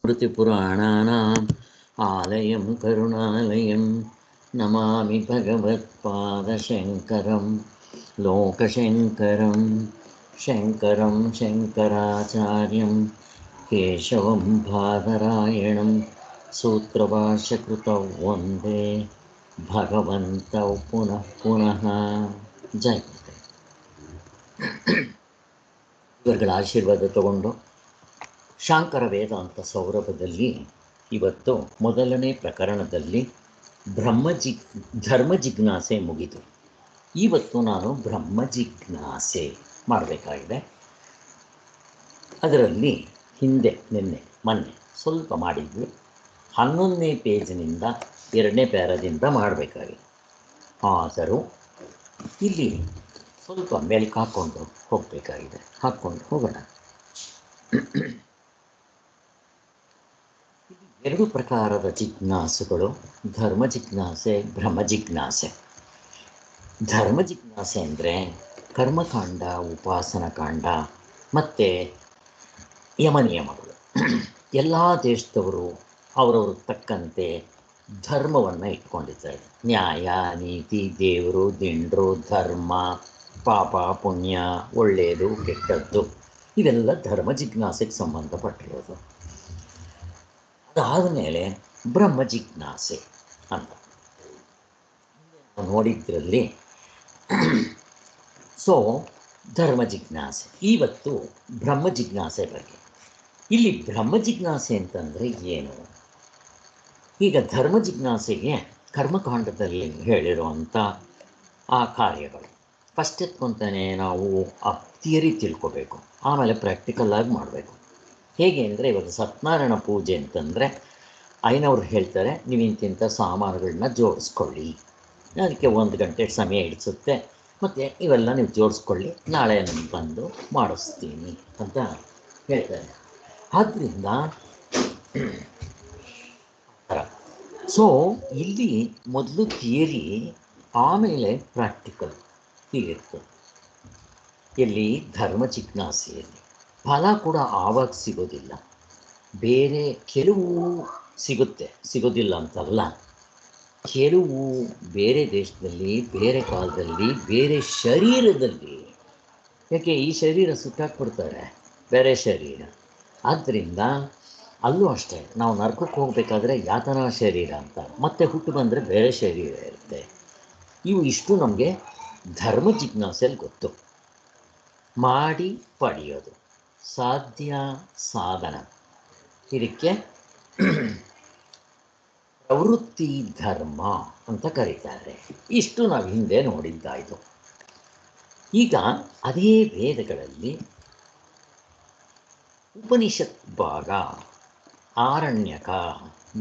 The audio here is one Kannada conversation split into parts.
स्मृतिपुराणानाम् आलयं करुणालयं नमामि भगवत्पादशङ्करं लोकशङ्करं शङ्करं शङ्कराचार्यं केशवं बादरायणं सूत्रभाष्यकृतौ वन्दे भगवन्तौ पुनः पुनः जय ಇವರುಗಳ ಆಶೀರ್ವಾದ ತಗೊಂಡು ಶಾಂಕರ ವೇದಾಂತ ಸೌರಭದಲ್ಲಿ ಇವತ್ತು ಮೊದಲನೇ ಪ್ರಕರಣದಲ್ಲಿ ಧರ್ಮ ಜಿಜ್ಞಾಸೆ ಮುಗಿದು ಇವತ್ತು ನಾನು ಬ್ರಹ್ಮ ಜಿಜ್ಞಾಸೆ ಮಾಡಬೇಕಾಗಿದೆ. ಅದರಲ್ಲಿ ಮೊನ್ನೆ ಸ್ವಲ್ಪ ಮಾಡಿದ್ವಿ. 11ನೇ ಪೇಜಿನಿಂದ 2ನೇ ಪ್ಯಾರದಿಂದ ಮಾಡಬೇಕಾಗಿದೆ. ಆದರೂ ಇಲ್ಲಿ ಸ್ವಲ್ಪ ಮೆಲ್ಕು ಹಾಕ್ಕೊಂಡು ಹೋಗಬೇಕಾಗಿದೆ. ಹಾಕ್ಕೊಂಡು ಹೋಗೋಣ. ಎರಡು ಪ್ರಕಾರದ ಜಿಜ್ಞಾಸುಗಳು, ಧರ್ಮ ಜಿಜ್ಞಾಸೆ, ಬ್ರಹ್ಮ ಜಿಜ್ಞಾಸೆ. ಧರ್ಮ ಜಿಜ್ಞಾಸೆ ಅಂದರೆ ಕರ್ಮಕಾಂಡ, ಉಪಾಸನಕಾಂಡ ಮತ್ತು ಯಮನಿಯಮಗಳು. ಎಲ್ಲ ದೇಶದವರು ಅವರವ್ರ ತಕ್ಕಂತೆ ಧರ್ಮವನ್ನು ಇಟ್ಕೊಂಡಿದ್ದಾರೆ. ನ್ಯಾಯ, ನೀತಿ, ದೇವರು, ದಿಂಡ್ರು, ಧರ್ಮ, ಪಾಪ, ಪುಣ್ಯ, ಒಳ್ಳೆಯದು, ಕೆಟ್ಟದ್ದು, ಇವೆಲ್ಲ ಧರ್ಮ ಜಿಜ್ಞಾಸೆಗೆ ಸಂಬಂಧಪಟ್ಟಿರೋದು. ಅದಾದ ಮೇಲೆ ಬ್ರಹ್ಮ ಜಿಜ್ಞಾಸೆ ಅಂತ ನೋಡಿದ್ರಲ್ಲಿ ಧರ್ಮ ಜಿಜ್ಞಾಸೆ. ಇವತ್ತು ಬ್ರಹ್ಮ ಜಿಜ್ಞಾಸೆ ಬಗ್ಗೆ. ಇಲ್ಲಿ ಬ್ರಹ್ಮ ಜಿಜ್ಞಾಸೆ ಅಂತಂದರೆ ಏನು? ಈಗ ಧರ್ಮ ಜಿಜ್ಞಾಸೆಗೆ ಕರ್ಮಕಾಂಡದಲ್ಲಿ ಹೇಳಿರುವಂಥ ಆ ಕಾರ್ಯಗಳು ಫಸ್ಟ್ ಎತ್ಕೊಂತಾನೆ ನಾವು ಆ ಥಿಯರಿ ತಿಳ್ಕೊಬೇಕು, ಆಮೇಲೆ ಪ್ರಾಕ್ಟಿಕಲ್ಲಾಗಿ ಮಾಡಬೇಕು. ಹೇಗೆ ಅಂದರೆ ಇವಾಗ ಸತ್ಯನಾರಾಯಣ ಪೂಜೆ ಅಂತಂದರೆ ಐನವ್ರು ಹೇಳ್ತಾರೆ, ನೀವು ಇಂತಿಂಥ ಸಾಮಾನುಗಳನ್ನ ಜೋಡಿಸ್ಕೊಳ್ಳಿ, ಅದಕ್ಕೆ 1 ಗಂಟೆ ಸಮಯ ಹಿಡಿಸುತ್ತೆ, ಮತ್ತು ಇವೆಲ್ಲ ನೀವು ಜೋಡಿಸ್ಕೊಳ್ಳಿ, ನಾಳೆ ನಾನು ಬಂದು ಮಾಡಿಸ್ತೀನಿ ಅಂತ ಹೇಳ್ತಾರೆ. ಆದ್ದರಿಂದ ಇಲ್ಲಿ ಮೊದಲು ಥಿಯರಿ, ಆಮೇಲೆ ಪ್ರಾಕ್ಟಿಕಲ್ ಹೀಗಿರ್ತದೆ. ಇಲ್ಲಿ ಧರ್ಮ ಜಿಜ್ಞಾಸೆಯಲ್ಲಿ ಫಲ ಕೂಡ ಆವಾಗ ಸಿಗೋದಿಲ್ಲ. ಬೇರೆ ಕೆಲವು ಸಿಗೋದಿಲ್ಲ ಅಂತಲ್ಲ, ಕೆಲವು ಬೇರೆ ದೇಶದಲ್ಲಿ, ಬೇರೆ ಕಾಲದಲ್ಲಿ, ಬೇರೆ ಶರೀರದಲ್ಲಿ. ಯಾಕೆ ಈ ಶರೀರ ಸುಟ್ಟಾಕ್ಬಿಡ್ತಾರೆ, ಬೇರೆ ಶರೀರ. ಆದ್ದರಿಂದ ಅಲ್ಲೂ ಅಷ್ಟೇ, ನಾವು ನರಕಕ್ಕೆ ಹೋಗಬೇಕಾದ್ರೆ ಯಾತನಾ ಶರೀರ ಅಂತ, ಮತ್ತೆ ಹುಟ್ಟು ಬಂದರೆ ಬೇರೆ ಶರೀರ ಇರುತ್ತೆ. ಇಷ್ಟು ನಮಗೆ ಧರ್ಮ ಜಿಜ್ಞಾಸೆಯಲ್ಲಿ ಗೊತ್ತು. ಮಾಡಿ ಪಡೆಯೋದು, ಸಾಧ್ಯ, ಸಾಧನ, ಇದಕ್ಕೆ ಪ್ರವೃತ್ತಿ ಧರ್ಮ ಅಂತ ಕರೀತಾರೆ. ಇಷ್ಟು ನಾವು ಹಿಂದೆ ನೋಡಿದ್ದಾಯಿತು. ಈಗ ಅದೇ ವೇದಗಳಲ್ಲಿ ಉಪನಿಷತ್ ಭಾಗ, ಆರಣ್ಯಕ,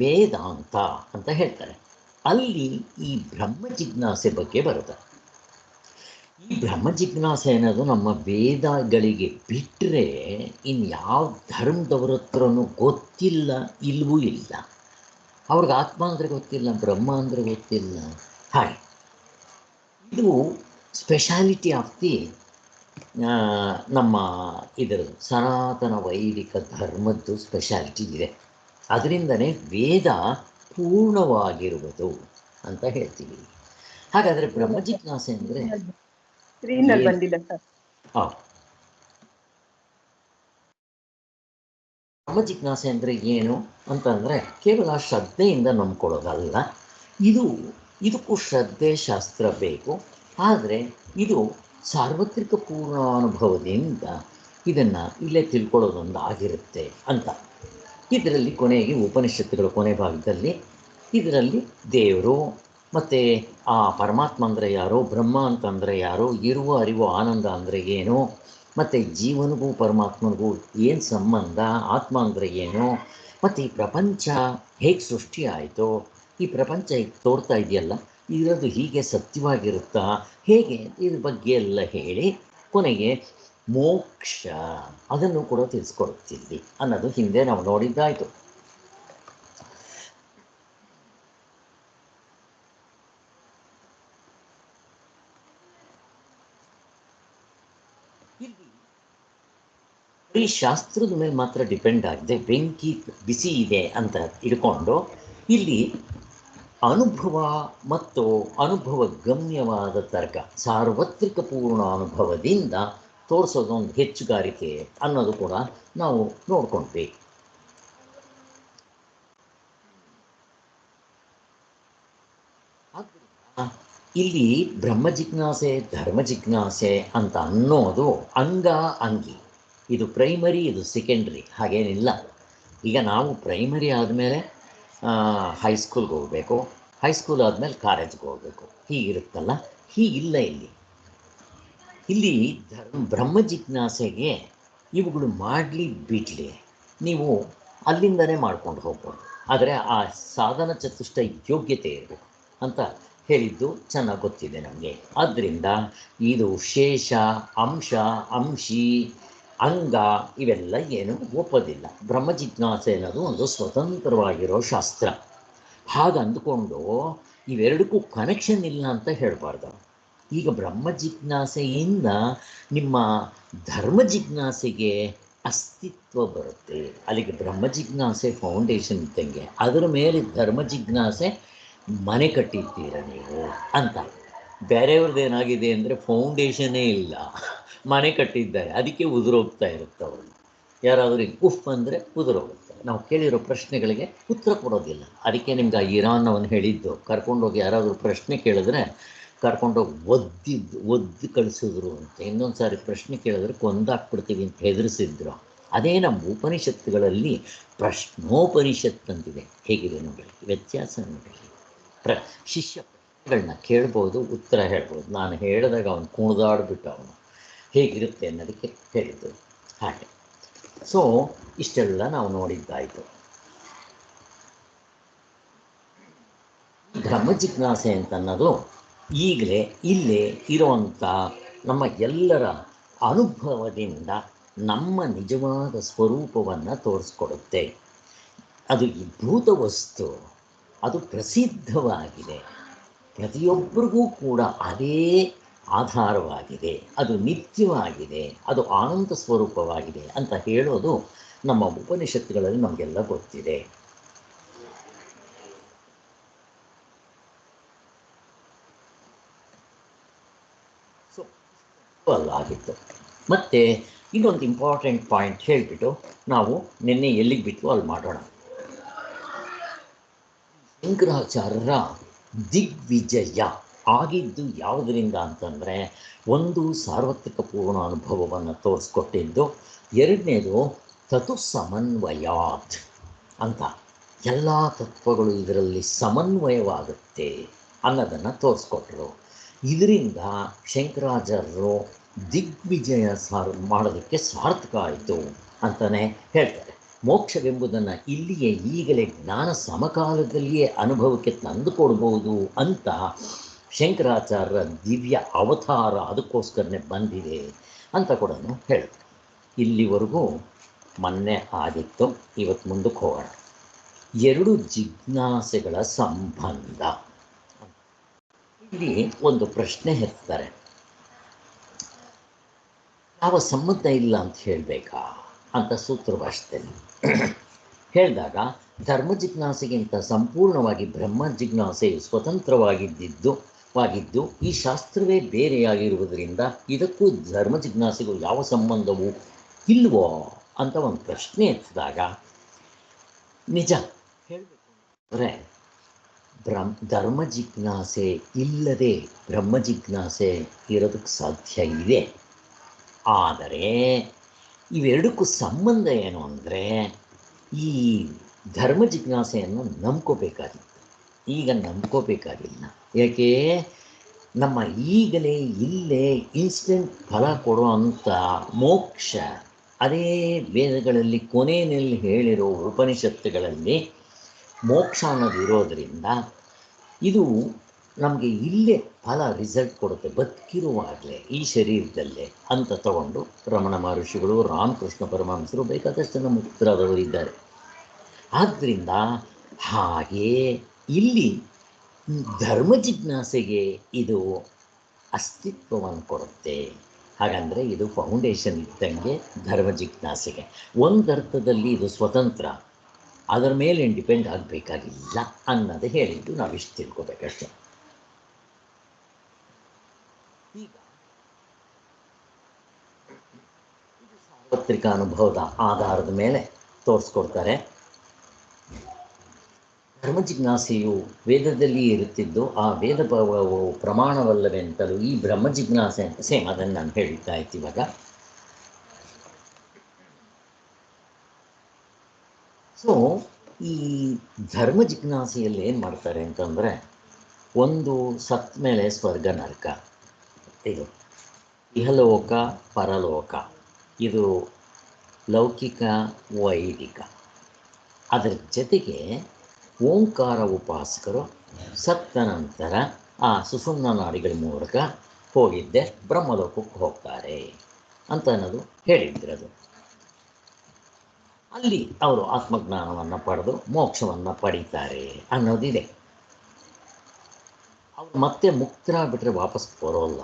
ವೇದಾಂತ ಅಂತ ಹೇಳ್ತಾರೆ. ಅಲ್ಲಿ ಈ ಬ್ರಹ್ಮ ಜಿಜ್ಞಾಸೆ ಬಗ್ಗೆ ಬರುತ್ತೆ. ಈ ಬ್ರಹ್ಮ ಜಿಜ್ಞಾಸೆ ಅನ್ನೋದು ನಮ್ಮ ವೇದಗಳಿಗೆ ಬಿಟ್ಟರೆ ಇನ್ಯಾವ ಧರ್ಮದವ್ರ ಹತ್ರನೂ ಗೊತ್ತಿಲ್ಲ, ಇಲ್ಲವೂ ಇಲ್ಲ. ಅವ್ರಿಗೆ ಆತ್ಮ ಅಂದರೆ ಗೊತ್ತಿಲ್ಲ, ಬ್ರಹ್ಮ ಅಂದರೆ ಗೊತ್ತಿಲ್ಲ. ಹಾಗೆ ಇದು ಸ್ಪೆಷಾಲಿಟಿ ಆಫ್ ದಿ ನಮ್ಮ ಇದರ ಸನಾತನ ವೈದಿಕ ಧರ್ಮದ್ದು ಸ್ಪೆಷಾಲಿಟಿ ಇದೆ. ಅದರಿಂದನೇ ವೇದ ಪೂರ್ಣವಾಗಿರುವುದು ಅಂತ ಹೇಳ್ತೀವಿ. ಹಾಗಾದರೆ ಬ್ರಹ್ಮ ಜಿಜ್ಞಾಸೆ ಅಂದರೆ ಬ್ರಹ್ಮ ಜಿಜ್ಞಾಸೆ ಅಂದರೆ ಏನು ಅಂತಂದರೆ ಕೇವಲ ಶ್ರದ್ಧೆಯಿಂದ ನಂಬ್ಕೊಳ್ಳೋದಲ್ಲ. ಇದಕ್ಕೂ ಶ್ರದ್ಧೆ, ಶಾಸ್ತ್ರ ಬೇಕು. ಆದರೆ ಇದು ಸಾರ್ವತ್ರಿಕ ಪೂರ್ಣಾನುಭವದಿಂದ ಇದನ್ನು ಇಲ್ಲೇ ತಿಳ್ಕೊಳ್ಳೋದೊಂದು ಆಗಿರುತ್ತೆ ಅಂತ. ಇದರಲ್ಲಿ ಕೊನೆಗೆ ಉಪನಿಷತ್ತುಗಳ ಕೊನೆ ಭಾಗದಲ್ಲಿ ಇದರಲ್ಲಿ ದೇವರು ಮತ್ತು ಆ ಪರಮಾತ್ಮ ಅಂದರೆ ಯಾರೋ, ಬ್ರಹ್ಮ ಅಂತಂದರೆ ಯಾರೋ, ಇರುವ ಅರಿವು ಆನಂದ ಅಂದರೆ ಏನು, ಮತ್ತು ಜೀವನಿಗೂ ಪರಮಾತ್ಮನಿಗೂ ಏನು ಸಂಬಂಧ, ಆತ್ಮ ಅಂದರೆ ಏನು, ಮತ್ತು ಈ ಪ್ರಪಂಚ ಹೇಗೆ ಸೃಷ್ಟಿ ಆಯಿತು, ಈ ಪ್ರಪಂಚ ಈಗ ತೋರ್ತಾ ಇದೆಯಲ್ಲ, ಇರೋದು ಹೀಗೆ ಸತ್ಯವಾಗಿರುತ್ತಾ, ಹೇಗೆ, ಇದ್ರ ಬಗ್ಗೆ ಎಲ್ಲ ಹೇಳಿ ಕೊನೆಗೆ ಮೋಕ್ಷ ಅದನ್ನು ಕೂಡ ತಿಳಿಸ್ಕೊಡ್ತೀವಿ ಅನ್ನೋದು ಹಿಂದೆ ನಾವು ನೋಡಿದ್ದಾಯಿತು. ಈ ಶಾಸ್ತ್ರದ ಮೇಲೆ ಮಾತ್ರ ಡಿಪೆಂಡ್ ಆಗದೆ ಬೆಂಕಿ ಬಿಸಿ ಇದೆ ಅಂತ ಇಟ್ಕೊಂಡು ಇಲ್ಲಿ ಅನುಭವ ಮತ್ತು ಅನುಭವ ಗಮ್ಯವಾದ ತರ್ಕ ಸಾರ್ವತ್ರಿಕ ಪೂರ್ಣ ಅನುಭವದಿಂದ ತೋರಿಸೋದೊಂದು ಹೆಚ್ಚುಗಾರಿಕೆ ಅನ್ನೋದು ಕೂಡ ನಾವು ನೋಡ್ಕೊಂಡ್ವಿ. ಇಲ್ಲಿ ಬ್ರಹ್ಮ ಜಿಜ್ಞಾಸೆ ಧರ್ಮ ಜಿಜ್ಞಾಸೆ ಅಂತ ಅನ್ನೋದು ಅಂಗ ಅಂಗಿ, ಇದು ಪ್ರೈಮರಿ ಇದು ಸೆಕೆಂಡ್ರಿ ಹಾಗೇನಿಲ್ಲ. ಈಗ ನಾವು ಪ್ರೈಮರಿ ಆದಮೇಲೆ ಹೈಸ್ಕೂಲ್ಗೆ ಹೋಗಬೇಕು, ಹೈಸ್ಕೂಲ್ ಆದಮೇಲೆ ಕಾಲೇಜ್ಗೆ ಹೋಗಬೇಕು, ಹೀಗಿರುತ್ತಲ್ಲ. ಹೀಗಿಲ್ಲ ಇಲ್ಲಿ. ಇಲ್ಲಿ ಬ್ರಹ್ಮ ಜಿಜ್ಞಾಸೆಗೆ ಇವುಗಳು ಮಾಡಲಿ ಬಿಡಲಿ ನೀವು ಅಲ್ಲಿಂದನೇ ಮಾಡ್ಕೊಂಡು ಹೋಗ್ಬೋದು, ಆದರೆ ಆ ಸಾಧನ ಚತುಷ್ಟ ಯೋಗ್ಯತೆ ಇರಬೇಕು ಅಂತ ಹೇಳಿದ್ದು ಚೆನ್ನಾಗಿ ಗೊತ್ತಿದೆ ನಮಗೆ. ಆದ್ದರಿಂದ ಇದು ಶೇಷ ಅಂಶ ಅಂಶಿ ಅಂಗ ಇವೆಲ್ಲ ಏನು ಒಪ್ಪೋದಿಲ್ಲ. ಬ್ರಹ್ಮ ಜಿಜ್ಞಾಸೆ ಅನ್ನೋದು ಒಂದು ಸ್ವತಂತ್ರವಾಗಿರೋ ಶಾಸ್ತ್ರ. ಹಾಗೆ ಅಂದ್ಕೊಂಡು ಇವೆರಡಕ್ಕೂ ಕನೆಕ್ಷನ್ ಇಲ್ಲ ಅಂತ ಹೇಳಬಾರ್ದು. ಈಗ ಬ್ರಹ್ಮ ಜಿಜ್ಞಾಸೆಯಿಂದ ನಿಮ್ಮ ಧರ್ಮ ಜಿಜ್ಞಾಸೆಗೆ ಅಸ್ತಿತ್ವ ಬರುತ್ತೆ. ಅಲ್ಲಿಗೆ ಬ್ರಹ್ಮ ಜಿಜ್ಞಾಸೆ ಫೌಂಡೇಶನ್ ಇದ್ದಂಗೆ, ಅದರ ಮೇಲೆ ಧರ್ಮ ಜಿಜ್ಞಾಸೆ ಮನೆ ಕಟ್ಟಿದ್ದೀರ ನೀವು ಅಂತ. ಬೇರೆಯವ್ರದ್ದು ಏನಾಗಿದೆ ಅಂದರೆ ಫೌಂಡೇಶನ್ನೇ ಇಲ್ಲ, ಮನೆ ಕಟ್ಟಿದ್ದಾರೆ, ಅದಕ್ಕೆ ಉದುರೋಗ್ತಾ ಇರುತ್ತೆ ಅವರು. ಯಾರಾದರೂ ಉಫ್ ಅಂದರೆ ಉದುರೋಗುತ್ತೆ. ನಾವು ಕೇಳಿರೋ ಪ್ರಶ್ನೆಗಳಿಗೆ ಉತ್ತರ ಕೊಡೋದಿಲ್ಲ. ಅದಕ್ಕೆ ನಿಮ್ಗೆ ಆ ಇರಾನವನು ಹೇಳಿದ್ದು, ಕರ್ಕೊಂಡೋಗಿ ಯಾರಾದರೂ ಪ್ರಶ್ನೆ ಕೇಳಿದ್ರೆ ಕರ್ಕೊಂಡೋಗಿ ಒದ್ದು ಕಳಿಸಿದ್ರು ಅಂತ. ಇನ್ನೊಂದು ಸಾರಿ ಪ್ರಶ್ನೆ ಕೇಳಿದ್ರೆ ಕೊಂದಾಕ್ಬಿಡ್ತೀವಿ ಅಂತ ಹೆದರಿಸಿದ್ರು. ಅದೇ ನಮ್ಮ ಉಪನಿಷತ್ತುಗಳಲ್ಲಿ ಪ್ರಶ್ನೋಪನಿಷತ್ ಅಂತಿದೆ. ಹೇಗಿದೆ ನೋಡಿ ವ್ಯತ್ಯಾಸ ನೋಡಿ. ಶಿಷ್ಯ ಪ್ರಶ್ನೆಗಳನ್ನ ಕೇಳ್ಬೋದು, ಉತ್ತರ ಹೇಳ್ಬೋದು. ನಾನು ಹೇಳಿದಾಗ ಅವನು ಕುಣಿದಾಡ್ಬಿಟ್ಟು ಅವನು ಹೇಗಿರುತ್ತೆ ಅನ್ನೋದಕ್ಕೆ ಹೇಳಿದ್ದು ಹಾಗೆ. ಸೊ ಇಷ್ಟೆಲ್ಲ ನಾವು ನೋಡಿದ್ದಾಯಿತು. ಬ್ರಹ್ಮ ಜಿಜ್ಞಾಸೆ ಅಂತ ಅನ್ನೋದು ಈಗಲೇ ಇಲ್ಲೇ ಇರುವಂಥ ನಮ್ಮ ಎಲ್ಲರ ಅನುಭವದಿಂದ ನಮ್ಮ ನಿಜವಾದ ಸ್ವರೂಪವನ್ನು ತೋರಿಸ್ಕೊಡುತ್ತೆ. ಅದು ಈ ಭೂತ ವಸ್ತು, ಅದು ಪ್ರಸಿದ್ಧವಾಗಿದೆ, ಪ್ರತಿಯೊಬ್ಬರಿಗೂ ಕೂಡ ಅದೇ ಆಧಾರವಾಗಿದೆ, ಅದು ನಿತ್ಯವಾಗಿದೆ, ಅದು ಆನಂದ ಸ್ವರೂಪವಾಗಿದೆ ಅಂತ ಹೇಳೋದು ನಮ್ಮ ಉಪನಿಷತ್ತುಗಳಲ್ಲಿ ನಮಗೆಲ್ಲ ಗೊತ್ತಿದೆ. ಸೊ ಅಲ್ಲಾಗಿತ್ತು. ಮತ್ತು ಇನ್ನೊಂದು ಇಂಪಾರ್ಟೆಂಟ್ ಪಾಯಿಂಟ್ ಹೇಳಿಬಿಟ್ಟು ನಾವು ನಿನ್ನೆ ಎಲ್ಲಿಗೆ ಬಿಟ್ಟು ಅಲ್ಲಿ ಮಾಡೋಣ. ಶಂಕರಾಚಾರ್ಯರ ದಿಗ್ವಿಜಯ ಆಗಿದ್ದು ಯಾವುದರಿಂದ ಅಂತಂದರೆ, ಒಂದು ಸಾರ್ವತ್ರಿಕ ಪೂರ್ಣ ಅನುಭವವನ್ನು ತೋರಿಸ್ಕೊಟ್ಟಿದ್ದು, ಎರಡನೇದು ತತು ಸಮನ್ವಯಾತ್ ಅಂತ ಎಲ್ಲ ತತ್ವಗಳು ಇದರಲ್ಲಿ ಸಮನ್ವಯವಾಗುತ್ತೆ ಅನ್ನೋದನ್ನು ತೋರಿಸ್ಕೊಟ್ರು. ಇದರಿಂದ ಶಂಕರಾಚಾರ್ಯರು ದಿಗ್ವಿಜಯ ಮಾಡೋದಕ್ಕೆ ಸಾರ್ಥಕ ಆಯಿತು ಅಂತಲೇ ಹೇಳ್ತಾರೆ. ಮೋಕ್ಷವೆಂಬುದನ್ನು ಇಲ್ಲಿಯೇ ಈಗಲೇ ಜ್ಞಾನ ಸಮಕಾಲದಲ್ಲಿಯೇ ಅನುಭವಕ್ಕೆ ತಂದುಕೊಡ್ಬೋದು ಅಂತ ಶಂಕರಾಚಾರ್ಯರ ದಿವ್ಯ ಅವತಾರ ಅದಕ್ಕೋಸ್ಕರನೇ ಬಂದಿದೆ ಅಂತ ಕೂಡ ಹೇಳ್ತಾರೆ. ಇಲ್ಲಿವರೆಗೂ ಮೊನ್ನೆ ಆಗಿತ್ತು, ಇವತ್ತು ಮುಂದಕ್ಕೆ ಹೋಗೋಣ. ಎರಡು ಜಿಜ್ಞಾಸೆಗಳ ಸಂಬಂಧ. ಇಲ್ಲಿ ಒಂದು ಪ್ರಶ್ನೆ ಎತ್ತಾರೆ, ಯಾವ ಸಂಬಂಧ ಇಲ್ಲ ಅಂತ ಹೇಳಬೇಕಾ ಅಂತ ಸೂತ್ರ ಭಾಷೆಯಲ್ಲಿ ಹೇಳಿದಾಗ, ಧರ್ಮ ಜಿಜ್ಞಾಸೆಗಿಂತ ಸಂಪೂರ್ಣವಾಗಿ ಬ್ರಹ್ಮ ಜಿಜ್ಞಾಸೆಯು ಸ್ವತಂತ್ರವಾಗಿದ್ದು ಈ ಶಾಸ್ತ್ರವೇ ಬೇರೆಯಾಗಿರುವುದರಿಂದ ಇದಕ್ಕೂ ಧರ್ಮ ಜಿಜ್ಞಾಸೆಗೂ ಯಾವ ಸಂಬಂಧವೂ ಇಲ್ವೋ ಅಂತ ಒಂದು ಪ್ರಶ್ನೆ ಎತ್ತಿದಾಗ, ನಿಜ ಹೇಳಬೇಕು ಅಂದರೆ ಧರ್ಮ ಜಿಜ್ಞಾಸೆ ಇಲ್ಲದೆ ಬ್ರಹ್ಮ ಜಿಜ್ಞಾಸೆ ಇರೋದಕ್ಕೆ ಸಾಧ್ಯ ಇದೆ. ಆದರೆ ಇವೆರಡಕ್ಕೂ ಸಂಬಂಧ ಏನು ಅಂದರೆ, ಈ ಧರ್ಮ ಜಿಜ್ಞಾಸೆಯನ್ನು ನಂಬ್ಕೋಬೇಕಾಗಿತ್ತು, ಈಗ ನಂಬ್ಕೋಬೇಕಾಗಿಲ್ಲ. ಯಾಕೆ? ನಮ್ಮ ಈಗಲೇ ಇಲ್ಲೇ ಇನ್ಸ್ಟೆಂಟ್ ಫಲ ಕೊಡುವಂಥ ಮೋಕ್ಷ ಅದೇ ವೇದಗಳಲ್ಲಿ ಕೊನೆಯಲ್ಲಿ ಹೇಳಿರೋ ಉಪನಿಷತ್ತುಗಳಲ್ಲಿ ಮೋಕ್ಷ ಅನ್ನೋದು ಇರೋದರಿಂದ ಇದು ನಮಗೆ ಇಲ್ಲೇ ಫಲ ರಿಸಲ್ಟ್ ಕೊಡುತ್ತೆ, ಬದುಕಿರುವಾಗಲೇ ಈ ಶರೀರದಲ್ಲೇ ಅಂತ ತಗೊಂಡು ರಮಣ ಮಹರ್ಷಿಗಳು, ರಾಮಕೃಷ್ಣ ಪರಮಹಂಸರು, ಬೇಕಾದಷ್ಟು ಜನ ಮುಕ್ತರಾದವರು ಇದ್ದಾರೆ. ಆದ್ದರಿಂದ ಹಾಗೇ ಇಲ್ಲಿ ಧರ್ಮ ಜಿಜ್ಞಾಸೆಗೆ ಇದು ಅಸ್ತಿತ್ವವನ್ನು ಕೊಡುತ್ತೆ. ಹಾಗಂದರೆ ಇದು ಫೌಂಡೇಶನ್ ಇದ್ದಂಗೆ ಧರ್ಮ ಜಿಜ್ಞಾಸೆಗೆ. ಒಂದರ್ಥದಲ್ಲಿ ಇದು ಸ್ವತಂತ್ರ, ಅದರ ಮೇಲೆ ಡಿಪೆಂಡ್ ಆಗಬೇಕಾಗಿಲ್ಲ ಅನ್ನೋದು ಹೇಳಿದ್ದು ನಾವಿಷ್ಟು ತಿಳ್ಕೊಬೇಕಷ್ಟೆ. ಈಗ ಸಾರ್ವತ್ರಿಕ ಅನುಭವದ ಆಧಾರದ ಮೇಲೆ ತೋರಿಸ್ಕೊಡ್ತಾರೆ. ಧರ್ಮ ಜಿಜ್ಞಾಸೆಯು ವೇದದಲ್ಲಿ ಇರುತ್ತಿದ್ದು ಆ ವೇದ ಪ್ರಮಾಣವಲ್ಲವೆಂತಲೂ ಈ ಬ್ರಹ್ಮ ಜಿಜ್ಞಾಸೆ ಸೇಮ್ ಅದನ್ನು ನಾನು ಹೇಳ್ತಾ ಇತ್ತು ಇವಾಗ. ಸೊ ಈ ಧರ್ಮ ಜಿಜ್ಞಾಸೆಯಲ್ಲಿ ಏನು ಮಾಡ್ತಾರೆ ಅಂತಂದರೆ, ಒಂದು ಸತ್ ಮೇಲೆ ಸ್ವರ್ಗ ನರಕ, ಇದು ಇಹಲೋಕ ಪರಲೋಕ, ಇದು ಲೌಕಿಕ ವೈದಿಕ. ಅದರ ಜೊತೆಗೆ ಓಂಕಾರ ಉಪಾಸಕರು ಸತ್ತ ನಂತರ ಆ ಸುಷುಮ್ನ ನಾಡಿಗಳ ಮೂಲಕ ಹೋಗಿದ್ದೆ ಬ್ರಹ್ಮಲೋಕಕ್ಕೆ ಹೋಗ್ತಾರೆ ಅಂತ ಅನ್ನೋದು ಹೇಳಿದ್ರದು. ಅಲ್ಲಿ ಅವರು ಆತ್ಮಜ್ಞಾನವನ್ನು ಪಡೆದು ಮೋಕ್ಷವನ್ನು ಪಡೀತಾರೆ ಅನ್ನೋದಿದೆ. ಅವ್ರು ಮತ್ತೆ ಮುಕ್ತರಾಗ್ಬಿಟ್ರೆ ವಾಪಸ್ ಬರೋಲ್ಲ.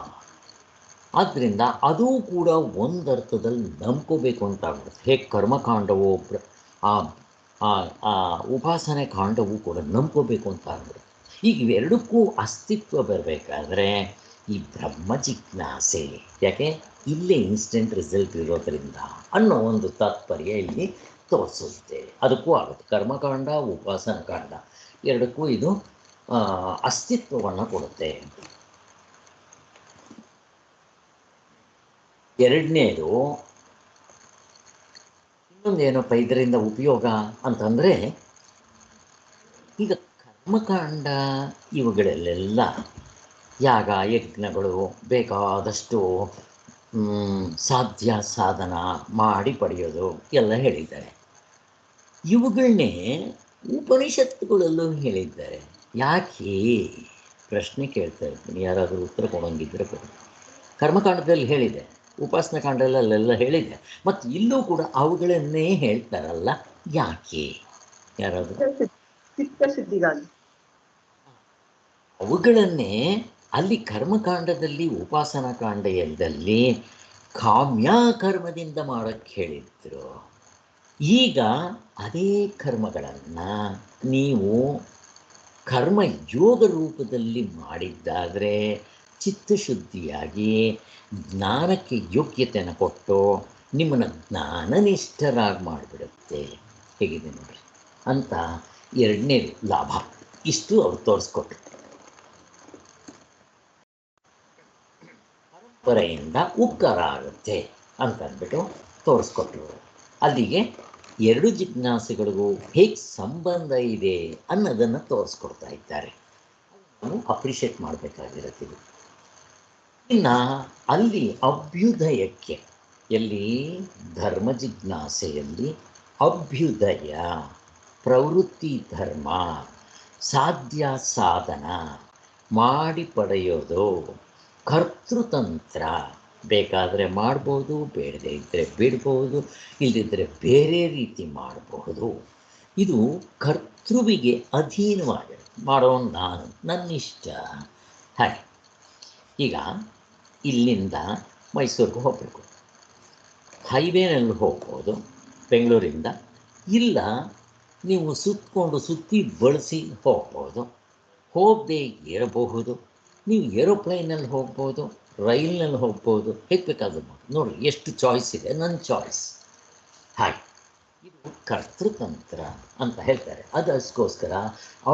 ಆದ್ದರಿಂದ ಅದೂ ಕೂಡ ಒಂದರ್ಥದಲ್ಲಿ ನಂಬ್ಕೋಬೇಕು ಅಂತ ಆಗ್ಬಿಡುತ್ತೆ. ಹೇಗೆ ಕರ್ಮಕಾಂಡವೋ ಆ ಉಪಾಸನೆ ಕಾಂಡವೂ ಕೂಡ ನಂಬ್ಕೋಬೇಕು ಅಂತ ಆಗ್ಬಿಡುತ್ತೆ. ಈಗ ಇವೆರಡಕ್ಕೂ ಅಸ್ತಿತ್ವ ಬರಬೇಕಾದ್ರೆ ಈ ಬ್ರಹ್ಮ ಜಿಜ್ಞಾಸೆ, ಯಾಕೆ ಇಲ್ಲೇ ಇನ್ಸ್ಟೆಂಟ್ ರಿಸಲ್ಟ್ ಇರೋದರಿಂದ ಅನ್ನೋ ಒಂದು ತಾತ್ಪರ್ಯ ಇಲ್ಲಿ ತೋರಿಸುತ್ತೆ. ಅದಕ್ಕೂ ಆಗುತ್ತೆ. ಕರ್ಮಕಾಂಡ ಉಪಾಸನ ಕಾಂಡ ಎರಡಕ್ಕೂ ಇದು ಅಸ್ತಿತ್ವವನ್ನು ಕೊಡುತ್ತೆ. ಎರಡನೇದು ಇನ್ನೊಂದೇನಪ್ಪ ಇದರಿಂದ ಉಪಯೋಗ ಅಂತಂದರೆ, ಈಗ ಕರ್ಮಕಾಂಡ ಇವುಗಳಲ್ಲೆಲ್ಲ ಯಾಗ ಯಜ್ಞಗಳು ಬೇಕಾದಷ್ಟು ಸಾಧ್ಯ ಸಾಧನ ಮಾಡಿ ಪಡೆಯೋದು ಎಲ್ಲ ಹೇಳಿದ್ದಾರೆ. ಇವುಗಳನ್ನೇ ಉಪನಿಷತ್ತುಗಳಲ್ಲೂ ಹೇಳಿದ್ದಾರೆ. ಯಾಕೆ ಪ್ರಶ್ನೆ ಕೇಳ್ತಾ ಇರ್ತೀನಿ, ಯಾರಾದರೂ ಉತ್ತರ ಕೊಡೋಂಗಿದ್ರೆ ಕೊಡಿ. ಕರ್ಮಕಾಂಡದಲ್ಲಿ ಹೇಳಿದೆ, ಉಪಾಸನ ಕಾಂಡದಲ್ಲೆಲ್ಲ ಹೇಳಿದೆ, ಮತ್ತು ಇಲ್ಲೂ ಕೂಡ ಅವುಗಳನ್ನೇ ಹೇಳ್ತಾರಲ್ಲ, ಯಾಕೆ? ಯಾರಾದರೂ ಚಿತ್ತಶುದ್ಧಿಗಾಗಿ ಅವುಗಳನ್ನೇ ಅಲ್ಲಿ ಕರ್ಮಕಾಂಡದಲ್ಲಿ ಉಪಾಸನಾ ಕಾಂಡದಲ್ಲಿ ಕಾಮ್ಯ ಕರ್ಮದಿಂದ ಮಾಡೋಕ್ಕೆ ಹೇಳಿದ್ರು. ಈಗ ಅದೇ ಕರ್ಮಗಳನ್ನು ನೀವು ಕರ್ಮಯೋಗ ರೂಪದಲ್ಲಿ ಮಾಡಿದ್ದಾದರೆ ಚಿತ್ತಶುದ್ಧಿಯಾಗಿ ಜ್ಞಾನಕ್ಕೆ ಯೋಗ್ಯತೆಯನ್ನು ಕೊಟ್ಟು ನಿಮ್ಮನ್ನು ಜ್ಞಾನನಿಷ್ಠರಾಗಿ ಮಾಡಿಬಿಡುತ್ತೆ. ಹೇಗಿದೆ ನೋಡಿ ಅಂತ ಎರಡನೇ ಲಾಭ. ಇಷ್ಟು ಅವ್ರು ತೋರಿಸ್ಕೊಟ್ರು. ಪರಂಪರೆಯಿಂದ ಉಪಕಾರ ಆಗುತ್ತೆ ಅಂತಂದ್ಬಿಟ್ಟು ತೋರಿಸ್ಕೊಟ್ರು. ಅಲ್ಲಿಗೆ ಎರಡು ಜಿಜ್ಞಾಸೆಗಳಿಗೂ ಹೇಗೆ ಸಂಬಂಧ ಇದೆ ಅನ್ನೋದನ್ನು ತೋರಿಸ್ಕೊಡ್ತಾ ಇದ್ದಾರೆ. ನಾವು ಅಪ್ರಿಷಿಯೇಟ್ ಮಾಡಬೇಕಾಗಿರುತ್ತೆ. ಇನ್ನು ಅಲ್ಲಿ ಅಭ್ಯುದಯಕ್ಕೆ, ಎಲ್ಲಿ ಧರ್ಮ ಜಿಜ್ಞಾಸೆಯಲ್ಲಿ ಅಭ್ಯುದಯ, ಪ್ರವೃತ್ತಿ ಧರ್ಮ, ಸಾಧ್ಯ ಸಾಧನ ಮಾಡಿ ಪಡೆಯೋದು, ಕರ್ತೃತಂತ್ರ, ಬೇಕಾದರೆ ಮಾಡ್ಬೋದು, ಬೇಡದೇ ಇದ್ದರೆ ಬಿಡ್ಬೋದು, ಇಲ್ಲದಿದ್ದರೆ ಬೇರೆ ರೀತಿ ಮಾಡಬಹುದು. ಇದು ಕರ್ತೃವಿಗೆ ಅಧೀನವಾಗಿ ಮಾಡೋನು ನಾನು, ನನ್ನಿಷ್ಟ. ಹಾಗೆ ಈಗ ಇಲ್ಲಿಂದ ಮೈಸೂರಿಗೆ ಹೋಗಬೇಕು, ಹೈವೇನಲ್ಲಿ ಹೋಗ್ಬೋದು ಬೆಂಗಳೂರಿಂದ, ಇಲ್ಲ ನೀವು ಸುತ್ತಿ ಬಳಸಿ ಹೋಗ್ಬೋದು, ಹೋಗದೆ ಇರಬಹುದು. ನೀವು ಏರೋಪ್ಲೈನಲ್ಲಿ ಹೋಗ್ಬೋದು, ರೈಲ್ನಲ್ಲಿ ಹೋಗ್ಬೋದು, ಹೇಗೆ ಬೇಕಾದ್ರೂ ನೋಡಿರಿ ಎಷ್ಟು ಚಾಯ್ಸ್ ಇದೆ. ನನ್ನ ಚಾಯ್ಸ್. ಹಾಗೆ ಇದು ಕರ್ತೃತಂತ್ರ ಅಂತ ಹೇಳ್ತಾರೆ. ಅದಕ್ಕೋಸ್ಕರ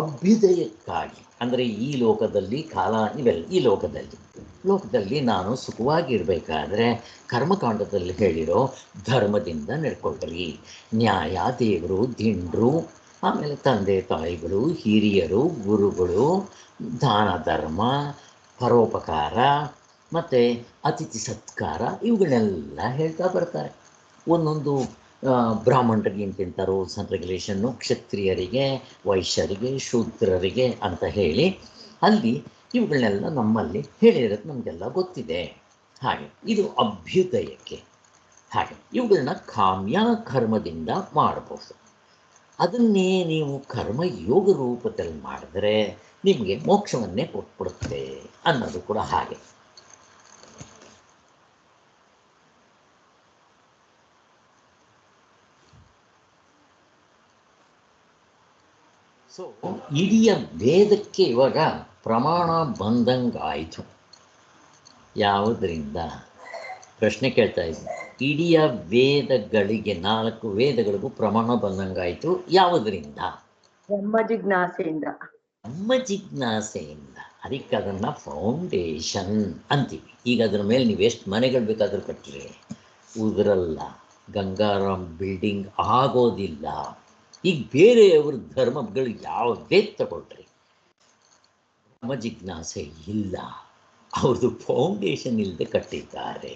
ಅಭ್ಯುದಯಕ್ಕಾಗಿ, ಅಂದರೆ ಈ ಲೋಕದಲ್ಲಿ ಕಾಲ ಇವೆಲ್ಲ, ಈ ಲೋಕದಲ್ಲಿ ನಾನು ಸುಖವಾಗಿರಬೇಕಾದ್ರೆ ಕರ್ಮಕಾಂಡದಲ್ಲಿ ಹೇಳಿರೋ ಧರ್ಮದಿಂದ ನಡ್ಕೊಳ್ರಿ. ನ್ಯಾಯ, ದೇವರು, ದಿಂಡ್ರು, ಆಮೇಲೆ ತಂದೆ ತಾಯಿಗಳು, ಹಿರಿಯರು, ಗುರುಗಳು, ದಾನ ಧರ್ಮ, ಪರೋಪಕಾರ, ಮತ್ತು ಅತಿಥಿ ಸತ್ಕಾರ, ಇವುಗಳನ್ನೆಲ್ಲ ಹೇಳ್ತಾ ಬರ್ತಾರೆ. ಒಂದೊಂದು ಬ್ರಾಹ್ಮಣರಿಗೆ ಇಂತಿಂಥ ರೂಲ್ಸ್ ಆ್ಯಂಡ್ ರೆಗ್ಯುಲೇಷನ್ನು, ಕ್ಷತ್ರಿಯರಿಗೆ, ವೈಶ್ಯರಿಗೆ, ಶೂದ್ರರಿಗೆ ಅಂತ ಹೇಳಿ ಅಲ್ಲಿ ಇವುಗಳನ್ನೆಲ್ಲ ನಮ್ಮಲ್ಲಿ ಹೇಳಿರೋದು ನಮಗೆಲ್ಲ ಗೊತ್ತಿದೆ. ಹಾಗೆ ಇದು ಅಭ್ಯುದಯಕ್ಕೆ. ಹಾಗೆ ಇವುಗಳನ್ನ ಕಾಮ್ಯ ಕರ್ಮದಿಂದ ಮಾಡಬಹುದು. ಅದನ್ನೇ ನೀವು ಕರ್ಮಯೋಗ ರೂಪದಲ್ಲಿ ಮಾಡಿದ್ರೆ ನಿಮಗೆ ಮೋಕ್ಷವನ್ನೇ ಕೊಟ್ಬಿಡುತ್ತೆ ಅನ್ನೋದು ಕೂಡ ಹಾಗೆ. ಸೊ ಇಡೀ ವೇದಕ್ಕೆ ಇವಾಗ ಪ್ರಮಾಣ ಬಂದಂಗಾಯಿತು. ಯಾವುದರಿಂದ? ಪ್ರಶ್ನೆ ಕೇಳ್ತಾ ಇದ್ದೀನಿ. ಇಡೀ ವೇದಗಳಿಗೆ, 4 ವೇದಗಳಿಗೂ ಪ್ರಮಾಣ ಬಂದಂಗಾಯಿತು. ಯಾವುದರಿಂದ? ಬ್ರಹ್ಮ ಜಿಜ್ಞಾಸೆಯಿಂದ. ನಮ್ಮ ಜಿಜ್ಞಾಸೆಯಿಂದ. ಅದಕ್ಕೆ ಅದನ್ನು ಫೌಂಡೇಶನ್ ಅಂತೀವಿ. ಈಗ ಅದ್ರ ಮೇಲೆ ನೀವು ಎಷ್ಟು ಮನೆಗಳು ಬೇಕಾದರೂ ಕಟ್ಟಿರಿ, ಉದುರಲ್ಲ, ಗಂಗಾರಾಮ್ ಬಿಲ್ಡಿಂಗ್ ಆಗೋದಿಲ್ಲ. ಈಗ ಬೇರೆಯವ್ರ ಧರ್ಮಗಳು ಯಾವುದೇ ತಗೊಳ್ರಿ, ನಮ್ಮ ಜಿಜ್ಞಾಸೆ ಇಲ್ಲ, ಅವ್ರದ್ದು ಫೌಂಡೇಶನ್ ಇಲ್ಲದೆ ಕಟ್ಟಿದ್ದಾರೆ.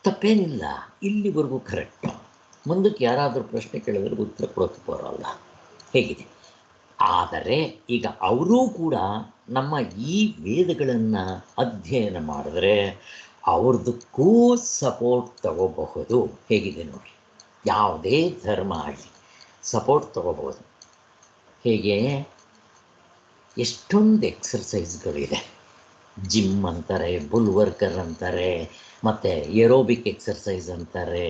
ತಪ್ಪೇನಿಲ್ಲ, ಇಲ್ಲಿವರೆಗೂ ಕರೆಕ್ಟ್. ಮುಂದಕ್ಕೆ ಯಾರಾದರೂ ಪ್ರಶ್ನೆ ಕೇಳಿದ್ರೆ ಉತ್ತರ ಕೊಡೋಕ್ಕೆ ಬರೋಲ್ಲ, ಹೇಗಿದೆ. ಆದರೆ ಈಗ ಅವರೂ ಕೂಡ ನಮ್ಮ ಈ ವೇದಗಳನ್ನು ಅಧ್ಯಯನ ಮಾಡಿದ್ರೆ ಅವ್ರದಕ್ಕೂ ಸಪೋರ್ಟ್ ತಗೋಬಹುದು. ಹೇಗಿದೆ ನೋಡಿ, ಯಾವುದೇ ಧರ್ಮ ಆಗಲಿ ಸಪೋರ್ಟ್ ತಗೋಬಹುದು. ಹೇಗೆ? ಎಷ್ಟೊಂದು ಎಕ್ಸರ್ಸೈಸ್ಗಳಿದೆ. ಜಿಮ್ ಅಂತಾರೆ, ಬುಲ್ವರ್ಕರ್ ಅಂತಾರೆ, ಮತ್ತು ಏರೋಬಿಕ್ ಎಕ್ಸರ್ಸೈಸ್ ಅಂತಾರೆ,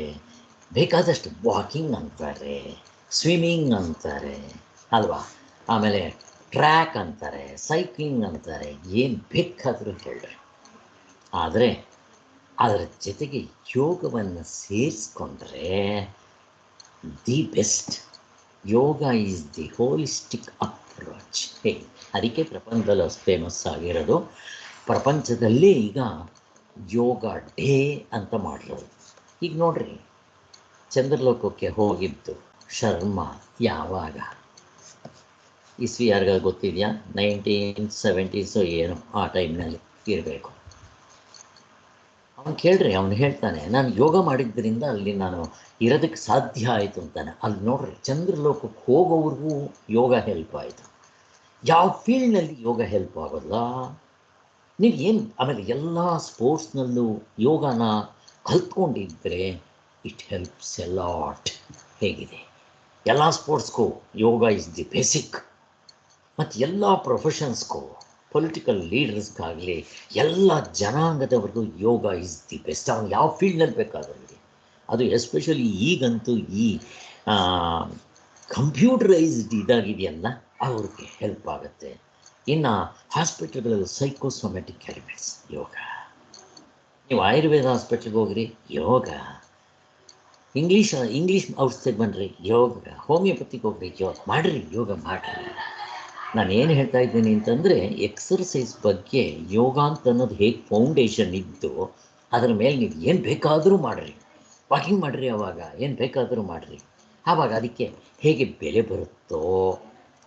ಬೇಕಾದಷ್ಟು ವಾಕಿಂಗ್ ಅಂತಾರೆ, ಸ್ವಿಮ್ಮಿಂಗ್ ಅಂತಾರೆ ಅಲ್ವಾ, ಆಮೇಲೆ ಟ್ರ್ಯಾಕ್ ಅಂತಾರೆ, ಸೈಕ್ಲಿಂಗ್ ಅಂತಾರೆ, ಏನು ಬೇಕಾದರೂ ಹೇಳ್ರಿ. ಆದರೆ ಅದರ ಜೊತೆಗೆ ಯೋಗವನ್ನು ಸೇರಿಸ್ಕೊಂಡ್ರೆ the best. Yoga is the holistic approach. ಅದಕ್ಕೆ ಪ್ರಪಂಚದಲ್ಲಿ ಅಷ್ಟು ಫೇಮಸ್ ಆಗಿರೋದು. ಪ್ರಪಂಚದಲ್ಲೇ ಈಗ ಯೋಗ ಡೇ ಅಂತ ಮಾಡಿರೋದು. ಈಗ ನೋಡ್ರಿ, ಚಂದ್ರಲೋಕಕ್ಕೆ ಹೋಗಿದ್ದು ಶರ್ಮಾ ಯಾವಾಗ? ಇಸ್ವಿ ಯಾರಿಗ ಗೊತ್ತಿದೆಯಾ? 1970s ಏನು ಆ ಟೈಮ್ನಲ್ಲಿ ಇರಬೇಕು. ಅವನು ಕೇಳ್ರಿ, ಅವನು ಹೇಳ್ತಾನೆ, ನಾನು ಯೋಗ ಮಾಡಿದ್ದರಿಂದ ಅಲ್ಲಿ ನಾನು ಇರೋದಕ್ಕೆ ಸಾಧ್ಯ ಆಯಿತು ಅಂತಾನೆ. ಅಲ್ಲಿ ನೋಡ್ರಿ, ಚಂದ್ರಲೋಕಕ್ಕೆ ಹೋಗೋವ್ರಿಗೂ ಯೋಗ ಹೆಲ್ಪ್ ಆಯಿತು. ಯಾವ ಫೀಲ್ಡ್ನಲ್ಲಿ ಯೋಗ ಹೆಲ್ಪ್ ಆಗೋಲ್ಲ? ನೀವು ಏನು ಆಮೇಲೆ ಎಲ್ಲ ಸ್ಪೋರ್ಟ್ಸ್ನಲ್ಲೂ ಯೋಗನ ಕಲ್ತ್ಕೊಂಡಿದ್ದರೆ ಇಟ್ ಹೆಲ್ಪ್ಸ್ ಎ ಲಾಟ್. ಹೇಗಿದೆ? ಎಲ್ಲ ಸ್ಪೋರ್ಟ್ಸ್ಗೂ ಯೋಗ ಇಸ್ ದಿ ಬೇಸಿಕ್. ಮತ್ತು ಎಲ್ಲ ಪ್ರೊಫೆಷನ್ಸ್ಗೂ, ಪೊಲಿಟಿಕಲ್ ಲೀಡರ್ಸ್ಗಾಗಲಿ ಎಲ್ಲ ಜನಾಂಗದವ್ರಿಗೂ ಯೋಗ ಇಸ್ ದಿ ಬೆಸ್ಟ್. ಅವ್ನು ಯಾವ ಫೀಲ್ಡ್ನಲ್ಲಿ ಬೇಕಾದರೂ ಇರಲಿ. ಅದು ಎಸ್ಪೆಷಲಿ ಈಗಂತೂ ಈ ಕಂಪ್ಯೂಟರೈಸ್ಡ್ ಇದಾಗಿದೆಯಲ್ಲ, ಅವ್ರಿಗೆ ಹೆಲ್ಪ್ ಆಗುತ್ತೆ. ಇನ್ನು ಹಾಸ್ಪಿಟಲ್ಗಳಲ್ಲಿ ಸೈಕೋಸೊಮ್ಯಾಟಿಕ್ ಎಲಿಮೆಂಟ್ಸ್ ಯೋಗ. ನೀವು ಆಯುರ್ವೇದ ಹಾಸ್ಪಿಟ್ಲಿಗೆ ಹೋಗ್ರಿ, ಯೋಗ. ಇಂಗ್ಲೀಷ್ ಔಷಧಿ ಬನ್ನಿರಿ, ಯೋಗ. ಹೋಮಿಯೋಪತಿಗೆ ಹೋಗ್ರಿ, ಯೋಗ ಮಾಡಿರಿ, ಯೋಗ ಮಾಡಿರಿ. ನಾನು ಏನು ಹೇಳ್ತಾ ಇದ್ದೀನಿ ಅಂತಂದರೆ, ಎಕ್ಸರ್ಸೈಸ್ ಬಗ್ಗೆ ಯೋಗ ಅಂತ ಅನ್ನೋದು ಹೇಗೆ ಫೌಂಡೇಶನ್ ಇದ್ದು ಅದರ ಮೇಲೆ ನೀವು ಏನು ಬೇಕಾದರೂ ಮಾಡಿರಿ, ವಾಕಿಂಗ್ ಮಾಡಿರಿ, ಆವಾಗ ಏನು ಬೇಕಾದರೂ ಮಾಡಿರಿ. ಆವಾಗ ಅದಕ್ಕೆ ಹೇಗೆ ಬೆಲೆ ಬರುತ್ತೋ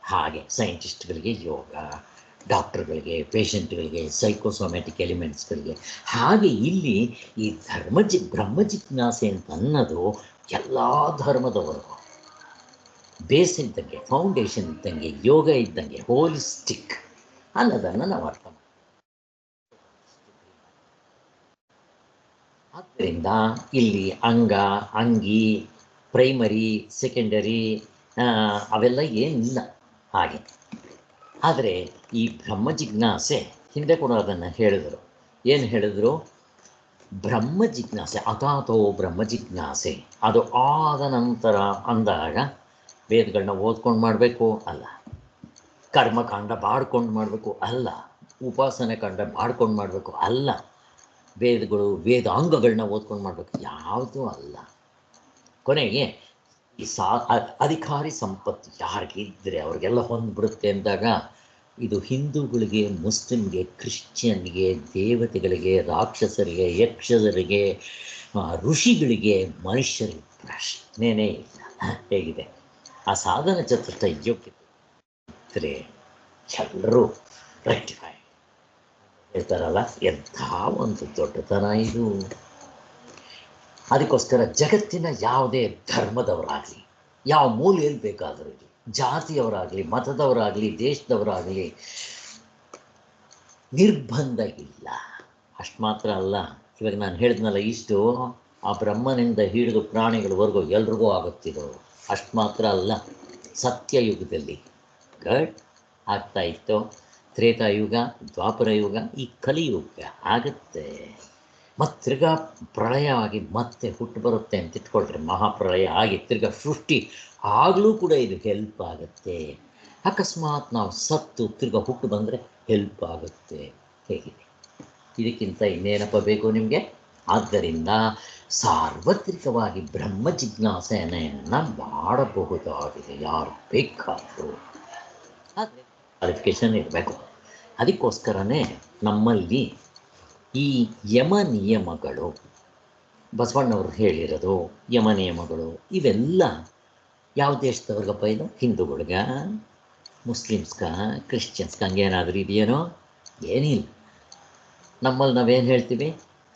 ಹಾಗೆ ಸೈಂಟಿಸ್ಟ್ಗಳಿಗೆ ಯೋಗ, ಡಾಕ್ಟರ್ಗಳಿಗೆ, ಪೇಷಂಟ್ಗಳಿಗೆ, ಸೈಕೋಸೊಮ್ಯಾಟಿಕ್ ಎಲಿಮೆಂಟ್ಸ್ಗಳಿಗೆ. ಹಾಗೆ ಇಲ್ಲಿ ಈ ಬ್ರಹ್ಮ ಜಿಜ್ಞಾಸೆ ಅಂತ ಅನ್ನೋದು ಎಲ್ಲ ಧರ್ಮದವರೆಗೂ ಬೇಸ್ ಇದ್ದಂಗೆ, ಫೌಂಡೇಶನ್ ಇದ್ದಂಗೆ, ಯೋಗ ಇದ್ದಂಗೆ, ಹೋಲಿಸ್ಟಿಕ್ ಅನ್ನೋದನ್ನು ನಾವು ಅರ್ಥ ಮಾಡ್ತೀವಿ. ಆದ್ದರಿಂದ ಇಲ್ಲಿ ಅಂಗಿ, ಪ್ರೈಮರಿ, ಸೆಕೆಂಡರಿ ಅವೆಲ್ಲ ಏನಿಲ್ಲ ಹಾಗೆ. ಆದರೆ ಈ ಬ್ರಹ್ಮ ಜಿಜ್ಞಾಸೆ ಹಿಂದೆ ಕೂಡ ಅದನ್ನು ಹೇಳಿದರು. ಏನು ಹೇಳಿದ್ರು? ಬ್ರಹ್ಮ ಜಿಜ್ಞಾಸೆ, ಅಥಾತೋ ಬ್ರಹ್ಮ ಜಿಜ್ಞಾಸೆ, ಅದು ಆದ ನಂತರ ಅಂದಾಗ ವೇದಗಳನ್ನ ಓದ್ಕೊಂಡು ಮಾಡಬೇಕು ಅಲ್ಲ, ಕರ್ಮಕಾಂಡ ಬಾಡ್ಕೊಂಡು ಮಾಡಬೇಕು ಅಲ್ಲ, ಉಪಾಸನೆ ಕಾಂಡ ಬಾಡ್ಕೊಂಡು ಮಾಡಬೇಕು ಅಲ್ಲ, ವೇದಾಂಗಗಳನ್ನ ಓದ್ಕೊಂಡು ಮಾಡಬೇಕು ಯಾವುದೂ ಅಲ್ಲ. ಕೊನೆಗೆ ಈ ಅಧಿಕಾರಿ ಸಂಪತ್ತು ಯಾರಿಗಿದ್ದರೆ ಅವ್ರಿಗೆಲ್ಲ ಹೊಂದ್ಬಿಡುತ್ತೆ ಅಂದಾಗ, ಇದು ಹಿಂದೂಗಳಿಗೆ, ಮುಸ್ಲಿಮ್ಗೆ, ಕ್ರಿಶ್ಚಿಯನ್ಗೆ, ದೇವತೆಗಳಿಗೆ, ರಾಕ್ಷಸರಿಗೆ, ಯಕ್ಷಸರಿಗೆ, ಋಷಿಗಳಿಗೆ, ಮನುಷ್ಯರಿಗೆ ಪ್ರಶ್ನೆನೇ ಇಲ್ಲ. ಹೇಗಿದೆ? ಆ ಸಾಧನ ಚತುಷ್ಟ ಯೋಗ್ಯತೆ ಇದ್ದರೆ ಎಲ್ಲರೂ ರೆಕ್ಟಿಫೈ ಹೇಳ್ತಾರಲ್ಲ, ಎಂಥ ಒಂದು ದೊಡ್ಡತನ ಇದು. ಅದಕ್ಕೋಸ್ಕರ ಜಗತ್ತಿನ ಯಾವುದೇ ಧರ್ಮದವರಾಗಲಿ, ಯಾವ ಮೂಲೆಯಲ್ಲಿ ಬೇಕಾದರೂ ಇರಲಿ, ಜಾತಿಯವರಾಗಲಿ, ಮತದವರಾಗಲಿ, ದೇಶದವರಾಗಲಿ, ನಿರ್ಬಂಧ ಇಲ್ಲ. ಅಷ್ಟು ಮಾತ್ರ ಅಲ್ಲ, ಇವಾಗ ನಾನು ಹೇಳಿದ್ನಲ್ಲ, ಇಷ್ಟು ಆ ಬ್ರಹ್ಮನಿಂದ ಹಿಡಿದು ಪ್ರಾಣಿಗಳವರೆಗೂ ಎಲ್ರಿಗೂ ಆಗುತ್ತಿರೋ. ಅಷ್ಟು ಮಾತ್ರ ಅಲ್ಲ, ಸತ್ಯಯುಗದಲ್ಲಿ ಆಗ್ತಾಯಿತ್ತು, ತ್ರೇತಾಯುಗ, ದ್ವಾಪರ ಯುಗ, ಈ ಕಲಿಯುಗ ಆಗುತ್ತೆ. ಮತ್ತು ತಿರ್ಗಾ ಪ್ರಳಯ ಆಗಿ ಮತ್ತೆ ಹುಟ್ಟು ಬರುತ್ತೆ ಅಂತ ಇಟ್ಕೊಳ್ರಿ. ಮಹಾಪ್ರಳಯ ಆಗಿ ತಿರ್ಗಾ ಸೃಷ್ಟಿ ಆಗಲೂ ಕೂಡ ಇದು ಹೆಲ್ಪ್ ಆಗುತ್ತೆ. ಅಕಸ್ಮಾತ್ ನಾವು ಸತ್ತು ತಿರ್ಗಾ ಹುಟ್ಟು ಬಂದರೆ ಹೆಲ್ಪ್ ಆಗುತ್ತೆ. ಹೇಗಿದೆ? ಇದಕ್ಕಿಂತ ಇನ್ನೇನಪ್ಪ ಬೇಕು ನಿಮಗೆ? ಆದ್ದರಿಂದ ಸಾರ್ವತ್ರಿಕವಾಗಿ ಬ್ರಹ್ಮ ಜಿಜ್ಞಾಸೆಯನ್ನು ಮಾಡಬಹುದಾಗಿದೆ, ಯಾರು ಬೇಕಾದರೂ. ಆದರೆ ಕ್ವಾಲಿಫಿಕೇಷನ್ ಇರಬೇಕು. ಅದಕ್ಕೋಸ್ಕರನೇ ನಮ್ಮಲ್ಲಿ ಈ ಯಮ ನಿಯಮಗಳು, ಬಸವಣ್ಣವರು ಹೇಳಿರೋದು ಯಮ ನಿಯಮಗಳು, ಇವೆಲ್ಲ ಯಾವ ದೇಶದವ್ರಿಗಪ್ಪ? ಇದು ಹಿಂದೂಗಳ್ಗೆ, ಮುಸ್ಲಿಮ್ಸ್ಗೆ, ಕ್ರಿಶ್ಚಿಯನ್ಸ್ಗೆ ಹಂಗೇನಾದರೂ ಇದೆಯೇನೋ? ಏನಿಲ್ಲ. ನಮ್ಮಲ್ಲಿ ನಾವೇನು ಹೇಳ್ತೀವಿ?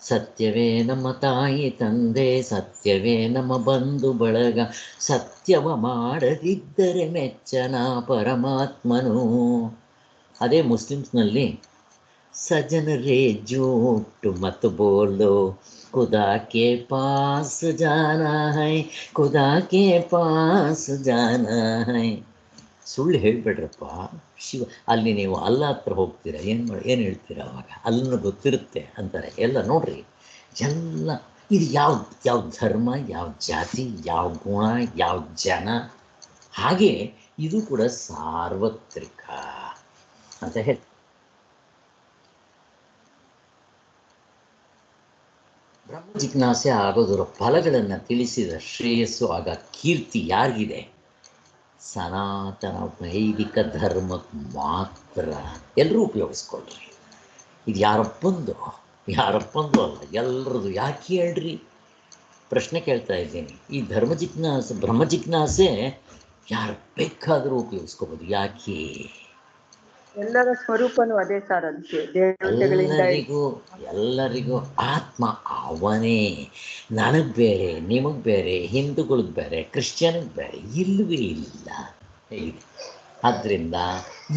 ಸತ್ಯವೇ ನಮ್ಮ ತಾಯಿ ತಂದೆ, ಸತ್ಯವೇ ನಮ್ಮ ಬಂಧು ಬಳಗ, ಸತ್ಯವ ಮಾಡದಿದ್ದರೆ ಮೆಚ್ಚನ ಪರಮಾತ್ಮನು. ಅದೇ ಮುಸ್ಲಿಮ್ಸ್ನಲ್ಲಿ ಸಜನ ರೇ ಜೂಟ್ ಮತ್ ಬೋಲೋ, ಖುದಾ ಕೆ ಪಾಸ್ ಜಾನಾ ಹೈ, ಖುದಾ ಕೆ ಪಾಸ್ ಜಾನಾ ಹೈ. ಸುಳ್ಳು ಹೇಳಿಬಿಡ್ರಪ್ಪ. ಅಲ್ಲಿ ನೀವು ಅಲ್ಲ ಹತ್ರ ಹೋಗ್ತೀರಾ, ಏನು ಹೇಳ್ತೀರಾ? ಅವಾಗ ಅಲ್ಲೂ ಗೊತ್ತಿರುತ್ತೆ ಅಂತಾರೆ. ಎಲ್ಲ ನೋಡ್ರಿ, ಎಲ್ಲ ಇದು ಯಾವ ಧರ್ಮ, ಯಾವ ಜಾತಿ, ಯಾವ ಗುಣ, ಯಾವ ಜನ, ಹಾಗೆ ಇದು ಕೂಡ ಸಾರ್ವತ್ರಿಕ ಅಂತ ಹೇಳಿ. ಬ್ರಹ್ಮ ಜಿಜ್ಞಾಸೆ ಆಗೋದರ ಫಲಗಳನ್ನು ತಿಳಿಸಿದ ಶ್ರೇಯಸ್ಸು ಆಗ ಕೀರ್ತಿ ಯಾರಿಗಿದೆ? ಸನಾತನ ವೈದಿಕ ಧರ್ಮಕ್ಕೆ ಮಾತ್ರ. ಎಲ್ಲರೂ ಉಪಯೋಗಿಸ್ಕೊಳ್ರಿ. ಇದು ಯಾರಪ್ಪಂದು ಅಲ್ಲ, ಎಲ್ಲರದು. ಯಾಕೆ ಹೇಳ್ರಿ? ಪ್ರಶ್ನೆ ಕೇಳ್ತಾ ಇದ್ದೀನಿ. ಈ ಬ್ರಹ್ಮ ಜಿಜ್ಞಾಸೆ ಯಾರು ಬೇಕಾದರೂ ಉಪಯೋಗಿಸ್ಕೋಬೋದು. ಯಾಕೆ? ಎಲ್ಲರ ಸ್ವರೂಪನೂ ಅದೇ ಸರ್. ಅದಕ್ಕೆ ದೇವತೆಗಳಿಂದ ಎಲ್ಲರಿಗೂ ಆತ್ಮ ಅವನೇ. ನನಗೆ ಬೇರೆ, ನಿಮಗೆ ಬೇರೆ, ಹಿಂದೂಗಳಿಗೆ ಬೇರೆ, ಕ್ರಿಶ್ಚಿಯನ್ಗೆ ಬೇರೆ ಇಲ್ಲವೇ ಇಲ್ಲ. ಹೇಗಿದೆ? ಆದ್ದರಿಂದ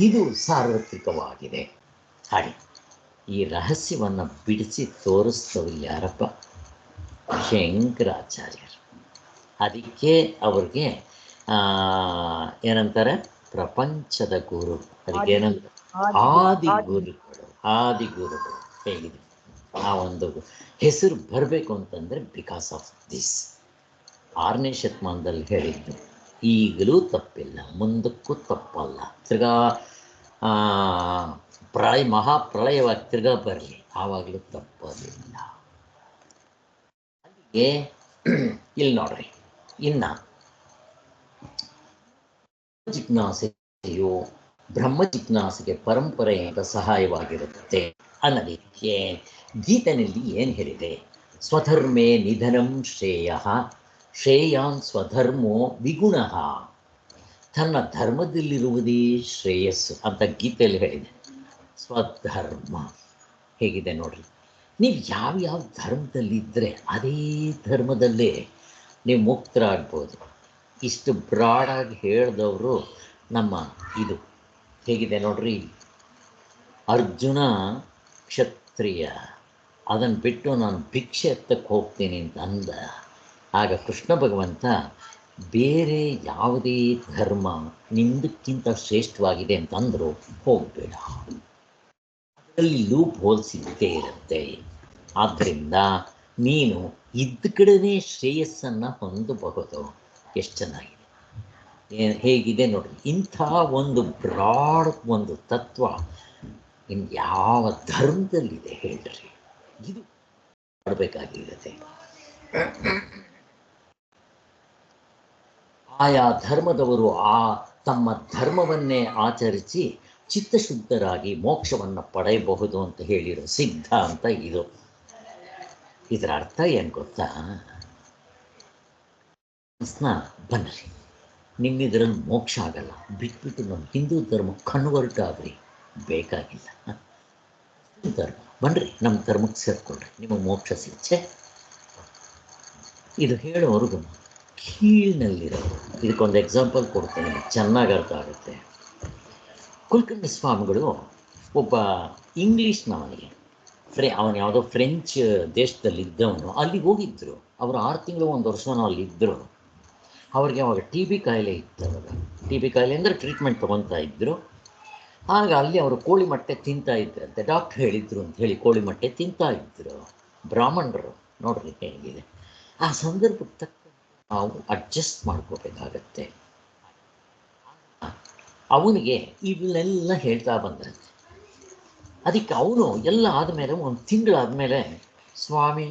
ಇದು ಸಾರ್ವತ್ರಿಕವಾಗಿದೆ. ಹಾಗೆ ಈ ರಹಸ್ಯವನ್ನು ಬಿಡಿಸಿ ತೋರಿಸ್ತವ್ರು ಯಾರಪ್ಪ? ಶಂಕರಾಚಾರ್ಯರು. ಅದಕ್ಕೆ ಅವ್ರಿಗೆ ಏನಂತಾರೆ? ಪ್ರಪಂಚದ ಗುರು. ಅದಕ್ಕೇನಂತ? ಆದಿಗುರುಗಳು. ಹೇಗಿದೆ? ಆ ಒಂದು ಹೆಸರು ಬರಬೇಕು ಅಂತಂದರೆ ಬಿಕಾಸ್ ಆಫ್ ದಿಸ್. 6ನೇ ಶತಮಾನದಲ್ಲಿ ಹೇಳಿದ್ದು ಈಗಲೂ ತಪ್ಪಿಲ್ಲ, ಮುಂದಕ್ಕೂ ತಪ್ಪಲ್ಲ. ತಿರ್ಗಾ ಮಹಾಪ್ರಳಯವಾಗಿ ತಿರ್ಗಾ ಬರಲಿ, ಆವಾಗಲೂ ತಪ್ಪೋದಿಲ್ಲ. ಅಲ್ಲಿಗೆ ಇಲ್ಲಿ ನೋಡ್ರಿ, ಇನ್ನು ಜಿಜ್ಞಾಸೆಯು ಬ್ರಹ್ಮ ಜಿಜ್ಞಾಸೆಗೆ ಪರಂಪರೆಯಿಂದ ಸಹಾಯವಾಗಿರುತ್ತೆ ಅನ್ನೋದಕ್ಕೆ ಗೀತೆಯಲ್ಲಿ ಏನು ಹೇಳಿದೆ? ಸ್ವಧರ್ಮೇ ನಿಧನಂ ಶ್ರೇಯಃ, ಶ್ರೇಯಾನ್ ಸ್ವಧರ್ಮೋ ವಿಗುಣಃ. ತನ್ನ ಧರ್ಮದಲ್ಲಿರುವುದೇ ಶ್ರೇಯಸ್ಸು ಅಂತ ಗೀತೆಯಲ್ಲಿ ಹೇಳಿದೆ. ಸ್ವಧರ್ಮ ಹೇಗಿದೆ ನೋಡ್ರಿ. ನೀವು ಯಾವ ಧರ್ಮದಲ್ಲಿದ್ದರೆ ಅದೇ ಧರ್ಮದಲ್ಲೇ ನೀವು ಮುಕ್ತರಾಗ್ಬೋದು. ಇಷ್ಟು ಬ್ರಾಡಾಗಿ ಹೇಳಿದವರು ನಮ್ಮ ಇದು ಹೇಗಿದೆ ನೋಡ್ರಿ. ಅರ್ಜುನ ಕ್ಷತ್ರಿಯ, ಅದನ್ನು ಬಿಟ್ಟು ನಾನು ಭಿಕ್ಷೆ ಎತ್ತಕ್ಕೆ ಹೋಗ್ತೀನಿ ಅಂತ ಅಂದ. ಆಗ ಕೃಷ್ಣ ಭಗವಂತ ಬೇರೆ ಯಾವುದೇ ಧರ್ಮ ನಿಂದಕ್ಕಿಂತ ಶ್ರೇಷ್ಠವಾಗಿದೆ ಅಂತಂದರೂ ಹೋಗಬೇಡ, ಅದರಲ್ಲಿ ಲೂಪ್ ಹೋಲ್ಸ್ ಇದ್ದೇ ಇರುತ್ತೆ. ಆದ್ದರಿಂದ ನೀನು ಇದ್ದ ಕಡೆನೇ ಶ್ರೇಯಸ್ಸನ್ನು ಹೊಂದಬಹುದು. ಎಷ್ಟು ಚೆನ್ನಾಗಿದೆ, ಹೇಗಿದೆ ನೋಡ್ರಿ. ಇಂಥ ಒಂದು ಬ್ರಾಡ್ ಒಂದು ತತ್ವ ಇನ್ನು ಯಾವ ಧರ್ಮದಲ್ಲಿದೆ ಹೇಳ್ರಿ? ಇದು ಮಾಡಬೇಕಾಗಿರುತ್ತೆ. ಆಯಾ ಧರ್ಮದವರು ತಮ್ಮ ಧರ್ಮವನ್ನೇ ಆಚರಿಸಿ ಚಿತ್ತಶುದ್ಧರಾಗಿ ಮೋಕ್ಷವನ್ನು ಪಡೆಯಬಹುದು ಅಂತ ಹೇಳಿರೋ ಸಿದ್ಧಾಂತ ಇದು. ಇದರ ಅರ್ಥ ಏನು ಗೊತ್ತಾ? ಬನ್ನಿರಿ, ನಿಮ್ಮಿದ್ರಲ್ಲಿ ಮೋಕ್ಷ ಆಗಲ್ಲ, ಬಿಟ್ಬಿಟ್ಟು ನಮ್ಮ ಹಿಂದೂ ಧರ್ಮಕ್ಕೆ ಕನ್ವರ್ಟ್ ಆಗ್ರಿ, ಬೇಕಾಗಿಲ್ಲ. ಧರ್ಮ ಬನ್ನಿರಿ, ನಮ್ಮ ಧರ್ಮಕ್ಕೆ ಸೇರ್ಕೊಳ್ರಿ, ನಿಮಗೆ ಮೋಕ್ಷ ಸಿಚ್ಚೆ. ಇದು ಹೇಳೋವರೆಗೂ ಕೀಳಿನಲ್ಲಿರೋರು. ಇದಕ್ಕೊಂದು ಎಕ್ಸಾಂಪಲ್ ಕೊಡ್ತೀನಿ, ಚೆನ್ನಾಗಿ ಅರ್ಥ ಆಗುತ್ತೆ. ಕುಲಕರ್ಣಿ ಸ್ವಾಮಿಗಳು ಒಬ್ಬ ಇಂಗ್ಲೀಷ್ನವನಿಗೆ, ಅವನು ಯಾವುದೋ ಫ್ರೆಂಚ್ ದೇಶದಲ್ಲಿದ್ದವನು, ಅಲ್ಲಿಗೆ ಹೋಗಿದ್ದರು. ಅವರು 6 ತಿಂಗಳು 1 ವರ್ಷನೂ ಅಲ್ಲಿದ್ದರು. ಅವ್ರಿಗೆ ಅವಾಗ ಟಿ ಬಿ ಕಾಯಿಲೆ ಇತ್ತು. ಅವಾಗ ಟಿ ಬಿ ಕಾಯಿಲೆ ಅಂದರೆ ಟ್ರೀಟ್ಮೆಂಟ್ ತೊಗೊತಾ ಇದ್ದರು. ಆಗ ಅಲ್ಲಿ ಅವರು ಕೋಳಿ ಮೊಟ್ಟೆ ತಿಂತಾ ಇದ್ರಂತೆ. ಡಾಕ್ಟ್ರ್ ಹೇಳಿದರು ಅಂತ ಹೇಳಿ ಕೋಳಿ ಮೊಟ್ಟೆ ತಿಂತಾ ಇದ್ದರು. ಬ್ರಾಹ್ಮಣರು ನೋಡ್ರಿ ಹೇಗಿದೆ. ಆ ಸಂದರ್ಭಕ್ಕೆ ತಕ್ಕ ನಾವು ಅಡ್ಜಸ್ಟ್ ಮಾಡ್ಕೋಬೇಕಾಗತ್ತೆ. ಅವನಿಗೆ ಇವನ್ನೆಲ್ಲ ಹೇಳ್ತಾ ಬಂದ್ರಂತೆ. ಅದಕ್ಕೆ ಅವನು ಎಲ್ಲ ಆದಮೇಲೆ ಒಂದು ತಿಂಗಳಾದಮೇಲೆ, ಸ್ವಾಮಿ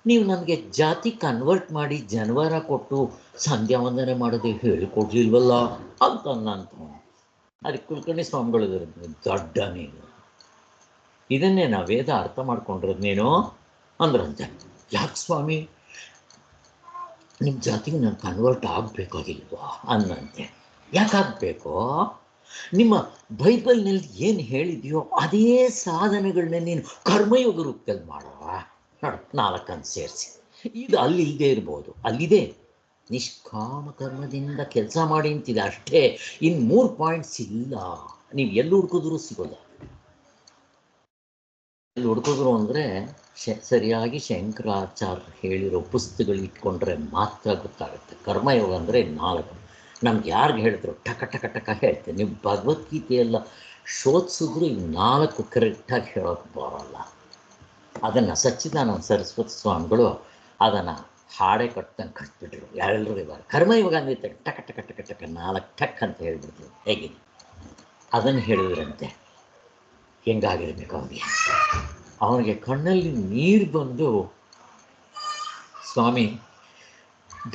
ನೀವು ನನಗೆ ಜಾತಿ ಕನ್ವರ್ಟ್ ಮಾಡಿ ಜನವಾರ ಕೊಟ್ಟು ಸಂಧ್ಯಾ ವಂದನೆ ಮಾಡೋದು ಹೇಳಿಕೊಡ್ಲಿಲ್ವಲ್ಲ ಅಂತ ಅದಕ್ಕೆ ಕುಲಕರ್ಣಿ ಸ್ವಾಮಿಗಳು ದೊಡ್ಡ ನೀನು, ಇದನ್ನೇ ನಾವು ವೇದ ಅರ್ಥ ಮಾಡ್ಕೊಂಡಿರೋದು ನೀನು ಅಂದ್ರಂತೆ. ಯಾಕೆ ಸ್ವಾಮಿ ನಿಮ್ಮ ಜಾತಿಗೆ ನಾನು ಕನ್ವರ್ಟ್ ಆಗಬೇಕಾಗಿಲ್ವಾ ಅನ್ನಂತೆ. ಯಾಕಾಗಬೇಕು? ನಿಮ್ಮ ಬೈಬಲ್ನಲ್ಲಿ ಏನು ಹೇಳಿದೆಯೋ ಅದೇ ಸಾಧನೆಗಳನ್ನ ನೀನು ಕರ್ಮಯೋಗ ರೂಪದಲ್ಲಿ ಮಾಡವ. ನೋಡು 4 ಸೇರಿಸಿ, ಇದು ಅಲ್ಲಿ ಇಲ್ಲದೆ ಇರ್ಬೋದು, ಅಲ್ಲಿದೆ ನಿಷ್ಕಾಮ ಕರ್ಮದಿಂದ ಕೆಲಸ ಮಾಡಿ ಅಂತಿದೆ ಅಷ್ಟೇ. ಇನ್ನು 3 ಪಾಯಿಂಟ್ಸ್ ಇಲ್ಲ. ನೀವು ಎಲ್ಲಿ ಹುಡ್ಕಿದ್ರು ಸಿಗೋಲ್ಲ. ಎಲ್ಲಿ ಹುಡ್ಕಿದ್ರು ಅಂದರೆ ಸರಿಯಾಗಿ ಶಂಕರಾಚಾರ್ಯ ಹೇಳಿರೋ ಪುಸ್ತಕಗಳು ಇಟ್ಕೊಂಡ್ರೆ ಮಾತ್ರ ಗೊತ್ತಾಗುತ್ತೆ. ಕರ್ಮಯೋಗ ಅಂದರೆ 4. ನಮ್ಗೆ ಯಾರಿಗೆ ಹೇಳಿದ್ರು ಟಕ ಟಕ ಟಕ ಹೇಳ್ತೇನೆ. ನೀವು ಭಗವದ್ಗೀತೆಯೆಲ್ಲ ಶೋಧಿಸಿದ್ರು ಈ 4 ಕರೆಕ್ಟಾಗಿ ಹೇಳೋಕ್ಕೆ ಬರೋಲ್ಲ. ಅದನ್ನು ಸಚ್ಚಿದಾನಂದ ಸರಸ್ವತಿ ಸ್ವಾಮಿಗಳು ಅದನ್ನು ಹಾಡೆ ಕಟ್ತಂಗೆ ಕಟ್ಬಿಟ್ರು. ಎಲ್ಲರೂ ಇವಾಗ ಕರ್ಮಯೋಗ ಅಂದ್ರೆ ಟಕ ಟಕ ಟಕ ಟಕ 4 ಟಕ್ ಅಂತ ಹೇಳ್ಬಿಟ್ರು. ಹೇಗಿದೆ ಅದನ್ನು ಹೇಳಿದ್ರಂತೆ. ಹೆಂಗಾಗಿರ್ಬೇಕು ಅವನಿಗೆ ಕಣ್ಣಲ್ಲಿ ನೀರು ಬಂದು, ಸ್ವಾಮಿ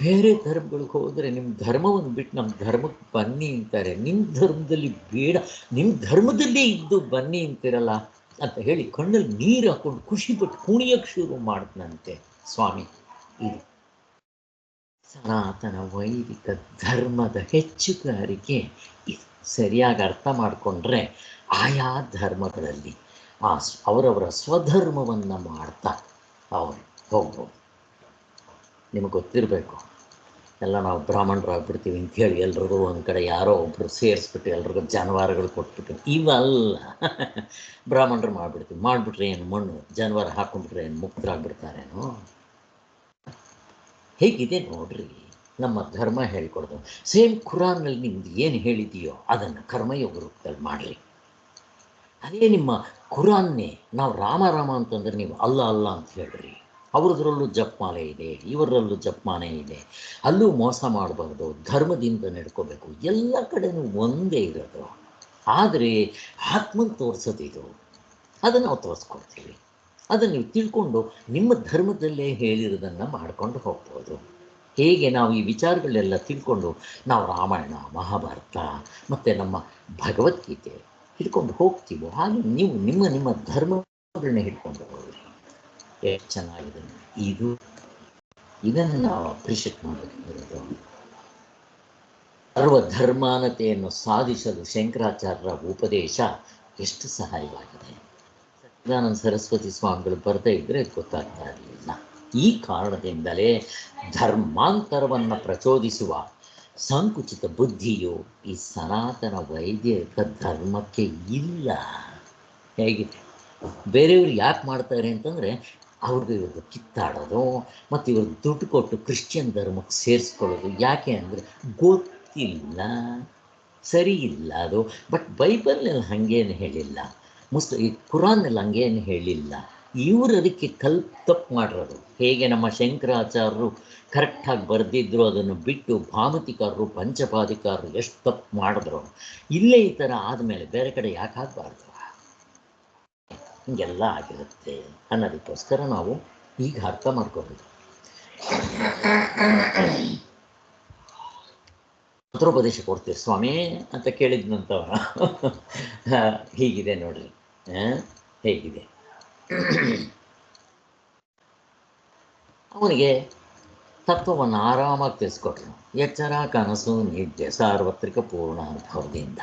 ಬೇರೆ ಧರ್ಮಗಳಿಗೆ ಹೋದರೆ ನಿಮ್ಮ ಧರ್ಮವನ್ನು ಬಿಟ್ಟು ನಮ್ಮ ಧರ್ಮಕ್ಕೆ ಬನ್ನಿ ಅಂತಾರೆ, ನಿಮ್ಮ ಧರ್ಮದಲ್ಲಿ ಬೇಡ, ನಿಮ್ಮ ಧರ್ಮದಲ್ಲೇ ಇದ್ದು ಬನ್ನಿ ಅಂತಿರಲ್ಲ ಅಂತ ಹೇಳಿ ಕಣ್ಣಲ್ಲಿ ನೀರು ಹಾಕೊಂಡು ಖುಷಿಪಟ್ಟು ಕುಣಿಯಕ್ಕೆ ಶುರು ಮಾಡ್ತನಂತೆ. ಸ್ವಾಮಿ ಇದು ಸನಾತನ ವೈದಿಕ ಧರ್ಮದ ಹೆಚ್ಚುಗಾರಿಕೆ. ಇದು ಸರಿಯಾಗಿ ಅರ್ಥ ಮಾಡಿಕೊಂಡ್ರೆ ಆಯಾ ಧರ್ಮಗಳಲ್ಲಿ ಅವರವರ ಸ್ವಧರ್ಮವನ್ನು ಮಾಡ್ತಾ ಅವರು ಹೋಗ್ಬೋದು. ನಿಮಗೆ ಗೊತ್ತಿರಬೇಕು, ಎಲ್ಲ ನಾವು ಬ್ರಾಹ್ಮಣರಾಗ್ಬಿಡ್ತೀವಿ ಅಂಥೇಳಿ ಎಲ್ರಿಗೂ ಒಂದು ಕಡೆ ಯಾರೋ ಒಬ್ಬರು ಸೇರಿಸ್ಬಿಟ್ಟು ಎಲ್ರಿಗೂ ಜಾನುವಾರುಗಳು ಕೊಟ್ಬಿಟ್ಟು ಇವಲ್ಲ ಬ್ರಾಹ್ಮಣರು ಮಾಡಿಬಿಟ್ರೆ ಏನು ಮಣ್ಣು ಜಾನುವಾರು ಹಾಕೊಂಡ್ಬಿಟ್ರೆ ಏನು ಮುಕ್ತರಾಗ್ಬಿಡ್ತಾರೇನೋ. ಹೇಗಿದೆ ನೋಡ್ರಿ ನಮ್ಮ ಧರ್ಮ ಹೇಳ್ಕೊಡೋದು. ಸೇಮ್ ಖುರಾನ್ನಲ್ಲಿ ನಿಮ್ದು ಏನು ಹೇಳಿದೆಯೋ ಅದನ್ನು ಕರ್ಮಯೋಗ ರೂಪದಲ್ಲಿ ಮಾಡಲಿ. ಅದೇ ನಿಮ್ಮ ಖುರಾನ್ನೇ ನಾವು ರಾಮ ರಾಮ ಅಂತಂದ್ರೆ ನೀವು ಅಲ್ಲ ಅಲ್ಲ ಅಂತ ಹೇಳ್ರಿ. ಅವ್ರದ್ರಲ್ಲೂ ಜಪಮಾಲೆ ಇದೆ, ಇವರಲ್ಲೂ ಜಪಮಾಲೆ ಇದೆ. ಅಲ್ಲೂ ಮೋಸ ಮಾಡಬಾರ್ದು, ಧರ್ಮದಿಂದ ನಡ್ಕೋಬೇಕು. ಎಲ್ಲ ಕಡೆನೂ ಒಂದೇ ಇರೋದು. ಆದರೆ ಆತ್ಮನ ತೋರಿಸೋದು ಇದು, ಅದನ್ನು ನಾವು ತೋರಿಸ್ಕೊಡ್ತೀವಿ. ಅದನ್ನು ನೀವು ತಿಳ್ಕೊಂಡು ನಿಮ್ಮ ಧರ್ಮದಲ್ಲೇ ಹೇಳಿರೋದನ್ನು ಮಾಡ್ಕೊಂಡು ಹೋಗ್ಬೋದು. ಹೇಗೆ ನಾವು ಈ ವಿಚಾರಗಳೆಲ್ಲ ತಿಳ್ಕೊಂಡು ನಾವು ರಾಮಾಯಣ ಮಹಾಭಾರತ ಮತ್ತು ನಮ್ಮ ಭಗವದ್ಗೀತೆ ಹಿಡ್ಕೊಂಡು ಹೋಗ್ತೀವೋ, ಹಾಗೆ ನೀವು ನಿಮ್ಮ ನಿಮ್ಮ ಧರ್ಮಗಳನ್ನ ಹಿಡ್ಕೊಂಡು ಹೋಗ್ರಿ. ಎಷ್ಟು ಚೆನ್ನಾಗಿದೆ ಇದು. ಇದನ್ನು ನಾವು ಅಪ್ರಿಷಿಯೇಟ್ ಮಾಡಬೇಕಿರೋದು. ಸರ್ವಧರ್ಮಾನತೆಯನ್ನು ಸಾಧಿಸಲು ಶಂಕರಾಚಾರ್ಯರ ಉಪದೇಶ ಎಷ್ಟು ಸಹಾಯವಾಗಿದೆ. ಸಚ್ಚಿದಾನಂದ ಸರಸ್ವತಿ ಸ್ವಾಮಿಗಳು ಬರದೇ ಇದ್ದರೆ ಗೊತ್ತಾಗ್ತಾ ಇರಲಿಲ್ಲ. ಈ ಕಾರಣದಿಂದಲೇ ಧರ್ಮಾಂತರವನ್ನು ಪ್ರಚೋದಿಸುವ ಸಂಕುಚಿತ ಬುದ್ಧಿಯು ಈ ಸನಾತನ ವೈದಿಕ ಧರ್ಮಕ್ಕೆ ಇಲ್ಲ. ಹೇಗೆ ಬೇರೆಯವರು ಯಾಕೆ ಮಾಡ್ತಾರೆ ಅಂತಂದರೆ ಅವ್ರಿಗೆ ಇವ್ರಿಗೆ ಕಿತ್ತಾಡೋದು ಮತ್ತು ಇವ್ರಿಗೆ ದುಡ್ಡು ಕೊಟ್ಟು ಕ್ರಿಶ್ಚಿಯನ್ ಧರ್ಮಕ್ಕೆ ಸೇರಿಸ್ಕೊಳ್ಳೋದು. ಯಾಕೆ ಅಂದರೆ ಗೊತ್ತಿಲ್ಲ, ಸರಿ ಇಲ್ಲ ಅದು. ಬಟ್ ಬೈಬಲ್ನಲ್ಲಿ ಹಾಗೇನು ಹೇಳಿಲ್ಲ, ಈ ಕುರಾನ್ನಲ್ಲಿ ಹಂಗೇನು ಹೇಳಿಲ್ಲ. ಇವರು ಅದಕ್ಕೆ ತಪ್ಪು ಮಾಡಿರೋದು. ಹೇಗೆ ನಮ್ಮ ಶಂಕರಾಚಾರ್ಯರು ಕರೆಕ್ಟಾಗಿ ಬರೆದಿದ್ರು, ಅದನ್ನು ಬಿಟ್ಟು ಭಾಮತಿಕಾರರು ಪಂಚಪಾದಿಕಾರರು ಎಷ್ಟು ತಪ್ಪು ಮಾಡಿದ್ರು. ಇಲ್ಲೇ ಈ ಥರ ಆದಮೇಲೆ ಬೇರೆ ಕಡೆ ಯಾಕೆ ಆಗಬಾರ್ದು? ಹಿಂಗೆಲ್ಲ ಆಗಿರುತ್ತೆ ಅನ್ನೋದಕ್ಕೋಸ್ಕರ ನಾವು ಈಗ ಅರ್ಥ ಮಾಡ್ಕೋಬೇಕು. ಮಂತ್ರೋಪದೇಶ ಕೊಡ್ತೀವಿ ಸ್ವಾಮಿ ಅಂತ ಕೇಳಿದ್ನಂತವ. ಹೀಗಿದೆ ನೋಡ್ರಿ, ಹೇಗಿದೆ. ಅವನಿಗೆ ತತ್ವವನ್ನು ಆರಾಮಾಗಿ ತಿಳಿಸ್ಕೊಟ್ರು. ಎಚ್ಚರ ಕನಸು ನಿದ್ದೆ ಸಾರ್ವತ್ರಿಕ ಪೂರ್ಣ ಅನುಭವದಿಂದ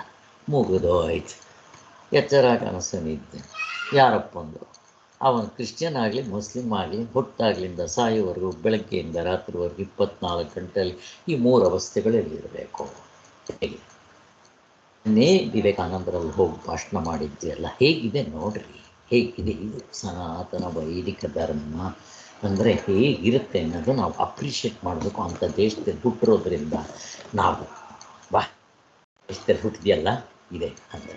ಮುಗಿದೋಯ್ತು. ಎಚ್ಚರ ಕನಸು ನಿದ್ದೆ ಯಾರಪ್ಪಂದು ಅವನು ಕ್ರಿಶ್ಚಿಯನ್ ಆಗಲಿ ಮುಸ್ಲಿಮ್ ಆಗಲಿ ಹುಟ್ಟಾಗ್ಲಿಂದ ಸಾಯೋವರೆಗೂ ಬೆಳಗ್ಗೆಯಿಂದ ರಾತ್ರಿವರೆಗೂ 24 ಗಂಟೆಯಲ್ಲಿ ಈ 3 ಅವಸ್ಥೆಗಳಲ್ಲಿರಬೇಕು. ಹೇಗೆ ವಿವೇಕಾನಂದರಲ್ಲಿ ಹೋಗಿ ಭಾಷಣ ಮಾಡಿದ್ದೆಲ್ಲ ಹೇಗಿದೆ ನೋಡ್ರಿ, ಹೇಗಿದೆ ಇದು ಸನಾತನ ವೈದಿಕ ಧರ್ಮ ಅಂದರೆ ಹೇಗಿರುತ್ತೆ ಅನ್ನೋದು ನಾವು ಅಪ್ರಿಷಿಯೇಟ್ ಮಾಡಬೇಕು. ಅಂಥ ದೇಶದಲ್ಲಿ ಹುಟ್ಟಿರೋದ್ರಿಂದ ನಾವು ದೇಶದಲ್ಲಿ ಹುಟ್ಟಿದೆಯಲ್ಲ ಇದೆ ಅಂದರೆ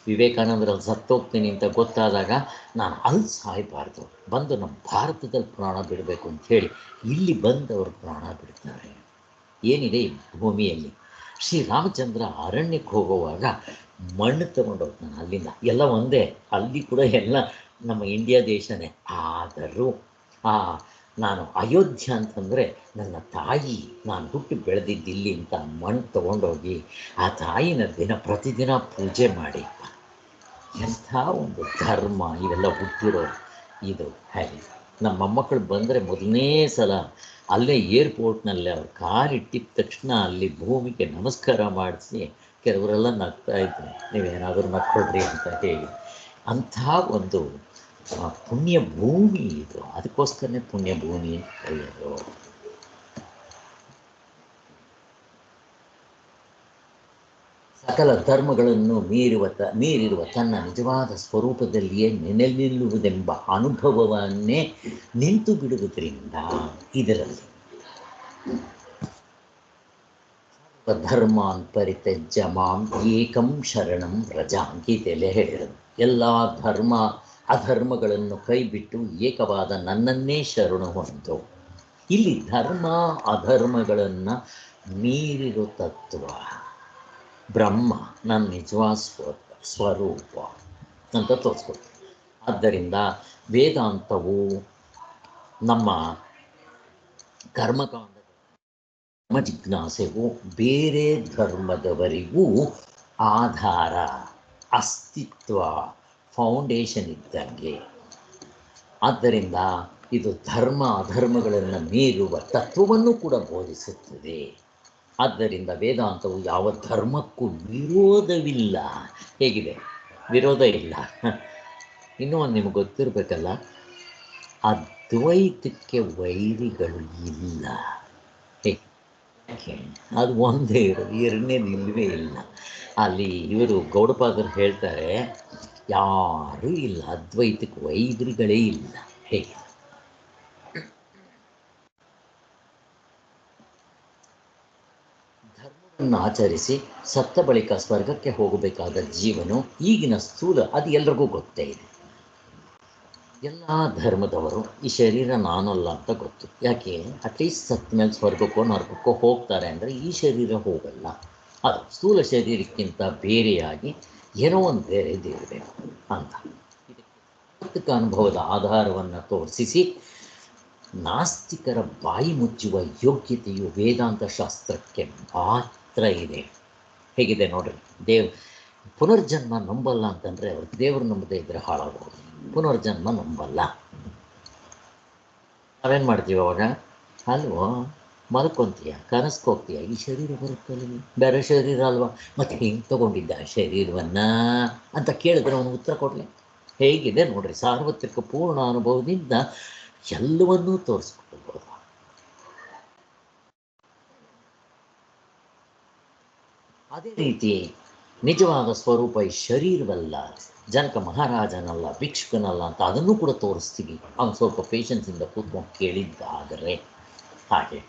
ವಿವೇಕಾನಂದರಲ್ಲಿ ಸತ್ತೋಗ್ತೀನಿ ಅಂತ ಗೊತ್ತಾದಾಗ ನಾನು ಅಲ್ಲಿ ಸಾಯಬಾರ್ದು, ಬಂದು ನಮ್ಮ ಭಾರತದಲ್ಲಿ ಪ್ರಾಣ ಬಿಡಬೇಕು ಅಂತ ಹೇಳಿ ಇಲ್ಲಿ ಬಂದು ಅವರು ಪ್ರಾಣ ಬಿಡ್ತಾರೆ. ಏನಿದೆ ಈ ಭೂಮಿಯಲ್ಲಿ. ಶ್ರೀರಾಮಚಂದ್ರ ಅರಣ್ಯಕ್ಕೆ ಹೋಗುವಾಗ ಮಣ್ಣು ತಗೊಂಡೋಗ್ತಾನೆ ಅಲ್ಲಿಂದ, ಎಲ್ಲ ಒಂದೇ, ಅಲ್ಲಿ ಕೂಡ ಎಲ್ಲ ನಮ್ಮ ಇಂಡಿಯಾ ದೇಶನೇ. ಆದರೂ ನಾನು ಅಯೋಧ್ಯ ಅಂತಂದರೆ ನನ್ನ ತಾಯಿ, ನಾನು ಹುಟ್ಟಿ ಬೆಳೆದಿದ್ದಿಲ್ಲಿ ಅಂತ ಮಣ್ಣು ತೊಗೊಂಡೋಗಿ ಆ ತಾಯಿನ ಪ್ರತಿದಿನ ಪೂಜೆ ಮಾಡಿ, ಎಂಥ ಒಂದು ಧರ್ಮ ಇವೆಲ್ಲ ಹುಟ್ಟಿರೋ. ಇದು ಹೇಗೆ ನಮ್ಮ ಮೊಮ್ಮಕ್ಕಳು ಬಂದರೆ ಮೊದಲನೇ ಸಲ ಅಲ್ಲೇ ಏರ್ಪೋರ್ಟ್ನಲ್ಲೇ ಅವ್ರು ಕಾಲಿಟ್ಟಿದ ತಕ್ಷಣ ಅಲ್ಲಿ ಭೂಮಿಗೆ ನಮಸ್ಕಾರ ಮಾಡಿಸಿ, ಕೆಲವರೆಲ್ಲ ನಗ್ತಾ ಇದ್ರು, ನೀವೇನಾದರೂ ನಕ್ಕೊಳ್ರಿ ಅಂತ ಹೇಳಿ. ಅಂಥ ಒಂದು ಪುಣ್ಯ ಭೂಮಿ ಇದು, ಅದಕ್ಕೋಸ್ಕರನೇ ಪುಣ್ಯ ಭೂಮಿ ಅಂತ ಕರೆಯೋದು. ಸಕಲ ಧರ್ಮಗಳನ್ನು ಮೀರಿರುವ ತನ್ನ ನಿಜವಾದ ಸ್ವರೂಪದಲ್ಲಿಯೇ ನಿಲ್ಲುವುದೆಂಬ ಅನುಭವವನ್ನೇ ನಿಂತು ಬಿಡುವುದರಿಂದ ಇದರಲ್ಲಿ ಧರ್ಮಾನ್ ಪರಿತ್ಯಜ್ಯ ಮಾಂ ಏಕಂ ಶರಣಂ ವ್ರಜ, ಗೀತೆಯಲ್ಲೇ ಹೇಳಿರೋದು. ಎಲ್ಲ ಅಧರ್ಮಗಳನ್ನು ಕೈಬಿಟ್ಟು ಏಕವಾದ ನನ್ನನ್ನೇ ಶರಣು ಹೊಂದು. ಇಲ್ಲಿ ಧರ್ಮ ಅಧರ್ಮಗಳನ್ನು ಮೀರಿರೋ ತತ್ವ ಬ್ರಹ್ಮ ನನ್ನ ನಿಜವಾದ ಸ್ವರೂಪ ಅಂತ ತೋರಿಸ್ಕೊಡ್ತೀವಿ. ಆದ್ದರಿಂದ ವೇದಾಂತವು ನಮ್ಮ ಕರ್ಮಕಾಂಡ ಜಿಜ್ಞಾಸೆಗೂ ಬೇರೆ ಧರ್ಮದವರಿಗೂ ಆಧಾರ, ಅಸ್ತಿತ್ವ, ಫೌಂಡೇಶನ್ ಇದ್ದಂಗೆ. ಆದ್ದರಿಂದ ಇದು ಧರ್ಮ ಅಧರ್ಮಗಳನ್ನು ಮೀರುವ ತತ್ವವನ್ನು ಕೂಡ ಬೋಧಿಸುತ್ತದೆ. ಆದ್ದರಿಂದ ವೇದಾಂತವು ಯಾವ ಧರ್ಮಕ್ಕೂ ವಿರೋಧವಿಲ್ಲ. ಹೇಗಿದೆ? ವಿರೋಧ ಇಲ್ಲ. ಇನ್ನೂ ಒಂದು ನಿಮಗೆ ಗೊತ್ತಿರಬೇಕಲ್ಲ, ಅದ್ವೈತಕ್ಕೆ ವೈರಿಗಳು ಇಲ್ಲ. ಅದು ಒಂದೇ ಇರೋದು, ಎರಡನೇದು ಇಲ್ಲವೇ ಇಲ್ಲ. ಅಲ್ಲಿ ಇವರು ಗೌಡಪಾದರು ಹೇಳ್ತಾರೆ, ಯಾರೂ ಇಲ್ಲ, ಅದ್ವೈತಕ್ಕೆ ವೈರಿಗಳೇ ಇಲ್ಲ. ಹೇಗೆ? ಧರ್ಮವನ್ನು ಆಚರಿಸಿ ಸತ್ತ ಬಳಿಕ ಸ್ವರ್ಗಕ್ಕೆ ಹೋಗಬೇಕಾದ ಜೀವನು ಈಗಿನ ಸ್ಥೂಲ, ಅದು ಎಲ್ರಿಗೂ ಗೊತ್ತೇ ಇದೆ. ಎಲ್ಲ ಧರ್ಮದವರು ಈ ಶರೀರ ನಾನಲ್ಲ ಅಂತ ಗೊತ್ತು. ಯಾಕೆ? ಅಟ್ಲೀಸ್ಟ್ ಸತ್ತ ಮೇಲೆ ಸ್ವರ್ಗಕ್ಕೋ ನರಕಕ್ಕೋ ಹೋಗ್ತಾರೆ ಅಂದರೆ ಈ ಶರೀರ ಹೋಗಲ್ಲ. ಅದು ಸ್ಥೂಲ ಶರೀರಕ್ಕಿಂತ ಬೇರೆಯಾಗಿ ಏನೋ ಒಂದು ಬೇರೆದಿರಬೇಕು ಅಂತ ಇದಕ್ಕೆ ಅನುಭವದ ಆಧಾರವನ್ನು ತೋರಿಸಿ ನಾಸ್ತಿಕರ ಬಾಯಿ ಮುಚ್ಚುವ ಯೋಗ್ಯತೆಯು ವೇದಾಂತ ಶಾಸ್ತ್ರಕ್ಕೆ ಮಾತ್ರ ಇದೆ. ಹೇಗಿದೆ ನೋಡ್ರಿ, ಪುನರ್ಜನ್ಮ ನಂಬಲ್ಲ ಅಂತಂದರೆ ಅವ್ರು ದೇವರು ನಂಬದೇ ಇದ್ದರೆ ಹಾಳಾಗೋದು. ಪುನರ್ಜನ್ಮ ನಂಬಲ್ಲ. ನಾವೇನು ಮಾಡ್ತೀವಿ ಅವಾಗ? ಅಲ್ವೋ, ಮಲ್ಕೊಂತೀಯ, ಕನಸ್ಕೋಗ್ತೀಯ, ಈ ಶರೀರ ಬರುತ್ತಲ್ಲ, ಬೇರೆ ಶರೀರ ಅಲ್ವಾ, ಮತ್ತು ಹೆಂಗೆ ತೊಗೊಂಡಿದ್ದ ಶರೀರವನ್ನು ಅಂತ ಕೇಳಿದ್ರೆ ಅವನು ಉತ್ತರ ಕೊಡಲಿ. ಹೇಗಿದೆ ನೋಡ್ರಿ, ಸಾರ್ವತ್ರಿಕ ಪೂರ್ಣ ಅನುಭವದಿಂದ ಎಲ್ಲವನ್ನೂ ತೋರಿಸ್ಕೊಳ್ಬೋದು. ಅದೇ ರೀತಿ ನಿಜವಾದ ಸ್ವರೂಪ ಈ ಶರೀರವಲ್ಲ, ಜನಕ ಮಹಾರಾಜನಲ್ಲ, ಭಿಕ್ಷುಕನಲ್ಲ ಅಂತ ಅದನ್ನು ಕೂಡ ತೋರಿಸ್ತೀವಿ. ಅವನು ಸ್ವಲ್ಪ ಪೇಷನ್ಸಿಂದ ಕೂತ್ಕೊಂಡು ಕೇಳಿದ್ದಾದರೆ. ಹಾಗೆ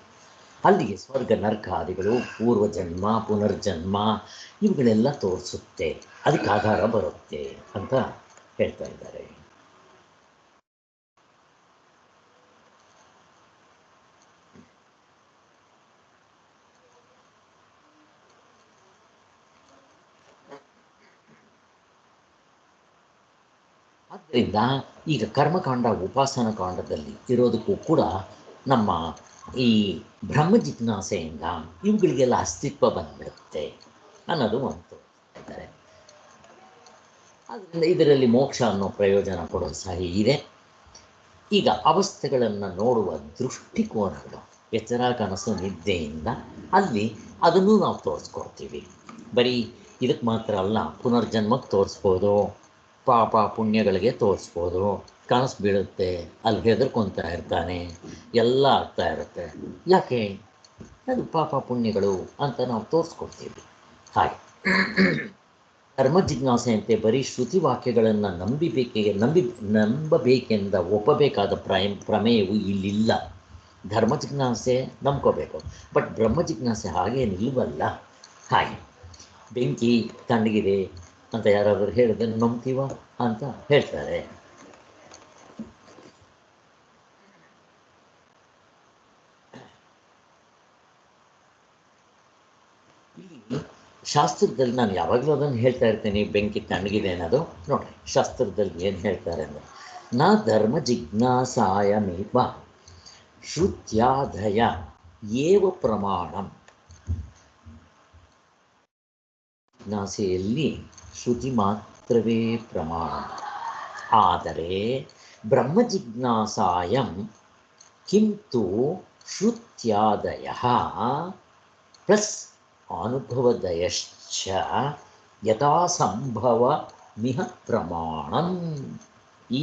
ಅಲ್ಲಿಗೆ ಸ್ವರ್ಗ ನರಕಾದಿಗಳು, ಪೂರ್ವಜನ್ಮ ಪುನರ್ಜನ್ಮ ಇವುಗಳೆಲ್ಲ ತೋರಿಸುತ್ತೆ, ಅದಕ್ಕೆ ಆಧಾರ ಬರುತ್ತೆ ಅಂತ ಹೇಳ್ತಾ ಇದ್ದಾರೆ. ಆದ್ದರಿಂದ ಈಗ ಕರ್ಮಕಾಂಡ ಉಪಾಸನಾ ಕಾಂಡದಲ್ಲಿ ಇರೋದಕ್ಕೂ ಕೂಡ ನಮ್ಮ ಈ ಬ್ರಹ್ಮ ಜಿಜ್ಞಾಸೆಯಿಂದ ಇವುಗಳಿಗೆಲ್ಲ ಅಸ್ತಿತ್ವ ಬಂದ್ಬಿಡುತ್ತೆ ಅನ್ನೋದು ಒಂದು ಹೇಳ್ತಾರೆ. ಆದ್ದರಿಂದ ಇದರಲ್ಲಿ ಮೋಕ್ಷ ಅನ್ನೋ ಪ್ರಯೋಜನ ಕೂಡ ಸಹ ಇದೆ. ಈಗ ಅವಸ್ಥೆಗಳನ್ನು ನೋಡುವ ದೃಷ್ಟಿಕೋನಗಳು, ಎಚ್ಚರ ಕನಸು ನಿದ್ದೆಯಿಂದ ಅಲ್ಲಿ ಅದನ್ನು ನಾವು ತೋರಿಸ್ಕೊಡ್ತೀವಿ. ಬರೀ ಇದಕ್ಕೆ ಮಾತ್ರ ಅಲ್ಲ, ಪುನರ್ಜನ್ಮಕ್ಕೆ ತೋರಿಸ್ಬೋದು, ಪಾಪ ಪುಣ್ಯಗಳಿಗೆ ತೋರಿಸ್ಬೋದು. ಕನಸು ಬೀಳುತ್ತೆ, ಅಲ್ಲಿ ಹೆದರ್ಕೊತಾ ಇರ್ತಾನೆ, ಎಲ್ಲ ಆಗ್ತಾ ಇರುತ್ತೆ. ಯಾಕೆ? ಅದು ಪಾಪ ಪುಣ್ಯಗಳು ಅಂತ ನಾವು ತೋರಿಸ್ಕೊಡ್ತೀವಿ. ಹಾಗೆ ಧರ್ಮ ಜಿಜ್ಞಾಸೆಯಂತೆ ಬರೀ ಶ್ರುತಿ ವಾಕ್ಯಗಳನ್ನು ನಂಬಬೇಕೆಂದ ಒಪ್ಪಬೇಕಾದ ಪ್ರಮೇಯವು ಇಲ್ಲಿಲ್ಲ. ಧರ್ಮ ಜಿಜ್ಞಾಸೆ ನಂಬ್ಕೋಬೇಕು, ಬಟ್ ಬ್ರಹ್ಮ ಜಿಜ್ಞಾಸೆ ಹಾಗೇ ನಿಲ್ಲುವಲ್ಲ. ಹಾಗೆ ಬೆಂಕಿ ತಣ್ಣಗಿದೆ, ಅಂತ ಯಾರಾದರೂ ಹೇಳಿದ್ರೆ ನಂಬ್ತೀವ ಅಂತ ಹೇಳ್ತಾರೆ. ಇಲ್ಲಿ ಶಾಸ್ತ್ರದಲ್ಲಿ ನಾನು ಯಾವಾಗಲೂ ಅದನ್ನು ಹೇಳ್ತಾ ಇರ್ತೀನಿ, ಬೆಂಕಿ ತಣ್ಣಗಿದೆ ಅನ್ನೋದು. ನೋಡಿ ಶಾಸ್ತ್ರದಲ್ಲಿ ಏನು ಹೇಳ್ತಾರೆ ಅಂದರೆ, ನ ಧರ್ಮ ಜಿಜ್ಞಾಸಾಯಮೇವ ಶ್ರುತ್ಯಾದಯ ಏವ ಪ್ರಮಾಣಂ. ಜಿಜ್ಞಾಸೆಯಲ್ಲಿ ಶ್ರುತಿ ಮಾತ್ರವೇ ಪ್ರಮಾಣ. ಆದರೆ ಬ್ರಹ್ಮ ಜಿಜ್ಞಾಸಾಯಂ ಕಿಂತು ಶ್ರುತ್ಯಾದಯ ಪ್ಲಸ್ ಅನುಭವದಯಶ್ಚ ಯಥಾ ಸಂಭವ ಮಿಹ ಪ್ರಮಾಣಂ. ಈ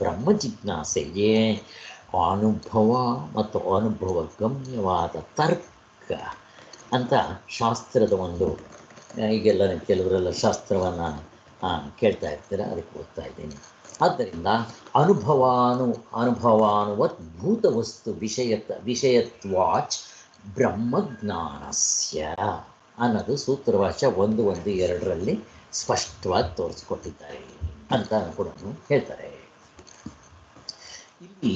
ಬ್ರಹ್ಮ ಜಿಜ್ಞಾಸೆಗೆ ಅನುಭವ ಮತ್ತು ಅನುಭವ ಗಮ್ಯವಾದ ತರ್ಕ ಅಂತ ಶಾಸ್ತ್ರದ ಒಂದು, ಈಗೆಲ್ಲ ಕೆಲವರೆಲ್ಲ ಶಾಸ್ತ್ರವನ್ನು ಕೇಳ್ತಾ ಇರ್ತೀರ, ಅದಕ್ಕೆ ಓದ್ತಾ ಇದ್ದೀನಿ. ಆದ್ದರಿಂದ ಅನುಭವಾನುವತ್ ಭೂತವಸ್ತು ವಿಷಯತ್ವಾಚ್ ಬ್ರಹ್ಮಜ್ಞಾನಸ್ಯ ಅನ್ನೋದು ಸೂತ್ರವಾಕ್ಯ 1:1-2 ಸ್ಪಷ್ಟವಾಗಿ ತೋರಿಸ್ಕೊಟ್ಟಿದ್ದಾರೆ ಅಂತ ಕೂಡ ಹೇಳ್ತಾರೆ. ಇಲ್ಲಿ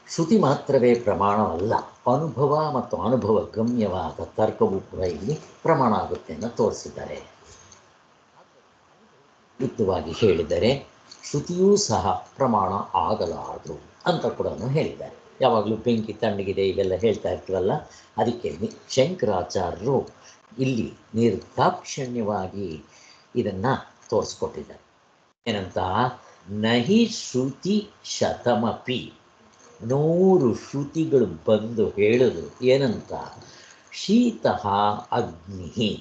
ಶ್ರುತಿ ಮಾತ್ರವೇ ಪ್ರಮಾಣವಲ್ಲ, ಅನುಭವ ಮತ್ತು ಅನುಭವ ಗಮ್ಯವಾದ ತರ್ಕವೂ ಕೂಡ ಇಲ್ಲಿ ಪ್ರಮಾಣ ಆಗುತ್ತೆ ಅಂತ ತೋರಿಸಿದ್ದಾರೆ. ವಿರುದ್ಧವಾಗಿ ಹೇಳಿದರೆ ಶ್ರುತಿಯೂ ಸಹ ಪ್ರಮಾಣ ಆಗಲಾರದು ಅಂತ ಕೂಡ ಹೇಳಿದ್ದಾರೆ. ಯಾವಾಗಲೂ ಬೆಂಕಿ ತಣ್ಣಗಿದೆ ಇವೆಲ್ಲ ಹೇಳ್ತಾ ಇರ್ತೀವಲ್ಲ, ಅದಕ್ಕೆ ಶಂಕರಾಚಾರ್ಯರು ಇಲ್ಲಿ ನಿರ್ದಾಕ್ಷಿಣ್ಯವಾಗಿ ಇದನ್ನು ತೋರಿಸ್ಕೊಟ್ಟಿದ್ದಾರೆ. ಏನಂತ, ನಹಿ ಶ್ರುತಿ ಶತಮಪಿ, 100 ಶ್ರುತಿಗಳು ಬಂದು ಹೇಳೋದು ಏನಂತ, ಶೀತಃ ಅಗ್ನಿ,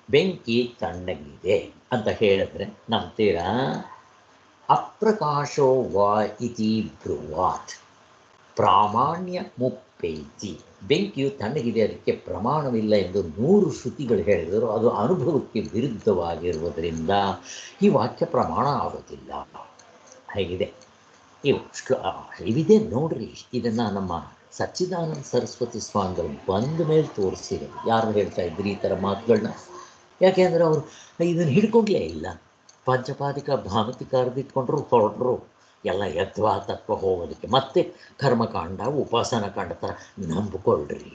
ಬೆಂಕಿ ತಣ್ಣಗಿದೆ ಅಂತ ಹೇಳಿದ್ರೆ ನಂಬ್ತೀರಾ? ಅಪ್ರಕಾಶೋ ವಾ ಇತಿ ಬ್ರುವಾತ್ ಪ್ರಾಮಾಣ್ಯ ಮುಪ್ಪೈತಿ. ಬೆಂಕಿಯು ತಣ್ಣಗಿದೆ, ಅದಕ್ಕೆ ಪ್ರಮಾಣವಿಲ್ಲ ಎಂದು 100 ಶ್ರುತಿಗಳು ಹೇಳಿದರು. ಅದು ಅನುಭವಕ್ಕೆ ವಿರುದ್ಧವಾಗಿರುವುದರಿಂದ ಈ ವಾಕ್ಯ ಪ್ರಮಾಣ ಆಗೋದಿಲ್ಲ. ಹೇಗಿದೆ ಇವಿದೆ ನೋಡ್ರಿ. ಇದನ್ನು ನಮ್ಮ ಸಚ್ಚಿದಾನಂದ ಸರಸ್ವತಿ ಸ್ವಾಮಿಗಳು ಬಂದ ಮೇಲೆ ತೋರಿಸಿದ್ರು. ಯಾರು ಹೇಳ್ತಾ ಇದ್ರು ಈ ಥರ ಮಾತುಗಳನ್ನ? ಯಾಕೆಂದರೆ ಅವರು ಇದನ್ನು ಹಿಡ್ಕೊಂಡ್ಲೇ ಇಲ್ಲ. ಪಂಚಪಾದಿಕ ಭಾಮತಿಕಾರದ್ದು ಇಟ್ಕೊಂಡ್ರು, ಹೊರಟರು ಎಲ್ಲ ಯತ್ವ ತತ್ವ ಹೋಗೋದಕ್ಕೆ. ಮತ್ತೆ ಕರ್ಮಕಾಂಡ ಉಪಾಸನ ಕಾಂಡ ಥರ ನಂಬಿಕೊಳ್ಳ್ರಿ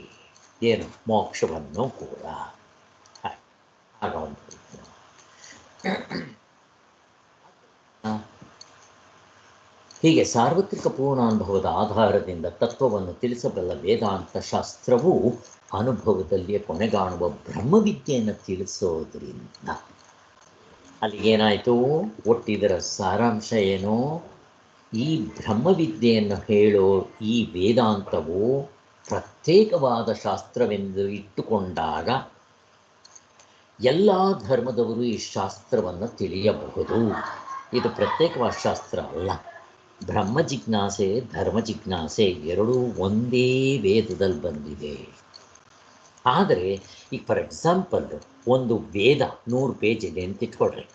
ಏನು ಮೋಕ್ಷವನ್ನು ಕೂಡ ಆಗ ಹೀಗೆ ಸಾರ್ವತ್ರಿಕ ಪೂರ್ಣಾನುಭವದ ಆಧಾರದಿಂದ ತತ್ವವನ್ನು ತಿಳಿಸಬಲ್ಲ ವೇದಾಂತ ಶಾಸ್ತ್ರವು ಅನುಭವದಲ್ಲಿಯೇ ಕೊನೆಗಾಣುವ ಬ್ರಹ್ಮವಿದ್ಯೆಯನ್ನು ತಿಳಿಸೋದ್ರಿಂದ ಅಲ್ಲಿ ಏನಾಯಿತು? ಒಟ್ಟಿದರ ಸಾರಾಂಶ ಏನು? ಈ ಬ್ರಹ್ಮವಿದ್ಯೆಯನ್ನು ಹೇಳೋ ಈ ವೇದಾಂತವು ಪ್ರತ್ಯೇಕವಾದ ಶಾಸ್ತ್ರವೆಂದು ಇಟ್ಟುಕೊಂಡಾಗ ಎಲ್ಲ ಧರ್ಮದವರು ಈ ಶಾಸ್ತ್ರವನ್ನು ತಿಳಿಯಬಹುದು. ಇದು ಪ್ರತ್ಯೇಕವಾದ ಶಾಸ್ತ್ರ ಅಲ್ಲ. ಬ್ರಹ್ಮ ಜಿಜ್ಞಾಸೆ ಧರ್ಮ ಜಿಜ್ಞಾಸೆ ಎರಡೂ ಒಂದೇ ವೇದದಲ್ಲಿ ಬಂದಿದೆ. ಆದರೆ ಈಗ ಫಾರ್ ಎಕ್ಸಾಂಪಲ್ ಒಂದು ವೇದ 100 ಪೇಜ್ ಇದೆ ಅಂತ ಇಟ್ಕೊಳ್ರಿ.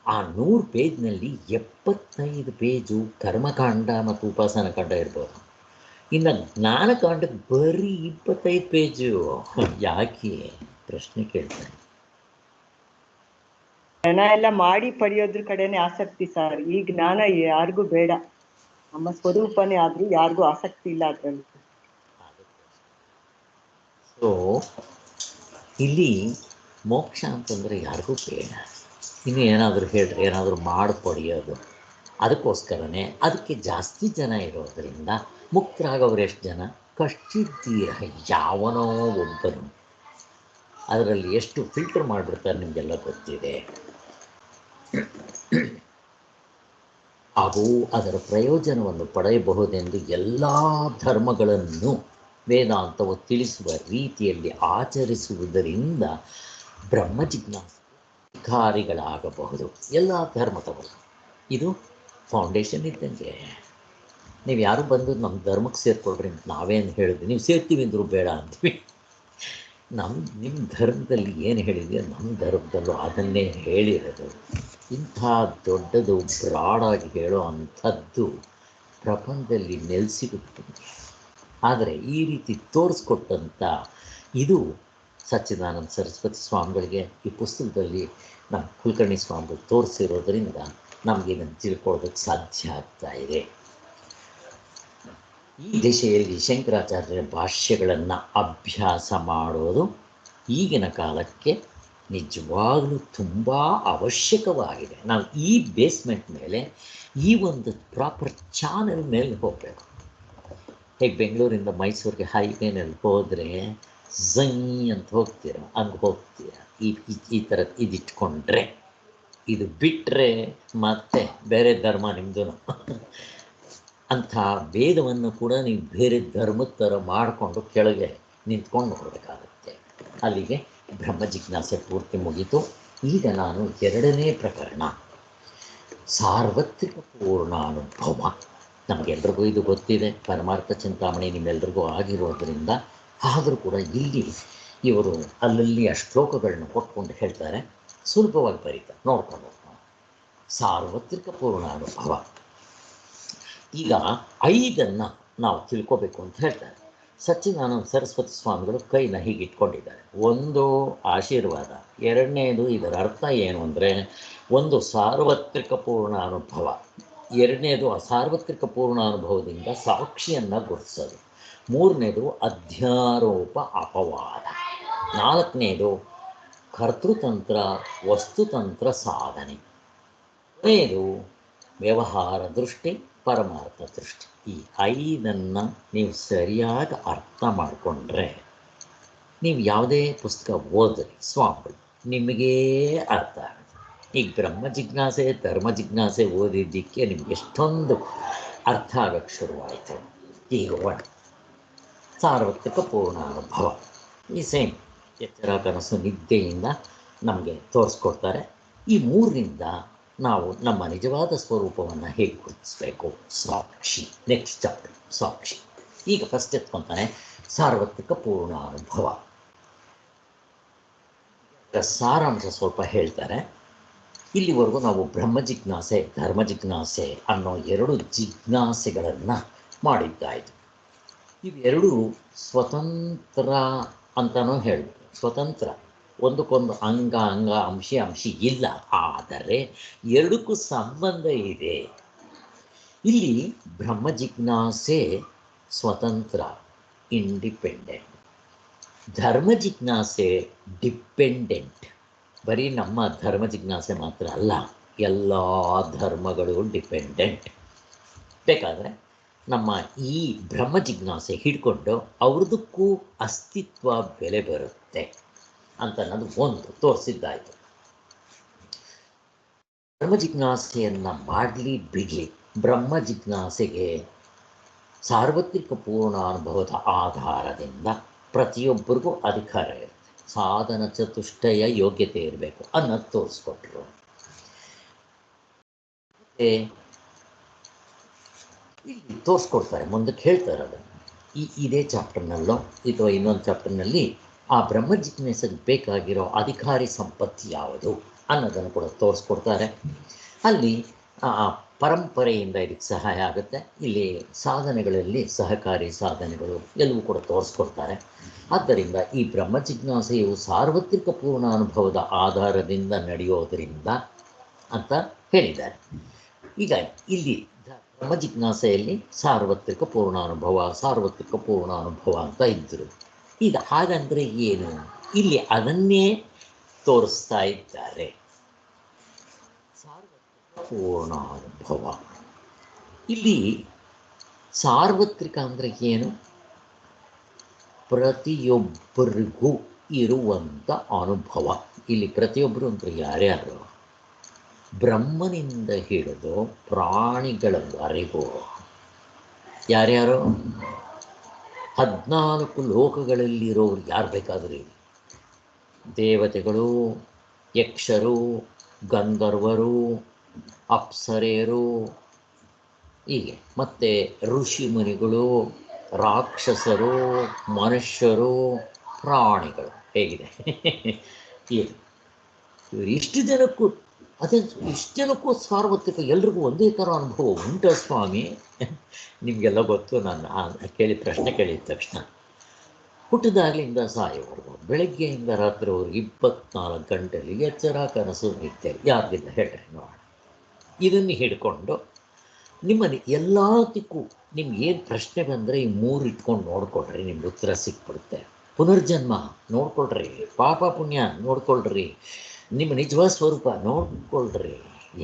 ಆ 100 ಪೇಜ್ನಲ್ಲಿ 75 ಪೇಜು ಕರ್ಮಕಾಂಡ ಮತ್ತು ಉಪಾಸನ ಕಾಂಡ ಇರ್ಬೋದು. ಇನ್ನು ಜ್ಞಾನಕಾಂಡಕ್ಕೆ ಬರೀ 25 ಪೇಜು. ಯಾಕೆ ಪ್ರಶ್ನೆ ಕೇಳ್ತಾರೆ. ಜನ ಎಲ್ಲ ಮಾಡಿ ಪಡೆಯೋದ್ರ ಕಡೆನೆ ಆಸಕ್ತಿ ಸರ್. ಈ ಜ್ಞಾನ ಯಾರಿಗೂ ಬೇಡ, ನಮ್ಮ ಸ್ವರೂಪನೇ ಆದ್ರೂ ಯಾರಿಗೂ ಆಸಕ್ತಿ ಇಲ್ಲ ಅದರಲ್ಲಿ. ಸೊ ಇಲ್ಲಿ ಮೋಕ್ಷ ಅಂತಂದರೆ ಯಾರಿಗೂ ಬೇಡ. ಇನ್ನು ಏನಾದರೂ ಹೇಳ್ರಿ, ಏನಾದರೂ ಮಾಡಿ ಪಡೆಯೋದು, ಅದಕ್ಕೋಸ್ಕರನೇ ಅದಕ್ಕೆ ಜಾಸ್ತಿ ಜನ ಇರೋದರಿಂದ ಮುಕ್ತರಾಗವ್ರು ಎಷ್ಟು ಜನ? ಕಷ್ಟಿದ್ದೀರ ಯಾವನೋ ಒಬ್ಬನು. ಅದರಲ್ಲಿ ಎಷ್ಟು ಫಿಲ್ಟರ್ ಮಾಡಿಬಿಡ್ತಾರೆ ನಿಮಗೆಲ್ಲ ಗೊತ್ತಿದೆ. ಹಾಗೂ ಅದರ ಪ್ರಯೋಜನವನ್ನು ಪಡೆಯಬಹುದೆಂದು ಎಲ್ಲ ಧರ್ಮಗಳನ್ನು ವೇದಾಂತವು ತಿಳಿಸುವ ರೀತಿಯಲ್ಲಿ ಆಚರಿಸುವುದರಿಂದ ಬ್ರಹ್ಮ ಜಿಜ್ಞಾಸಾಧಿಕಾರಿಗಳಾಗಬಹುದು ಎಲ್ಲ ಧರ್ಮದವರು. ಇದು ಫೌಂಡೇಶನ್ ಇದ್ದಂಗೆ. ನೀವು ಯಾರು ಬಂದು ನಮ್ಮ ಧರ್ಮಕ್ಕೆ ಸೇರಿಕೊಳ್ರಿ ಅಂತ ನಾವೇನು ಹೇಳಿದ್ವಿ, ನೀವು ಸೇರ್ತೀವಿ ಅಂದರೂ ಬೇಡ ಅಂತೀವಿ. ನಿಮ್ಮ ಧರ್ಮದಲ್ಲಿ ಏನು ಹೇಳಿದೆಯೋ ನಮ್ಮ ಧರ್ಮದಲ್ಲೂ ಅದನ್ನೇ ಹೇಳಿರೋದು. ಇಂಥ ದೊಡ್ಡದು ಬ್ರಾಡಾಗಿ ಹೇಳೋ ಅಂಥದ್ದು ಪ್ರಪಂಚದಲ್ಲಿ ನೆಲೆಸಿಗುತ್ತೆ. ಆದರೆ ಈ ರೀತಿ ತೋರಿಸ್ಕೊಟ್ಟಂಥ ಇದು ಸಚ್ಚಿದಾನಂದ ಸರಸ್ವತಿ ಸ್ವಾಮಿಗಳಿಗೆ ಈ ಪುಸ್ತಕದಲ್ಲಿ ನಮ್ಮ ಕುಲಕರ್ಣಿ ಸ್ವಾಮಿಗಳು ತೋರಿಸಿರೋದ್ರಿಂದ ನಮಗೆ ಇದನ್ನು ತಿಳ್ಕೊಳ್ಳೋದಕ್ಕೆ ಸಾಧ್ಯ ಆಗ್ತಾ ಇದೆ. ಈ ದಿಶೆಯಲ್ಲಿ ಶಂಕರಾಚಾರ್ಯರ ಭಾಷ್ಯಗಳನ್ನು ಅಭ್ಯಾಸ ಮಾಡೋದು ಈಗಿನ ಕಾಲಕ್ಕೆ ನಿಜವಾಗಲೂ ತುಂಬ ಅವಶ್ಯಕವಾಗಿದೆ. ನಾವು ಈ ಬೇಸ್ಮೆಂಟ್ ಮೇಲೆ, ಈ ಒಂದು ಪ್ರಾಪರ್ ಚಾನಲ್ ಮೇಲೆ ಹೋಗಬೇಕು. ಹೇಗೆ ಬೆಂಗಳೂರಿಂದ ಮೈಸೂರಿಗೆ ಹೈವೇನಲ್ಲಿ ಹೋದರೆ ಝೈ ಅಂತ ಹೋಗ್ತೀರ, ಹಂಗೆ ಹೋಗ್ತೀರ. ಈ ಥರ ಇದಿಟ್ಕೊಂಡ್ರೆ, ಇದು ಬಿಟ್ಟರೆ ಮತ್ತೆ ಬೇರೆ ಧರ್ಮ ನಿಮ್ಮದು ಅಂಥ ವೇದವನ್ನು ಕೂಡ ನೀವು ಬೇರೆ ಧರ್ಮದ ಥರ ಮಾಡಿಕೊಂಡು ಕೆಳಗೆ ನಿಂತ್ಕೊಂಡು ನೋಡಬೇಕಾಗುತ್ತೆ. ಅಲ್ಲಿಗೆ ಬ್ರಹ್ಮ ಜಿಜ್ಞಾಸೆ ಪೂರ್ತಿ ಮುಗೀತು. ಈಗ ನಾನು 2ನೇ ಪ್ರಕರಣ, ಸಾರ್ವತ್ರಿಕ ಪೂರ್ಣಾನುಭವ. ನಮಗೆಲ್ರಿಗೂ ಇದು ಗೊತ್ತಿದೆ, ಪರಮಾರ್ಥ ಚಿಂತಾಮಣಿ ನಿಮ್ಮೆಲ್ರಿಗೂ ಆಗಿರೋದ್ರಿಂದ. ಆದರೂ ಕೂಡ ಇಲ್ಲಿ ಇವರು ಅಲ್ಲಲ್ಲಿ ಆ ಶ್ಲೋಕಗಳನ್ನ ಕೊಟ್ಕೊಂಡು ಹೇಳ್ತಾರೆ, ಸುಲಭವಾಗಿ ಬರೀತಾರೆ, ನೋಡ್ಕೊಂಡು ಸಾರ್ವತ್ರಿಕ ಪೂರ್ಣಾನುಭವ. ಈಗ 5 ನಾವು ತಿಳ್ಕೋಬೇಕು ಅಂತ ಹೇಳ್ತಾರೆ. ಸಚ್ಚಿದಾನಂದ ಸರಸ್ವತಿ ಸ್ವಾಮಿಗಳು ಕೈನ ಹೀಗೆ ಇಟ್ಕೊಂಡಿದ್ದಾರೆ. ಒಂದು ಆಶೀರ್ವಾದ, 2ನೇದು ಇದರ ಅರ್ಥ ಏನು ಅಂದರೆ, ಒಂದು ಸಾರ್ವತ್ರಿಕ ಪೂರ್ಣಾನುಭವ, 2ನೇದು ಆ ಸಾರ್ವತ್ರಿಕ ಪೂರ್ಣಾನುಭವದಿಂದ ಸಾಕ್ಷಿಯನ್ನು ಗುರುತಿಸೋದು, 3ನೇದು ಅಧ್ಯಾರೋಪ ಅಪವಾದ, 4ನೇದು ಕರ್ತೃತಂತ್ರ ವಸ್ತುತಂತ್ರ ಸಾಧನೆ, 5ನೇದು ವ್ಯವಹಾರ ದೃಷ್ಟಿ ಪರಮಾರ್ಥ ದೃಷ್ಟಿ. ಈ 5 ನೀವು ಸರಿಯಾಗಿ ಅರ್ಥ ಮಾಡಿಕೊಂಡ್ರೆ, ನೀವು ಯಾವುದೇ ಪುಸ್ತಕ ಓದ್ರಿ ಸ್ವಾಮಿಗಳು, ನಿಮಗೇ ಅರ್ಥ ಆಗುತ್ತೆ. ಈಗ ಬ್ರಹ್ಮ ಜಿಜ್ಞಾಸೆ ಧರ್ಮ ಜಿಜ್ಞಾಸೆ ಓದಿದ್ದಕ್ಕೆ ನಿಮ್ಗೆ ಎಷ್ಟೊಂದು ಅರ್ಥ ಆಗೋಕ್ಕೆ ಶುರುವಾಯಿತು. ಈಗ ಸಾರ್ವತ್ರಿಕ ಪೂರ್ಣಾನುಭವ ಈ ಸೇಮ್ ಎಚ್ಚರ ಕನಸು ನಿದ್ದೆಯಿಂದ ನಮಗೆ ತೋರಿಸ್ಕೊಡ್ತಾರೆ. ಈ 3ರಿಂದ ನಾವು ನಮ್ಮ ನಿಜವಾದ ಸ್ವರೂಪವನ್ನು ಹೇಗೆ ಗುರುತಿಸಬೇಕು? ಸಾಕ್ಷಿ. ನೆಕ್ಸ್ಟ್ ಚಾಪ್ಟರ್ ಸಾಕ್ಷಿ. ಈಗ ಫಸ್ಟ್ ಎತ್ಕೊತಾನೆ ಸಾರ್ವತ್ರಿಕ ಪೂರ್ಣಾನುಭವ. ಸಾರಾಂಶ ಸ್ವಲ್ಪ ಹೇಳ್ತಾರೆ. ಇಲ್ಲಿವರೆಗೂ ನಾವು ಬ್ರಹ್ಮ ಜಿಜ್ಞಾಸೆ ಧರ್ಮ ಜಿಜ್ಞಾಸೆ ಅನ್ನೋ 2 ಜಿಜ್ಞಾಸೆಗಳನ್ನು ಮಾಡಿದ್ದಾಯಿತು. ಇವೆರಡೂ ಸ್ವತಂತ್ರ ಅಂತಲೂ ಹೇಳ್ಬೋದು. ಸ್ವತಂತ್ರ, ಒಂದಕ್ಕೊಂದು ಅಂಗ ಅಂಶಿ ಇಲ್ಲ, ಆದರೆ 2ಕ್ಕೂ ಸಂಬಂಧ ಇದೆ. ಇಲ್ಲಿ ಬ್ರಹ್ಮ ಜಿಜ್ಞಾಸೆ ಸ್ವತಂತ್ರ, ಇಂಡಿಪೆಂಡೆಂಟ್. ಧರ್ಮ ಜಿಜ್ಞಾಸೆ ಡಿಪೆಂಡೆಂಟ್. ಬರೀ ನಮ್ಮ ಧರ್ಮ ಜಿಜ್ಞಾಸೆ ಮಾತ್ರ ಅಲ್ಲ, ಎಲ್ಲ ಧರ್ಮಗಳು ಡಿಪೆಂಡೆಂಟ್. ಬೇಕಾದರೆ ನಮ್ಮ ಈ ಬ್ರಹ್ಮ ಜಿಜ್ಞಾಸೆ ಹಿಡ್ಕೊಂಡು ಅವ್ರದಕ್ಕೂ ಅಸ್ತಿತ್ವ ಬೆಲೆ ಬರುತ್ತೆ ಅಂತ ಅನ್ನೋದು ಒಂದು ತೋರಿಸಿದ್ದಾಯಿತು. ಬ್ರಹ್ಮ ಜಿಜ್ಞಾಸೆಯನ್ನು ಮಾಡಲಿ ಬಿಡಲಿ, ಬ್ರಹ್ಮ ಜಿಜ್ಞಾಸೆಗೆ ಸಾರ್ವತ್ರಿಕ ಪೂರ್ಣಾನುಭವದ ಆಧಾರದಿಂದ ಪ್ರತಿಯೊಬ್ಬರಿಗೂ ಅಧಿಕಾರ ಇರುತ್ತೆ. ಸಾಧನ ಚತುಷ್ಟಯ ಯೋಗ್ಯತೆ ಇರಬೇಕು ಅನ್ನೋದು ತೋರಿಸ್ಕೊಟ್ರು. ಇಲ್ಲಿ ತೋರಿಸ್ಕೊಡ್ತಾರೆ, ಮುಂದಕ್ಕೆ ಹೇಳ್ತಾರೆ ಅದನ್ನು. ಇದೇ ಚಾಪ್ಟರ್ನಲ್ಲೋ ಅಥವಾ ಇನ್ನೊಂದು ಚಾಪ್ಟರ್ನಲ್ಲಿ ಆ ಬ್ರಹ್ಮ ಜಿಜ್ಞಾಸೆಗೆ ಬೇಕಾಗಿರೋ ಅಧಿಕಾರಿ ಸಂಪತ್ತು ಯಾವುದು ಅನ್ನೋದನ್ನು ಕೂಡ ತೋರಿಸ್ಕೊಡ್ತಾರೆ. ಅಲ್ಲಿ ಪರಂಪರೆಯಿಂದ ಇದಕ್ಕೆ ಸಹಾಯ ಆಗುತ್ತೆ. ಇಲ್ಲಿ ಸಾಧನೆಗಳಲ್ಲಿ ಸಹಕಾರಿ ಸಾಧನೆಗಳು ಎಲ್ಲವೂ ಕೂಡ ತೋರಿಸ್ಕೊಡ್ತಾರೆ. ಆದ್ದರಿಂದ ಈ ಬ್ರಹ್ಮ ಜಿಜ್ಞಾಸೆಯು ಸಾರ್ವತ್ರಿಕ ಪೂರ್ಣಾನುಭವದ ಆಧಾರದಿಂದ ನಡೆಯೋದರಿಂದ ಅಂತ ಹೇಳಿದ್ದಾರೆ. ಈಗ ಇಲ್ಲಿ ಬ್ರಹ್ಮ ಜಿಜ್ಞಾಸೆಯಲ್ಲಿ ಸಾರ್ವತ್ರಿಕ ಪೂರ್ಣಾನುಭವ ಅಂತ ಇದ್ದರು. ಈಗ ಹಾಗಂದರೆ ಏನು? ಇಲ್ಲಿ ಅದನ್ನೇ ತೋರಿಸ್ತಾ ಇದ್ದಾರೆ. ಸಾರ್ವತ್ರಿಕ ಪೂರ್ಣಾನುಭವ, ಇಲ್ಲಿ ಸಾರ್ವತ್ರಿಕ ಅಂದರೆ ಏನು? ಪ್ರತಿಯೊಬ್ಬರಿಗೂ ಇರುವಂಥ ಅನುಭವ. ಇಲ್ಲಿ ಪ್ರತಿಯೊಬ್ಬರು ಅಂದರೆ ಯಾರ್ಯಾರು? ಬ್ರಹ್ಮನಿಂದ ಹಿಡಿದು ಪ್ರಾಣಿಗಳವರೆಗೂ ಯಾರ್ಯಾರು? 14 ಲೋಕಗಳಲ್ಲಿರೋರು ಯಾರು ಬೇಕಾದರೂ, ದೇವತೆಗಳು, ಯಕ್ಷರು, ಗಂಧರ್ವರು, ಅಪ್ಸರೆಯರು, ಹೀಗೆ ಮತ್ತು ಋಷಿ ಮುನಿಗಳು, ರಾಕ್ಷಸರು, ಮನುಷ್ಯರು, ಪ್ರಾಣಿಗಳು. ಹೇಗಿದೆ ಇವರು ಇಷ್ಟು ಜನಕ್ಕೂ ಇಷ್ಟು ಜನಕ್ಕೂ ಸಾರ್ವತ್ರಿಕ ಎಲ್ರಿಗೂ ಒಂದೇ ಥರ ಅನುಭವ ಉಂಟ ಸ್ವಾಮಿ? ನಿಮಗೆಲ್ಲ ಗೊತ್ತು. ನಾನು ಕೇಳಿ ಪ್ರಶ್ನೆ ಕೇಳಿದ ತಕ್ಷಣ ಹುಟ್ಟಿದಾಗಲಿಂದ ಸಾಯೋವರೆಗೂ ಬೆಳಗ್ಗೆಯಿಂದ ರಾತ್ರಿವರೆಗೂ 24 ಗಂಟೆಯಲ್ಲಿ ಎಚ್ಚರ ಕನಸು ನಿದ್ದೆ ಯಾರಿಗಿಲ್ಲ ಹೇಳ್ರಿ ನೋಡೋಣ. ಇದನ್ನು ಹಿಡ್ಕೊಂಡು ನಿಮ್ಮಲ್ಲಿ ಎಲ್ಲದಕ್ಕೂ ನಿಮ್ಗೆ ಏನು ಪ್ರಶ್ನೆ ಬಂದರೆ ಈ 3 ಇಟ್ಕೊಂಡು ನೋಡ್ಕೊಳ್ರಿ, ನಿಮ್ಗೆ ಉತ್ತರ ಸಿಕ್ಬಿಡುತ್ತೆ. ಪುನರ್ಜನ್ಮ ನೋಡ್ಕೊಳ್ರಿ, ಪಾಪ ಪುಣ್ಯ ನೋಡ್ಕೊಳ್ರಿ, ನಿಮ್ಮ ನಿಜವಾದ ಸ್ವರೂಪ ನೋಡ್ಕೊಳ್ರಿ,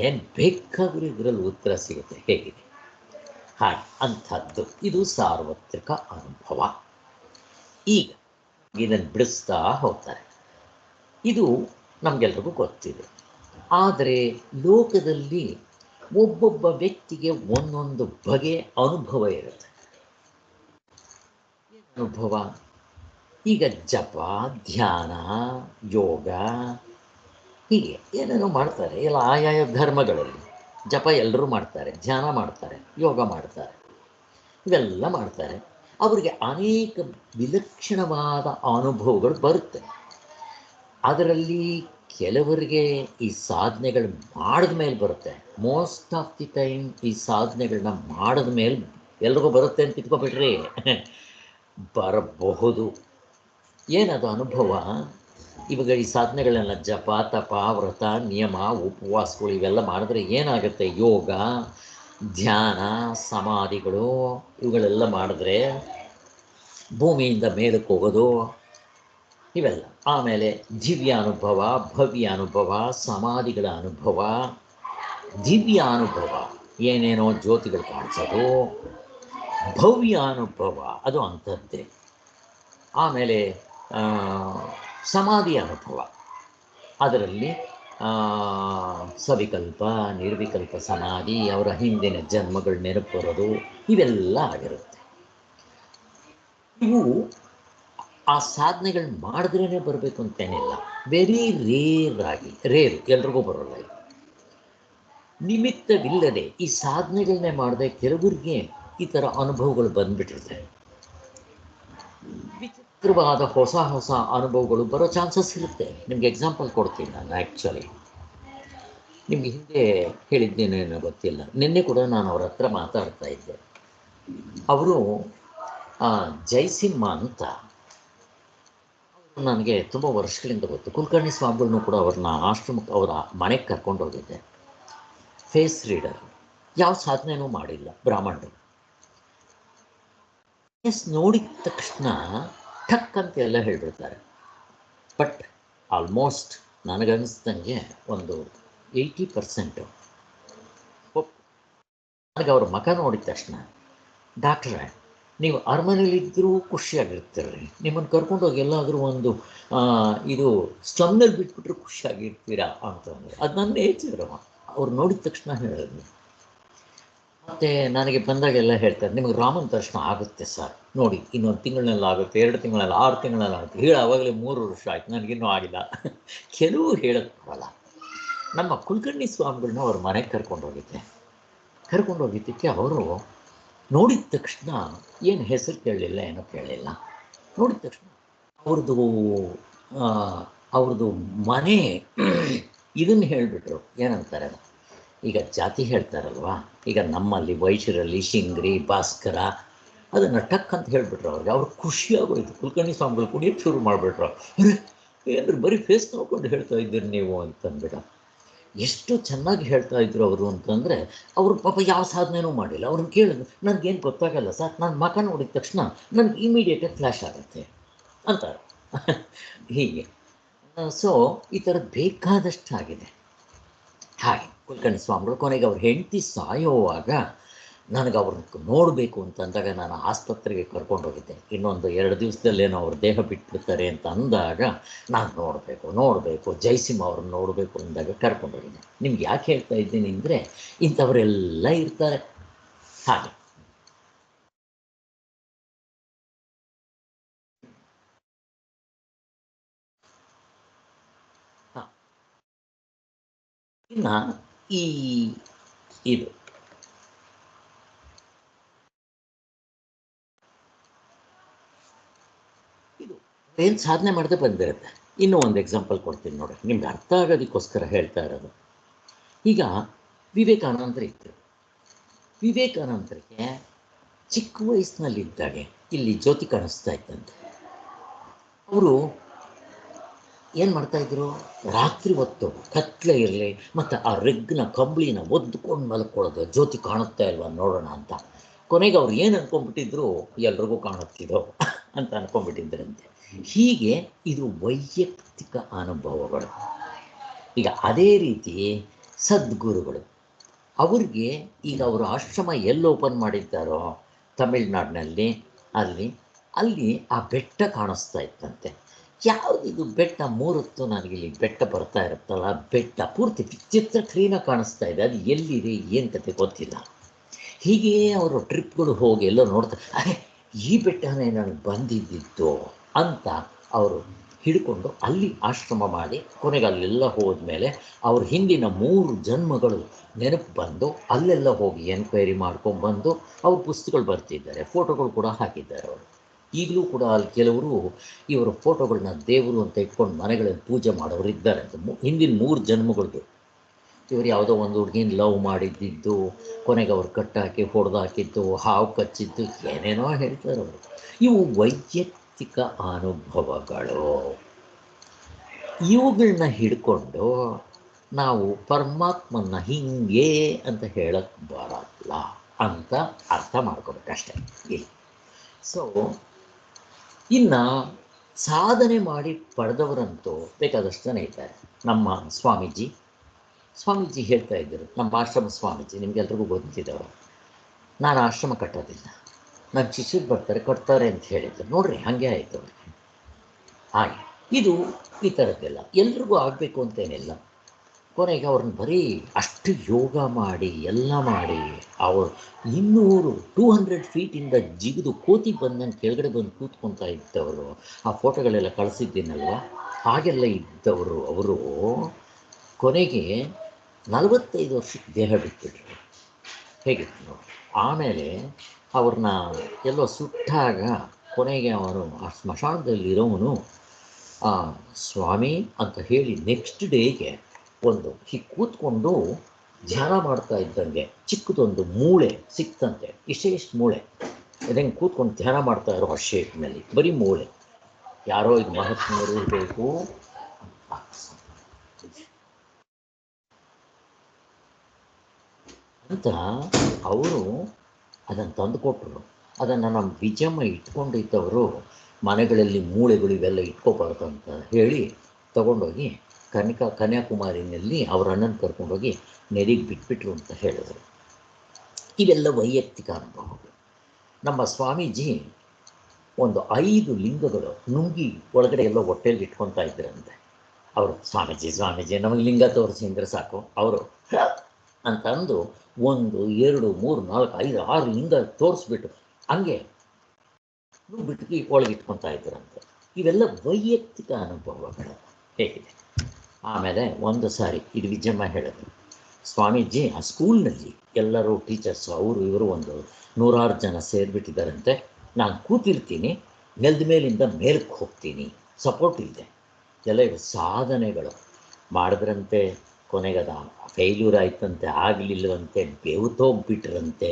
ಏನು ಬೇಕಾದರೂ ಇದರಲ್ಲಿ ಉತ್ತರ ಸಿಗುತ್ತೆ. ಹೇಗಿದೆ ಹಾಗೆ ಅಂಥದ್ದು ಇದು ಸಾರ್ವತ್ರಿಕ ಅನುಭವ. ಈಗ ಇದನ್ನು ಬಿಡಿಸ್ತಾ ಹೋಗ್ತಾರೆ. ಇದು ನಮಗೆಲ್ರಿಗೂ ಗೊತ್ತಿದೆ. ಆದರೆ ಲೋಕದಲ್ಲಿ ಒಬ್ಬೊಬ್ಬ ವ್ಯಕ್ತಿಗೆ ಒಂದೊಂದು ಬಗೆಯ ಅನುಭವ ಇರುತ್ತೆ. ಅನುಭವ ಈಗ ಜಪ, ಧ್ಯಾನ, ಯೋಗ ಹೀಗೆ ಏನೇನೋ ಮಾಡ್ತಾರೆ. ಎಲ್ಲ ಆಯಾಯ ಧರ್ಮಗಳಲ್ಲಿ ಜಪ ಎಲ್ಲರೂ ಮಾಡ್ತಾರೆ, ಧ್ಯಾನ ಮಾಡ್ತಾರೆ, ಯೋಗ ಮಾಡ್ತಾರೆ, ಇವೆಲ್ಲ ಮಾಡ್ತಾರೆ. ಅವರಿಗೆ ಅನೇಕ ವಿಲಕ್ಷಣವಾದ ಅನುಭವಗಳು ಬರುತ್ತೆ. ಅದರಲ್ಲಿ ಕೆಲವರಿಗೆ ಈ ಸಾಧನೆಗಳು ಮಾಡಿದ ಮೇಲೆ ಬರುತ್ತೆ. ಮೋಸ್ಟ್ ಆಫ್ ದಿ ಟೈಮ್ ಈ ಸಾಧನೆಗಳನ್ನ ಮಾಡಿದ ಮೇಲೆ ಎಲ್ರಿಗೂ ಬರುತ್ತೆ ಅಂತ ಇಟ್ಕೊಬಿಟ್ರಿ, ಬರಬಹುದು. ಏನದು ಅನುಭವ? ಇವಾಗ ಈ ಸಾಧನೆಗಳನ್ನೆಲ್ಲ ಜಪ, ತಪ, ವ್ರತ, ನಿಯಮ, ಉಪವಾಸಗಳು ಇವೆಲ್ಲ ಮಾಡಿದ್ರೆ ಏನಾಗುತ್ತೆ? ಯೋಗ, ಧ್ಯಾನ, ಸಮಾಧಿಗಳು ಇವುಗಳೆಲ್ಲ ಮಾಡಿದ್ರೆ ಭೂಮಿಯಿಂದ ಮೇಲಕ್ಕೆ ಹೋಗೋದು ಇವೆಲ್ಲ. ಆಮೇಲೆ ದಿವ್ಯ ಅನುಭವ, ಭವ್ಯ ಅನುಭವ, ಸಮಾಧಿಗಳ ಅನುಭವ, ದಿವ್ಯ ಅನುಭವ ಏನೇನೋ ಜ್ಯೋತಿಗಳು ಕಾಣಿಸೋದು, ಭವ್ಯ ಅನುಭವ ಅದು ಅಂಥದ್ದೇ. ಆಮೇಲೆ ಸಮಾಧಿ ಅನುಭವ, ಅದರಲ್ಲಿ ಸವಿಕಲ್ಪ, ನಿರ್ವಿಕಲ್ಪ ಸಮಾಧಿ, ಅವರ ಹಿಂದಿನ ಜನ್ಮಗಳು ನೆನಪು ಬರೋದು ಇವೆಲ್ಲ ಆಗಿರುತ್ತೆ. ಇವು ಆ ಸಾಧನೆಗಳು ಮಾಡಿದ್ರೇ ಬರಬೇಕು ಅಂತೇನಿಲ್ಲ. ವೆರಿ ರೇರು, ಎಲ್ರಿಗೂ ಬರೋಲ್ಲ. ನಿಮಿತ್ತವಿಲ್ಲದೆ ಈ ಸಾಧನೆಗಳನ್ನೇ ಮಾಡದೆ ಕೆಲವರಿಗೆ ಈ ಥರ ಅನುಭವಗಳು ಬಂದ್ಬಿಟ್ಟಿರುತ್ತೆ. ವಿಚಿತ್ರವಾದ ಹೊಸ ಹೊಸ ಅನುಭವಗಳು ಬರೋ ಚಾನ್ಸಸ್ ಇರುತ್ತೆ. ನಿಮ್ಗೆ ಎಕ್ಸಾಂಪಲ್ ಕೊಡ್ತೀನಿ ನಾನು. ಆ್ಯಕ್ಚುಲಿ ನಿಮ್ಗೆ ಹಿಂದೆ ಹೇಳಿದ್ದೇನೇನೋ ಗೊತ್ತಿಲ್ಲ, ನಿನ್ನೆ ಕೂಡ ನಾನು ಅವ್ರ ಹತ್ರ ಮಾತಾಡ್ತಾ ಇದ್ದೆ. ಅವರು ಜಯಸಿಂಹ ಅಂತ ನನಗೆ ತುಂಬ ವರ್ಷಗಳಿಂದ ಗೊತ್ತು. ಕುಲಕರ್ಣಿ ಸ್ವಾಮಿಗಳನ್ನೂ ಕೂಡ ಅವ್ರನ್ನ ಆಶ್ರಮಕ್ಕೆ, ಅವರ ಮನೆಗೆ ಕರ್ಕೊಂಡು ಹೋಗಿದ್ದೆ. ಫೇಸ್ ರೀಡರ್, ಯಾವ ಸಾಧನೆಯೂ ಮಾಡಿಲ್ಲ, ಬ್ರಾಹ್ಮಣರು. ನೋಡಿದ ತಕ್ಷಣ ಠಕ್ ಅಂತ ಎಲ್ಲ ಹೇಳಿಬಿಡ್ತಾರೆ. ಬಟ್ ಆಲ್ಮೋಸ್ಟ್ ನನಗನ್ನಿಸ್ದಂಗೆ ಒಂದು 80% ನನಗೆ ಅವ್ರ ಮಖ ನೋಡಿದ ತಕ್ಷಣ, ಡಾಕ್ಟ್ರೇ ನೀವು ಅರಮನೆಯಲ್ಲಿದ್ದರೂ ಖುಷಿಯಾಗಿರ್ತೀರಿ, ನಿಮ್ಮನ್ನು ಕರ್ಕೊಂಡೋಗಿ ಎಲ್ಲಾದರೂ ಒಂದು ಇದು ಸ್ಲಮ್ನಲ್ಲಿ ಬಿಟ್ಬಿಟ್ರೆ ಖುಷಿಯಾಗಿರ್ತೀರಾ ಅಂತಂದರೆ ಅದು ನನ್ನ ನೇಚರು. ಅವ್ರು ನೋಡಿದ ತಕ್ಷಣ ಹೇಳಿದ್ವಿ. ಮತ್ತು ನನಗೆ ಬಂದಾಗೆಲ್ಲ ಹೇಳ್ತಾರೆ, ನಿಮಗೆ ರಾಮನ ದರ್ಶನ ಆಗುತ್ತೆ ಸರ್, ನೋಡಿ ಇನ್ನೊಂದು ತಿಂಗಳನ್ನೆಲ್ಲ ಆಗುತ್ತೆ, 2 ತಿಂಗಳಲ್ಲಿ, 6 ತಿಂಗಳಲ್ಲಿ ಆಗುತ್ತೆ. ಹೇಳಿ ಆವಾಗಲೇ 3 ವರ್ಷ ಆಯ್ತು, ನನಗಿನ್ನೂ ಆಗಿಲ್ಲ. ಕೆಲವು ಹೇಳೋಕ್ಕೆ ಬರಲ್ಲ. ನಮ್ಮ ಕುಲಕರ್ಣಿ ಸ್ವಾಮಿಗಳನ್ನ ಅವ್ರ ಮನೆಗೆ ಕರ್ಕೊಂಡೋಗಿದ್ದಕ್ಕೆ ಅವರು ನೋಡಿದ ತಕ್ಷಣ ಏನು ಹೆಸರು ಕೇಳಲಿಲ್ಲ, ಏನೋ ಕೇಳಲಿಲ್ಲ. ನೋಡಿದ ತಕ್ಷಣ ಅವ್ರದ್ದು ಮನೆ ಇದನ್ನು ಹೇಳಿಬಿಟ್ರು. ಏನಂತಾರೆ, ಈಗ ಜಾತಿ ಹೇಳ್ತಾರಲ್ವ, ಈಗ ನಮ್ಮಲ್ಲಿ ವೈಶ್ಯರಲ್ಲಿ ಶಿಂಗ್ರಿ, ಭಾಸ್ಕರ, ಅದನ್ನು ಟಕ್ ಅಂತ ಹೇಳಿಬಿಟ್ರು ಅವ್ರಿಗೆ. ಅವ್ರಿಗೆ ಖುಷಿಯಾಗೋಯ್ತು. ಕುಲಕರ್ಣಿ ಸ್ವಾಮಿಗಳು ಕುಡಿಯೋಕ್ಕೆ ಶುರು ಮಾಡಿಬಿಟ್ರು. ಏನ್ರಿ ಬರೀ ಫೇಸ್ ನೋಡ್ಕೊಂಡು ಹೇಳ್ತಾ ಇದ್ದೀರಿ ನೀವು ಅಂತಂದ್ಬಿಟ್ಟು. ಎಷ್ಟು ಚೆನ್ನಾಗಿ ಹೇಳ್ತಾ ಇದ್ರು ಅವರು ಅಂತಂದರೆ, ಅವರು ಪಾಪ ಯಾವ ಸಾಧನೆಯೂ ಮಾಡಿಲ್ಲ. ಅವ್ರನ್ನ ಕೇಳಿದ್ರು, ನನಗೇನು ಗೊತ್ತಾಗಲ್ಲ ಸರ್, ನಾನು ಮಖ ನೋಡಿದ ತಕ್ಷಣ ನನಗೆ ಇಮಿಡಿಯೇಟಾಗಿ ಫ್ಲ್ಯಾಶ್ ಆಗುತ್ತೆ ಅಂತಾರೆ. ಹೀಗೆ ಸೊ ಈ ಥರದ್ದು ಬೇಕಾದಷ್ಟು ಆಗಿದೆ. ಹಾಗೆ ಕುಲಕರ್ಣಿ ಸ್ವಾಮಿಗಳು ಕೊನೆಗೆ ಅವ್ರ ಹೆಂಡತಿ ಸಾಯೋವಾಗ ನನಗೆ ಅವ್ರನ್ನ ನೋಡಬೇಕು ಅಂತಂದಾಗ ನಾನು ಆಸ್ಪತ್ರೆಗೆ ಕರ್ಕೊಂಡೋಗಿದ್ದೆ. ಇನ್ನೊಂದು 2 ದಿವಸದಲ್ಲೇನೋ ಅವ್ರ ದೇಹ ಬಿಟ್ಬಿಡ್ತಾರೆ ಅಂತ ಅಂದಾಗ ನಾನು ನೋಡಬೇಕು ಜಯಸಿಂಹ ಅವ್ರನ್ನ ನೋಡಬೇಕು ಅಂದಾಗ ಕರ್ಕೊಂಡೋಗಿದ್ದೆ. ನಿಮ್ಗೆ ಯಾಕೆ ಹೇಳ್ತಾ ಇದ್ದೀನಿ ಅಂದರೆ, ಇಂಥವರೆಲ್ಲ ಇರ್ತಾರೆ. ಹಾಗೆ ಇನ್ನು ಇದು ಏನು ಸಾಧನೆ ಮಾಡದೆ ಬಂದಿರುತ್ತೆ. ಇನ್ನೂ ಒಂದು ಎಕ್ಸಾಂಪಲ್ ಕೊಡ್ತೀನಿ ನೋಡಿ, ನಿಮ್ಗೆ ಅರ್ಥ ಆಗೋದಕ್ಕೋಸ್ಕರ ಹೇಳ್ತಾ ಇರೋದು. ಈಗ ವಿವೇಕಾನಂದರು ಇದ್ದರು. ವಿವೇಕಾನಂದರಿಗೆ ಚಿಕ್ಕ ವಯಸ್ಸಿನಲ್ಲಿದ್ದಾಗೆ ಇಲ್ಲಿ ಜ್ಯೋತಿ ಕಾಣಿಸ್ತಾ ಇತ್ತಂತೆ. ಅವರು ಏನು ಮಾಡ್ತಾಯಿದ್ರು, ರಾತ್ರಿ ಹೊತ್ತು ಕತ್ಲೆ ಇರಲಿ ಮತ್ತು ಆ ರೆಗ್ನ ಕಂಬಳಿನ ಒದ್ದುಕೊಂಡು ಮಲ್ಕೊಳ್ಳೋದು, ಜ್ಯೋತಿ ಕಾಣುತ್ತಾ ಇಲ್ವಾ ನೋಡೋಣ ಅಂತ. ಕೊನೆಗೆ ಅವ್ರು ಏನು ಅಂದ್ಕೊಂಡ್ಬಿಟ್ಟಿದ್ರು, ಎಲ್ರಿಗೂ ಕಾಣುತ್ತಿದ್ದೋ ಅಂತ ಅಂದ್ಕೊಂಡ್ಬಿಟ್ಟಿದ್ದರಂತೆ. ಹೀಗೆ ಇದು ವೈಯಕ್ತಿಕ ಅನುಭವಗಳು. ಈಗ ಅದೇ ರೀತಿ ಸದ್ಗುರುಗಳು, ಅವ್ರಿಗೆ ಈಗ ಅವರು ಆಶ್ರಮ ಎಲ್ಲಿ ಓಪನ್ ಮಾಡಿದ್ದಾರೋ ತಮಿಳ್ನಾಡಿನಲ್ಲಿ, ಅಲ್ಲಿ ಆ ಬೆಟ್ಟ ಕಾಣಿಸ್ತಾ ಇತ್ತಂತೆ. ಯಾವುದಿದು ಬೆಟ್ಟ, ಮೂರೊತ್ತು ನನಗಿಲ್ಲಿ ಬೆಟ್ಟ ಬರ್ತಾ ಇರುತ್ತಲ್ಲ, ಬೆಟ್ಟ ಪೂರ್ತಿ ಚಿತ್ರ ಕ್ಲೀನಾಗಿ ಕಾಣಿಸ್ತಾ ಇದೆ, ಅದು ಎಲ್ಲಿದೆ ಏನು ಕತೆ ಗೊತ್ತಿಲ್ಲ. ಹೀಗೆ ಅವರು ಟ್ರಿಪ್ಗಳು ಹೋಗಿ ಎಲ್ಲೋ ನೋಡ್ತಾರೆ, ಅರೆ ಈ ಬೆಟ್ಟನೇ ನನಗೆ ಬಂದಿದ್ದಿತ್ತು ಅಂತ ಅವರು ಹಿಡ್ಕೊಂಡು ಅಲ್ಲಿ ಆಶ್ರಮ ಮಾಡಿ, ಕೊನೆಗೆ ಅಲ್ಲೆಲ್ಲ ಹೋದ್ಮೇಲೆ ಅವ್ರ ಹಿಂದಿನ 3 ಜನ್ಮಗಳು ನೆನಪು ಬಂದು ಅಲ್ಲೆಲ್ಲ ಹೋಗಿ ಎನ್ಕ್ವೈರಿ ಮಾಡ್ಕೊಂಡ್ಬಂದು ಅವ್ರ ಪುಸ್ತಕಗಳು ಬರ್ತಿದ್ದಾರೆ, ಫೋಟೋಗಳು ಕೂಡ ಹಾಕಿದ್ದಾರೆ ಅವರು. ಈಗಲೂ ಕೂಡ ಅಲ್ಲಿ ಕೆಲವರು ಇವರ ಫೋಟೋಗಳನ್ನ ದೇವರು ಅಂತ ಇಟ್ಕೊಂಡು ಮನೆಗಳಲ್ಲಿ ಪೂಜೆ ಮಾಡೋರು ಇದ್ದಾರೆ ಅಂತ. ಹಿಂದಿನ 3 ಜನ್ಮಗಳದ್ದು ಇವರು ಯಾವುದೋ ಒಂದು ಹುಡುಗಿನ ಲವ್ ಮಾಡಿದ್ದಿದ್ದು, ಕೊನೆಗೆ ಅವ್ರು ಕಟ್ಟಾಕಿ ಹೊಡೆದಾಕಿದ್ದು, ಹಾವು ಕಚ್ಚಿದ್ದು, ಏನೇನೋ ಹೇಳ್ತಾರೆ ಅವರು. ಇವು ವೈಯಕ್ತಿಕ ಅನುಭವಗಳು. ಇವುಗಳನ್ನ ಹಿಡ್ಕೊಂಡು ನಾವು ಪರಮಾತ್ಮನ ಹಿಂಗೆ ಅಂತ ಹೇಳಕ್ಕೆ ಬರಲ್ಲ ಅಂತ ಅರ್ಥ ಮಾಡ್ಕೋಬೇಕಷ್ಟೆ ಇಲ್ಲಿ. ಸೊ ಇನ್ನು ಸಾಧನೆ ಮಾಡಿ ಪಡೆದವರಂತೂ ಬೇಕಾದಷ್ಟು ಜನ ಇದ್ದಾರೆ. ನಮ್ಮ ಸ್ವಾಮೀಜಿ ಹೇಳ್ತಾ ಇದ್ದರು, ನಮ್ಮ ಆಶ್ರಮ ಸ್ವಾಮೀಜಿ ನಿಮಗೆಲ್ರಿಗೂ ಗೊತ್ತಿದ್ದವರು. ನಾನು ಆಶ್ರಮ ಕಟ್ಟೋದಿಲ್ಲ, ನನ್ನ ಶಿಷ್ಯರು ಬರ್ತಾರೆ ಕಟ್ತಾರೆ ಅಂತ ಹೇಳಿದ್ರು. ನೋಡ್ರಿ ಹಾಗೆ ಆಯಿತು ಅವ್ರಿಗೆ. ಹಾಗೆ ಇದು ಈ ಥರದ್ದೆಲ್ಲ ಎಲ್ರಿಗೂ ಆಗಬೇಕು ಅಂತೇನಿಲ್ಲ. ಕೊನೆಗೆ ಅವ್ರನ್ನ ಬರೀ ಅಷ್ಟು ಯೋಗ ಮಾಡಿ ಎಲ್ಲ ಮಾಡಿ ಅವರು 200 ಫೀಟಿಂದ ಜಿಗಿದು ಕೋತಿ ಬಂದಂಗೆ ಕೆಳಗಡೆ ಬಂದು ಕೂತ್ಕೊತಾ ಇದ್ದವರು, ಆ ಫೋಟೋಗಳೆಲ್ಲ ಕಳಿಸಿದ್ದೀನಲ್ವ, ಹಾಗೆಲ್ಲ ಇದ್ದವರು ಅವರು ಕೊನೆಗೆ 45 ವರ್ಷಕ್ಕೆ ದೇಹ ಬಿಟ್ಬಿಟ್ರು. ಹೇಗಿತ್ತು ನೋಡಿ. ಆಮೇಲೆ ಅವ್ರನ್ನ ಎಲ್ಲೋ ಸುಟ್ಟಾಗ ಕೊನೆಗೆ ಅವನು ಆ ಸ್ಮಶಾನದಲ್ಲಿರೋವನು ಸ್ವಾಮಿ ಅಂತ ಹೇಳಿ ನೆಕ್ಸ್ಟ್ ಡೇಗೆ ಒಂದು ಹೀಗೆ ಕೂತ್ಕೊಂಡು ಧ್ಯಾನ ಮಾಡ್ತಾ ಇದ್ದಂಗೆ ಚಿಕ್ಕದೊಂದು ಮೂಳೆ ಸಿಕ್ತಂತೆ, ಇಷ್ಟೇ ಮೂಳೆ ಇದಂಗೆ ಕೂತ್ಕೊಂಡು ಧ್ಯಾನ ಮಾಡ್ತಾ ಇರೋ ಆ ಶೇಪ್ನಲ್ಲಿ, ಬರೀ ಮೂಳೆ. ಯಾರೋ ಇದು ಮಹಾತ್ಮರು ಇರಬೇಕು ಅಂತ ಅವರು ಅದನ್ನು ತಂದುಕೊಟ್ರು. ಅದನ್ನು ನಮ್ಮ ವಿಜಯಮ್ಮ ಇಟ್ಕೊಂಡಿದ್ದವರು ಮನೆಗಳಲ್ಲಿ ಮೂಳೆಗಳು ಇವೆಲ್ಲ ಇಟ್ಕೋಬಾರ್ದು ಅಂತ ಹೇಳಿ ತಗೊಂಡೋಗಿ ಕನ್ಯಾಕುಮಾರಿನಲ್ಲಿ ಅವ್ರ ಅಣ್ಣನ ಕರ್ಕೊಂಡೋಗಿ ನೆರಿಗೆ ಬಿಟ್ಬಿಟ್ರು ಅಂತ ಹೇಳಿದರು. ಇವೆಲ್ಲ ವೈಯಕ್ತಿಕ ಅನುಭವಗಳು. ನಮ್ಮ ಸ್ವಾಮೀಜಿ ಒಂದು 5 ಲಿಂಗಗಳು ನುಂಗಿ ಒಳಗಡೆ ಎಲ್ಲೋ ಹೊಟ್ಟೆಯಲ್ಲಿ ಇಟ್ಕೊತಾ ಇದ್ರಂತೆ. ಅವರು ಸ್ವಾಮೀಜಿ ನಮಗೆ ಲಿಂಗ ತೋರಿಸಿ ಅಂದರೆ ಸಾಕು, ಅವರು ಅಂತ ಅಂದು 1 2 3 4 5 6 ಲಿಂಗ ತೋರಿಸ್ಬಿಟ್ಟು ಹಂಗೆ ಬಿಟ್ಟು ಒಳಗೆ ಇಟ್ಕೊತಾ ಇದ್ರಂತೆ. ಇವೆಲ್ಲ ವೈಯಕ್ತಿಕ ಅನುಭವಗಳು. ಹೇಗಿದೆ. ಆಮೇಲೆ ಒಂದು ಸಾರಿ ಇದು ವಿಜಯಮ್ಮ ಹೇಳಿದ್ರು, ಸ್ವಾಮೀಜಿ ಆ ಸ್ಕೂಲ್ನಲ್ಲಿ ಎಲ್ಲರೂ ಟೀಚರ್ಸು ಅವರು ಇವರು ಒಂದು 100 ಜನ ಸೇರಿಬಿಟ್ಟಿದ್ದಾರಂತೆ. ನಾನು ಕೂತಿರ್ತೀನಿ, ನೆಲದ ಮೇಲಿಂದ ಮೇಲಕ್ಕೆ ಹೋಗ್ತೀನಿ, ಸಪೋರ್ಟ್ ಇದೆ. ಎಲ್ಲ ಇವು ಸಾಧನೆಗಳು ಮಾಡಿದ್ರಂತೆ. ಕೊನೆಗದ ಫೇಲ್ಯೂರ್ ಆಯ್ತಂತೆ, ಆಗಲಿಲ್ಲವಂತೆ, ಬೇವುತೋಗ್ಬಿಟ್ರಂತೆ.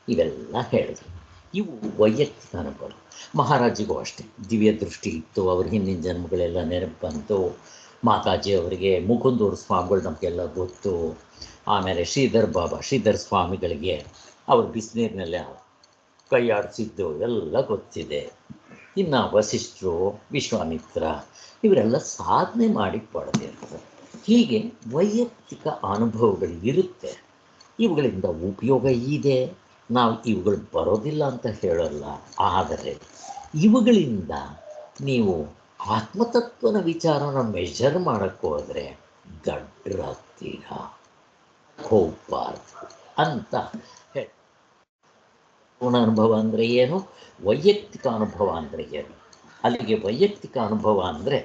ಇವೆಲ್ಲ ಹೇಳಿದ್ರು. ಇವು ವೈಯಕ್ತಿಕ ಅನುಭವ. ಮಹಾರಾಜಿಗೂ ಅಷ್ಟೇ ದಿವ್ಯ ದೃಷ್ಟಿ ಇತ್ತು, ಅವ್ರ ಹಿಂದಿನ ಜನ್ಮಗಳೆಲ್ಲ ನೆನಪು ಬಂತು. ಮಾತಾಜಿ ಅವರಿಗೆ ಮುಕುಂದೂರು ಸ್ವಾಮಿಗಳು ನಮಗೆಲ್ಲ ಗೊತ್ತು. ಆಮೇಲೆ ಶ್ರೀಧರ್ ಸ್ವಾಮಿಗಳಿಗೆ ಅವ್ರ ಬಿಸಿನೀರಿನಲ್ಲೇ ಕೈ ಆಡಿಸಿದ್ದು ಎಲ್ಲ ಗೊತ್ತಿದೆ. ಇನ್ನು ವಸಿಷ್ಠರು, ವಿಶ್ವಾಮಿತ್ರ ಇವರೆಲ್ಲ ಸಾಧನೆ ಮಾಡಿ ಪಡೆದಿರ್ತಾರೆ. ಹೀಗೆ ವೈಯಕ್ತಿಕ ಅನುಭವಗಳು ಇರುತ್ತೆ. ಇವುಗಳಿಂದ ಉಪಯೋಗ ಇದೆ, ನಾವು ಇವುಗಳು ಬರೋದಿಲ್ಲ ಅಂತ ಹೇಳೋಲ್ಲ. ಆದರೆ ಇವುಗಳಿಂದ ನೀವು ಆತ್ಮತತ್ವನ ವಿಚಾರನ ಮೆಷರ್ ಮಾಡೋಕ್ಕೆ ಹೋದರೆ ಗಡ್ರಾಗ್ತೀರ, ಹೋಗಬಾರ್ದು ಅಂತ ಹೇಳಿ. ಅನುಭವ ಅಂದರೆ ಏನು, ವೈಯಕ್ತಿಕ ಅನುಭವ ಅಂದರೆ ಏನು? ಅಲ್ಲಿಗೆ ವೈಯಕ್ತಿಕ ಅನುಭವ ಅಂದರೆ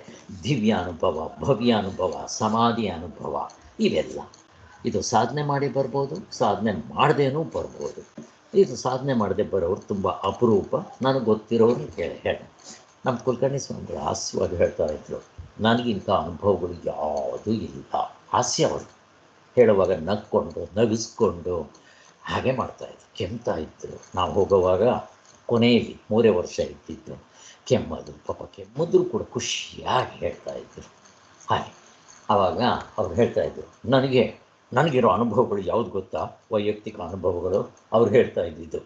ದಿವ್ಯ ಅನುಭವ, ಭವ್ಯ ಅನುಭವ, ಸಮಾಧಿ ಅನುಭವ, ಇವೆಲ್ಲ. ಇದು ಸಾಧನೆ ಮಾಡಿ ಬರ್ಬೋದು, ಸಾಧನೆ ಮಾಡದೇನೂ ಬರ್ಬೋದು. ಇದು ಸಾಧನೆ ಮಾಡದೆ ಬರೋರು ತುಂಬ ಅಪರೂಪ. ನನಗೆ ಗೊತ್ತಿರೋರು ಹೇಳಿ ನಮ್ಮ ಕುಲಕರ್ಣಿ ಸ್ವಾಮಿಗಳು ಹಾಸ್ಯವಾಗಿ ಹೇಳ್ತಾ ಇದ್ರು, ನನಗಿಂಥ ಅನುಭವಗಳು ಯಾವುದೂ ಇಲ್ಲ. ಹಾಸ್ಯ ಅವರು ಹೇಳುವಾಗ ನಗಿಸ್ಕೊಂಡು ಹಾಗೆ ಮಾಡ್ತಾಯಿದ್ರು, ಕೆಮ್ತಾ ಇದ್ದರು. ನಾವು ಹೋಗುವಾಗ ಕೊನೆಯಲ್ಲಿ 3 ವರ್ಷ ಇದ್ದಿದ್ದು. ಕೆಮ್ಮದು, ಪಾಪ ಕೆಮ್ಮದ್ರು ಕೂಡ ಖುಷಿಯಾಗಿ ಹೇಳ್ತಾ ಇದ್ರು. ಹಾಗೆ ಆವಾಗ ಅವ್ರು ಹೇಳ್ತಾ ಇದ್ರು, ನನಗಿರೋ ಅನುಭವಗಳು ಯಾವುದು ಗೊತ್ತಾ, ವೈಯಕ್ತಿಕ ಅನುಭವಗಳು. ಅವ್ರು ಹೇಳ್ತಾ ಇದ್ದಿದ್ದು,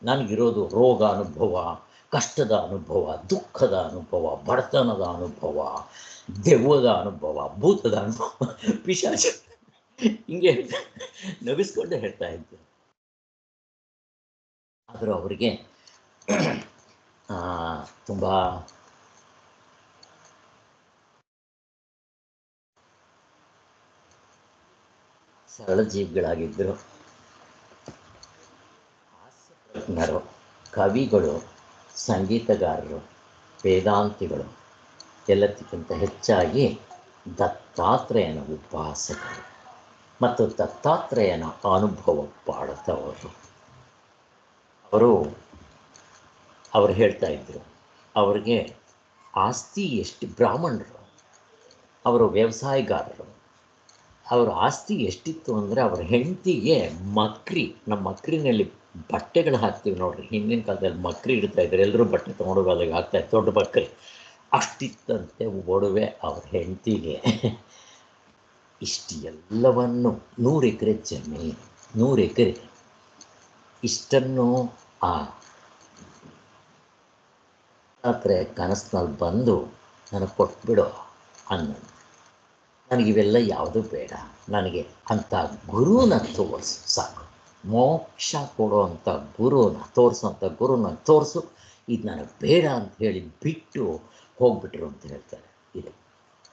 ನನಗಿರೋದು ರೋಗ ಅನುಭವ, ಕಷ್ಟದ ಅನುಭವ, ದುಃಖದ ಅನುಭವ, ಬಡತನದ ಅನುಭವ, ದೆವ್ವದ ಅನುಭವ, ಭೂತದ ಅನುಭವ, ಪಿಶಾಚ, ಹಿಂಗೆ ನಗಿಸ್ಕೊಂಡೆ ಹೇಳ್ತಾ ಇದ್ರು. ಆದರೂ ಅವರಿಗೆ ತುಂಬ ಸರಳ ಜೀವಿಗಳಾಗಿದ್ದರು. ಹಾಸ್ಯಪ್ರಜ್ಞರು, ಕವಿಗಳು, ಸಂಗೀತಗಾರರು, ವೇದಾಂತಿಗಳು, ಎಲ್ಲದಕ್ಕಿಂತ ಹೆಚ್ಚಾಗಿ ದತ್ತಾತ್ರೇಯನ ಉಪಾಸಕರು ಮತ್ತು ದತ್ತಾತ್ರೇಯನ ಅನುಭವ ಪಾಡುತ್ತವರು. ಅವರು ಹೇಳ್ತಾ ಇದ್ದರು, ಅವರಿಗೆ ಆಸ್ತಿ ಎಷ್ಟು, ಬ್ರಾಹ್ಮಣರು, ಅವರು ವ್ಯವಸಾಯಗಾರರು, ಅವರ ಆಸ್ತಿ ಎಷ್ಟಿತ್ತು ಅಂದರೆ ಅವರ ಹೆಂಡತಿಗೆ ಮಕ್ರಿ, ನಮ್ಮ ಮಕ್ರಿನಲ್ಲಿ ಬಟ್ಟೆಗಳು ಹಾಕ್ತೀವಿ ನೋಡ್ರಿ, ಹಿಂದಿನ ಕಾಲದಲ್ಲಿ ಮಕ್ರಿ ಇಡ್ತಾ ಇದ್ದಾರೆ, ಎಲ್ಲರೂ ಬಟ್ಟೆ ತೊಗೊಂಡೋಗೋದಾಗ ಹಾಕ್ತಾಯಿದ್ರು ದೊಡ್ಡ ಮಕ್ರಿ, ಅಷ್ಟಿತ್ತಂತೆ ಒಡವೆ ಅವ್ರ ಹೆಂಡತಿಗೆ. ಇಷ್ಟು ಎಲ್ಲವನ್ನು 100 ಎಕರೆ ಜಮೀನು, 100 ಎಕರೆ, ಇಷ್ಟನ್ನು ಆ ರಾತ್ರಿ ಕನಸಿನಲ್ಲಿ ಬಂದು ನನಗೆ ಕೊಟ್ಬಿಡು ಅನ್ನೋದು. ನನಗಿವೆಲ್ಲ ಯಾವುದೂ ಬೇಡ, ನನಗೆ ಅಂಥ ಗುರುನ ತೋರಿಸು ಸಾಕು, ಮೋಕ್ಷ ಕೊಡುವಂಥ ಗುರುನ ತೋರಿಸೋಂಥ ಗುರುನ ತೋರಿಸು, ಇದು ನನಗೆ ಬೇಡ ಅಂತ ಹೇಳಿ ಬಿಟ್ಟು ಹೋಗ್ಬಿಟ್ರು ಅಂತ ಹೇಳ್ತಾರೆ. ಇದು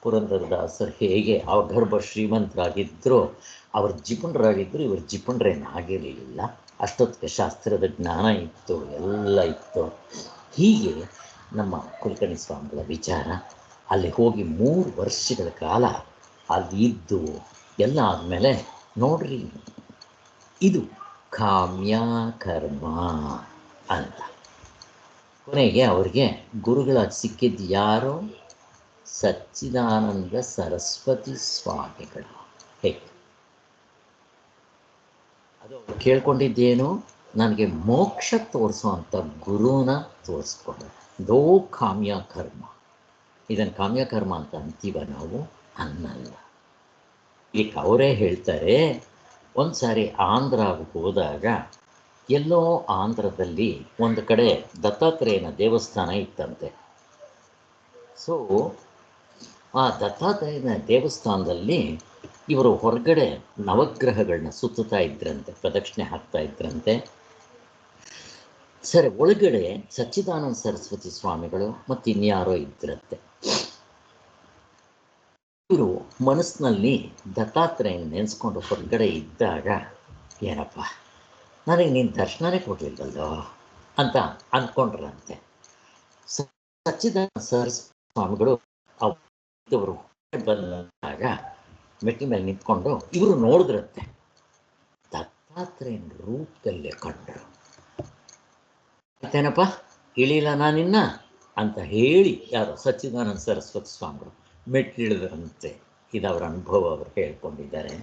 ಪುರಂದರದಾಸರು ಹೇಗೆ ಅವ್ರ ಗರ್ಭ ಶ್ರೀಮಂತರಾಗಿದ್ದರು, ಅವ್ರ ಜಿಪುಣರಾಗಿದ್ದರು, ಇವರು ಜಿಪುಣರೇನಾಗಿರಲಿಲ್ಲ. ಅಷ್ಟೊತ್ತಿಗೆ ಶಾಸ್ತ್ರದ ಜ್ಞಾನ ಇತ್ತು, ಎಲ್ಲ ಇತ್ತು. ಹೀಗೆ ನಮ್ಮ ಕುಲಕರ್ಣಿ ಸ್ವಾಮಿಗಳ ವಿಚಾರ. ಅಲ್ಲಿ ಹೋಗಿ 3 ವರ್ಷಗಳ ಕಾಲ ಅಲ್ಲಿ ಇದ್ದು ಎಲ್ಲ ಆದಮೇಲೆ ನೋಡ್ರಿ, ಇದು ಕಾಮ್ಯ ಕರ್ಮ ಅಂತ. ಕೊನೆಗೆ ಅವ್ರಿಗೆ ಗುರುಗಳಾಗಿ ಸಿಕ್ಕಿದ್ದು ಯಾರು? ಸಚ್ಚಿದಾನಂದ ಸರಸ್ವತಿ ಸ್ವಾಮಿಗಳು. ಹೇಗೆ ಅದು ಅವ್ರು ಕೇಳ್ಕೊಂಡಿದ್ದೇನು? ನನಗೆ ಮೋಕ್ಷ ತೋರಿಸುವಂಥ ಗುರುನ ತೋರಿಸ್ಕೊಂಡು, ದೋ ಕಾಮ್ಯ ಕರ್ಮ. ಇದನ್ನು ಕಾಮ್ಯ ಕರ್ಮ ಅಂತ ಅಂತೀವ ನಾವು? ಅನ್ನಲ್ಲ. ಈಗ ಅವರೇ ಹೇಳ್ತಾರೆ, ಒಂದು ಸಾರಿ ಆಂಧ್ರಾಗೆ ಹೋದಾಗ ಎಲ್ಲೋ ಆಂಧ್ರದಲ್ಲಿ ಒಂದು ಕಡೆ ದತ್ತಾತ್ರೇಯನ ದೇವಸ್ಥಾನ ಇತ್ತಂತೆ. ಸೊ ಆ ದತ್ತಾತ್ರೇಯನ ದೇವಸ್ಥಾನದಲ್ಲಿ ಇವರು ಹೊರಗಡೆ ನವಗ್ರಹಗಳನ್ನ ಸುತ್ತುತ್ತಾ ಇದ್ರಂತೆ, ಪ್ರದಕ್ಷಿಣೆ ಹಾಕ್ತಾ ಇದ್ರಂತೆ. ಸರಿ, ಒಳಗಡೆ ಸಚ್ಚಿದಾನಂದ ಸರಸ್ವತಿ ಸ್ವಾಮಿಗಳು ಮತ್ತು ಇನ್ಯಾರೋ ಇದ್ರಂತೆ. ಇವರು ಮನಸ್ಸಿನಲ್ಲಿ ದತ್ತಾತ್ರೇಯನ ನೆನೆಸ್ಕೊಂಡು ಹೊರಗಡೆ ಇದ್ದಾಗ, ಏನಪ್ಪ ನನಗೆ ನೀನು ದರ್ಶನನೇ ಕೊಡಲಿಲ್ಲಲ್ಲೋ ಅಂತ ಅಂದ್ಕೊಂಡ್ರಂತೆ. ಸಚ್ಚಿದಾನಂದ ಸರಸ್ವತಿ ಸ್ವಾಮಿಗಳು ಅವರು ಬಂದಾಗ ಮೆಟ್ಟಿ ಮೇಲೆ ನಿಂತ್ಕೊಂಡು ಇವರು ನೋಡಿದ್ರಂತೆ, ದತ್ತಾತ್ರೇಯನ ರೂಪದಲ್ಲೇ ಕಂಡರು. ಮತ್ತೇನಪ್ಪ ಇಳಿಲ್ಲ ನಾನಿನ್ನ ಅಂತ ಹೇಳಿ ಯಾರು ಸಚ್ಚಿದಾನಂದ ಸರಸ್ವತಿ ಸ್ವಾಮಿಗಳು ಮೆಟ್ಟಿಳಿದ್ರಂತೆ. ಇದು ಅವರ ಅನುಭವ, ಅವರು ಹೇಳ್ಕೊಂಡಿದ್ದಾರೆ.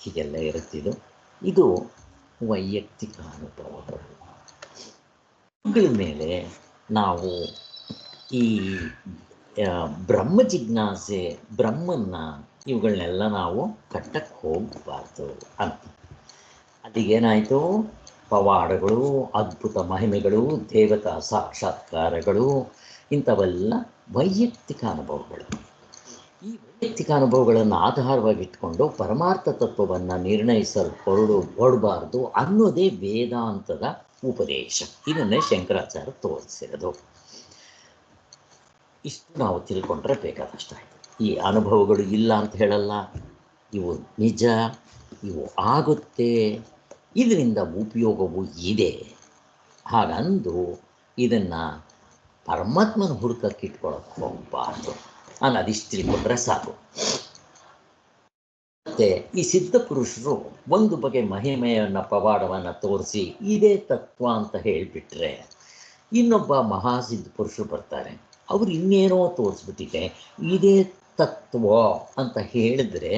ಹೀಗೆಲ್ಲ ಇರುತ್ತಿದ್ದು, ಇದು ವೈಯಕ್ತಿಕ ಅನುಭವಗಳು. ಇವುಗಳ ಮೇಲೆ ನಾವು ಈ ಬ್ರಹ್ಮ ಜಿಜ್ಞಾಸೆ, ಬ್ರಹ್ಮನ್ನ ಇವುಗಳನ್ನೆಲ್ಲ ನಾವು ಕಟ್ಟಕ್ಕೆ ಹೋಗಬಾರ್ದು ಅಂತ. ಅಲ್ಲಿಗೇನಾಯಿತು? ಪವಾಡಗಳು, ಅದ್ಭುತ ಮಹಿಮೆಗಳು, ದೇವತಾ ಸಾಕ್ಷಾತ್ಕಾರಗಳು, ಇಂಥವೆಲ್ಲ ವೈಯಕ್ತಿಕ ಅನುಭವಗಳು. ಈ ವೈಯಕ್ತಿಕ ಅನುಭವಗಳನ್ನು ಆಧಾರವಾಗಿಟ್ಕೊಂಡು ಪರಮಾರ್ಥ ತತ್ವವನ್ನು ನಿರ್ಣಯಿಸಲು ಹೊರಡಬಾರ್ದು ಅನ್ನೋದೇ ವೇದಾಂತದ ಉಪದೇಶ. ಇದನ್ನೇ ಶಂಕರಾಚಾರ್ಯ ತೋರಿಸಿರೋದು. ಇಷ್ಟು ನಾವು ತಿಳ್ಕೊಂಡ್ರೆ ಬೇಕಾದಷ್ಟಾಯಿತು. ಈ ಅನುಭವಗಳು ಇಲ್ಲ ಅಂತ ಹೇಳಲ್ಲ, ಇವು ನಿಜ, ಇವು ಆಗುತ್ತೆ, ಇದರಿಂದ ಉಪಯೋಗವೂ ಇದೆ. ಹಾಗಂದು ಇದನ್ನು ಪರಮಾತ್ಮನ ಹುಡುಕಕ್ಕೆ ಇಟ್ಕೊಳ್ಳೋಕೆ ಹೋಗಬಾರ್ದು ಅನ್ನೋದಿಷ್ಟು ತಿಳ್ಕೊಂಡ್ರೆ ಸಾಕು. ಮತ್ತು ಈ ಸಿದ್ಧ ಪುರುಷರು ಒಂದು ಬಗೆ ಮಹಿಮೆಯನ್ನು, ಪವಾಡವನ್ನು ತೋರಿಸಿ ಇದೇ ತತ್ವ ಅಂತ ಹೇಳಿಬಿಟ್ರೆ, ಇನ್ನೊಬ್ಬ ಮಹಾಸಿದ್ಧ ಪುರುಷರು ಬರ್ತಾರೆ, ಅವರು ಇನ್ನೇನೋ ತೋರಿಸ್ಬಿಟ್ಟಿದೆ ಇದೇ ತತ್ವ ಅಂತ ಹೇಳಿದ್ರೆ,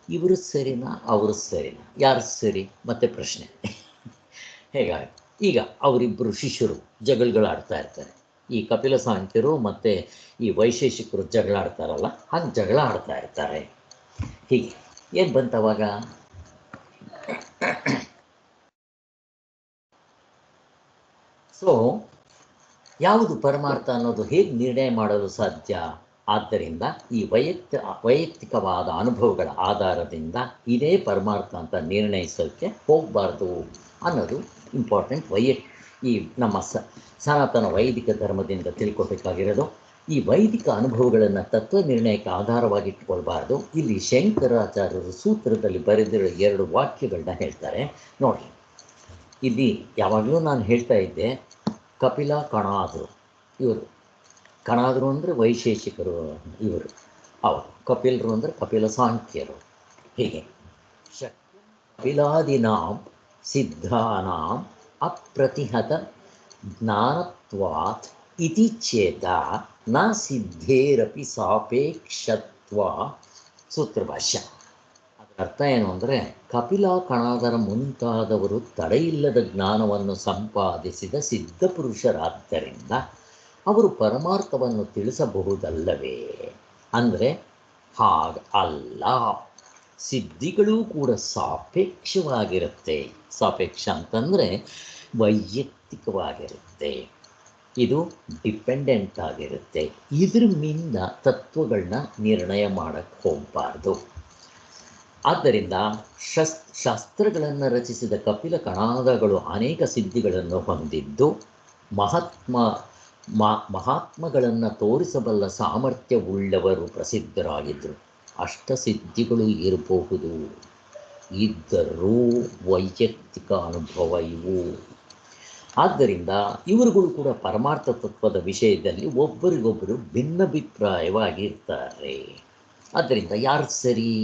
ಇವರು ಸರಿನಾ ಅವರು ಸರಿನಾ, ಯಾರು ಸರಿ? ಮತ್ತೆ ಪ್ರಶ್ನೆ ಹೇಗಾಗಿ ಈಗ ಅವರಿಬ್ಬರು ಶಿಷ್ಯರು ಜಗಳಗಳಾಡ್ತಾ ಇರ್ತಾರೆ. ಈ ಕಪಿಲ ಸಾಂಖ್ಯರು ಮತ್ತು ಈ ವೈಶೇಷಿಕರು ಜಗಳ ಆಡ್ತಾರಲ್ಲ, ಹಾಗೆ ಜಗಳ ಆಡ್ತಾ ಇರ್ತಾರೆ. ಹೀಗೆ ಏನು ಬಂತವಾಗ? ಸೊ ಯಾವುದು ಪರಮಾರ್ಥ ಅನ್ನೋದು ಹೇಗೆ ನಿರ್ಣಯ ಮಾಡಲು ಸಾಧ್ಯ? ಆದ್ದರಿಂದ ಈ ವೈಯಕ್ತಿಕವಾದ ಅನುಭವಗಳ ಆಧಾರದಿಂದ ಇದೇ ಪರಮಾರ್ಥ ಅಂತ ನಿರ್ಣಯಿಸೋಕ್ಕೆ ಹೋಗಬಾರ್ದು ಅನ್ನೋದು ಇಂಪಾರ್ಟೆಂಟ್. ಈ ನಮ್ಮ ಸನಾತನ ವೈದಿಕ ಧರ್ಮದಿಂದ ತಿಳ್ಕೊಬೇಕಾಗಿರೋದು. ಈ ವೈದಿಕ ಅನುಭವಗಳನ್ನು ತತ್ವ ನಿರ್ಣಯಕ್ಕೆ ಆಧಾರವಾಗಿಟ್ಕೊಳ್ಬಾರ್ದು. ಇಲ್ಲಿ ಶಂಕರಾಚಾರ್ಯರು ಸೂತ್ರದಲ್ಲಿ ಬರೆದಿರೋ 2 ವಾಕ್ಯಗಳನ್ನ ಹೇಳ್ತಾರೆ ನೋಡಿ. ಇಲ್ಲಿ ಯಾವಾಗಲೂ ನಾನು ಹೇಳ್ತಾ ಇದ್ದೆ, ಕಪಿಲ ಕಣಾದರು, ಇವರು ಕಣಾದರು ಅಂದರೆ ವೈಶೇಷಿಕರು, ಇವರು ಅವರು ಕಪಿಲರು ಅಂದರೆ ಕಪಿಲ ಸಾಂಖ್ಯರು. ಹೀಗೆ ಕಪಿಲಾದಿನಾಂ ಸಿದ್ಧಾನಾಂ ಅಪ್ರತಿಹತ ಜ್ಞಾನತ್ವಾತ್ ಇತಿ ಚೇತ ನ ಸಿದ್ಧೇರಪಿ ಸಾಪೇಕ್ಷತ್ವ. ಸೂತ್ರಭಾಷ್ಯ. ಅದರ ಅರ್ಥ ಏನು ಅಂದರೆ, ಕಪಿಲ ಕಣಾದರ ಮುಂತಾದವರು ತಡೆಯಿಲ್ಲದ ಜ್ಞಾನವನ್ನು ಸಂಪಾದಿಸಿದ ಸಿದ್ಧಪುರುಷರಾದ್ದರಿಂದ ಅವರು ಪರಮಾರ್ಥವನ್ನು ತಿಳಿಸಬಹುದಲ್ಲವೇ ಅಂದರೆ ಹಾಗಲ್ಲ. ಸಿದ್ಧಿಗಳೂ ಕೂಡ ಸಾಪೇಕ್ಷವಾಗಿರುತ್ತೆ. ಸಾಪೇಕ್ಷ ಅಂತಂದರೆ ವೈಯಕ್ತಿಕವಾಗಿರುತ್ತೆ, ಇದು ಡಿಪೆಂಡೆಂಟ್ ಆಗಿರುತ್ತೆ. ಇದ್ರ ಮಿಂದ ತತ್ವಗಳನ್ನ ನಿರ್ಣಯ ಮಾಡಕ್ಕೆ ಹೋಗಬಾರ್ದು. ಆದ್ದರಿಂದ ಶಾಸ್ತ್ರಗಳನ್ನು ರಚಿಸಿದ ಕಪಿಲ ಕಣಾದಗಳು ಅನೇಕ ಸಿದ್ಧಿಗಳನ್ನು ಹೊಂದಿದ್ದು ಮಹಾತ್ಮಗಳನ್ನು ತೋರಿಸಬಲ್ಲ ಸಾಮರ್ಥ್ಯವುಳ್ಳವರು ಪ್ರಸಿದ್ಧರಾಗಿದ್ದರು. ಅಷ್ಟಸಿದ್ಧಿಗಳು ಇರಬಹುದು, ಇದ್ದರೂ ವೈಯಕ್ತಿಕ ಅನುಭವ ಇವು. ಆದ್ದರಿಂದ ಇವರುಗಳು ಕೂಡ ಪರಮಾರ್ಥ ತತ್ವದ ವಿಷಯದಲ್ಲಿ ಒಬ್ಬರಿಗೊಬ್ಬರು ಭಿನ್ನಾಭಿಪ್ರಾಯವಾಗಿರ್ತಾರೆ. ಆದ್ದರಿಂದ ಯಾರು ಸರಿ?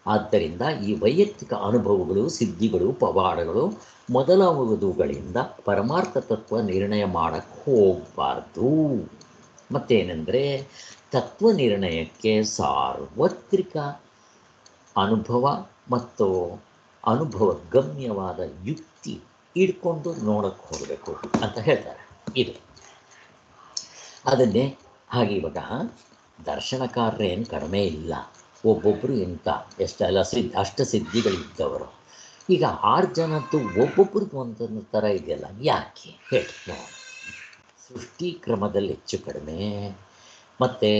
ಆದ್ದರಿಂದ ಈ ವೈಯಕ್ತಿಕ ಅನುಭವಗಳು, ಸಿದ್ಧಿಗಳು, ಪವಾಡಗಳು ಮೊದಲಾಗುವುದುಗಳಿಂದ ಪರಮಾರ್ಥ ತತ್ವ ನಿರ್ಣಯ ಮಾಡಕ್ಕೆ ಹೋಗಬಾರ್ದು. ಮತ್ತೇನೆಂದರೆ, ತತ್ವ ನಿರ್ಣಯಕ್ಕೆ ಸಾರ್ವತ್ರಿಕ ಅನುಭವ ಮತ್ತು ಅನುಭವ ಗಮ್ಯವಾದ ಯುಕ್ತಿ ಇಟ್ಕೊಂಡು ನೋಡಕ್ಕೆ ಹೋಗಬೇಕು ಅಂತ ಹೇಳ್ತಾರೆ. ಇದು ಅದನ್ನೇ ಹಾಗೆ ಇವಾಗ ದರ್ಶನಕಾರರೇನು ಕಡಿಮೆ ಇಲ್ಲ, ಒಬ್ಬೊಬ್ಬರು ಇಂಥ ಎಷ್ಟೆಲ್ಲ ಅಷ್ಟಸಿದ್ಧಿಗಳಿದ್ದವರು. ಈಗ 6 ಜನದ್ದು ಒಬ್ಬೊಬ್ರದ್ದು ಒಂದೊಂದು ಥರ ಇದೆಯಲ್ಲ, ಯಾಕೆ ಹೇಳಿ ನೋಡಿ. ಸೃಷ್ಟಿ ಕ್ರಮದಲ್ಲಿ ಹೆಚ್ಚು ಕಡಿಮೆ, ಮತ್ತು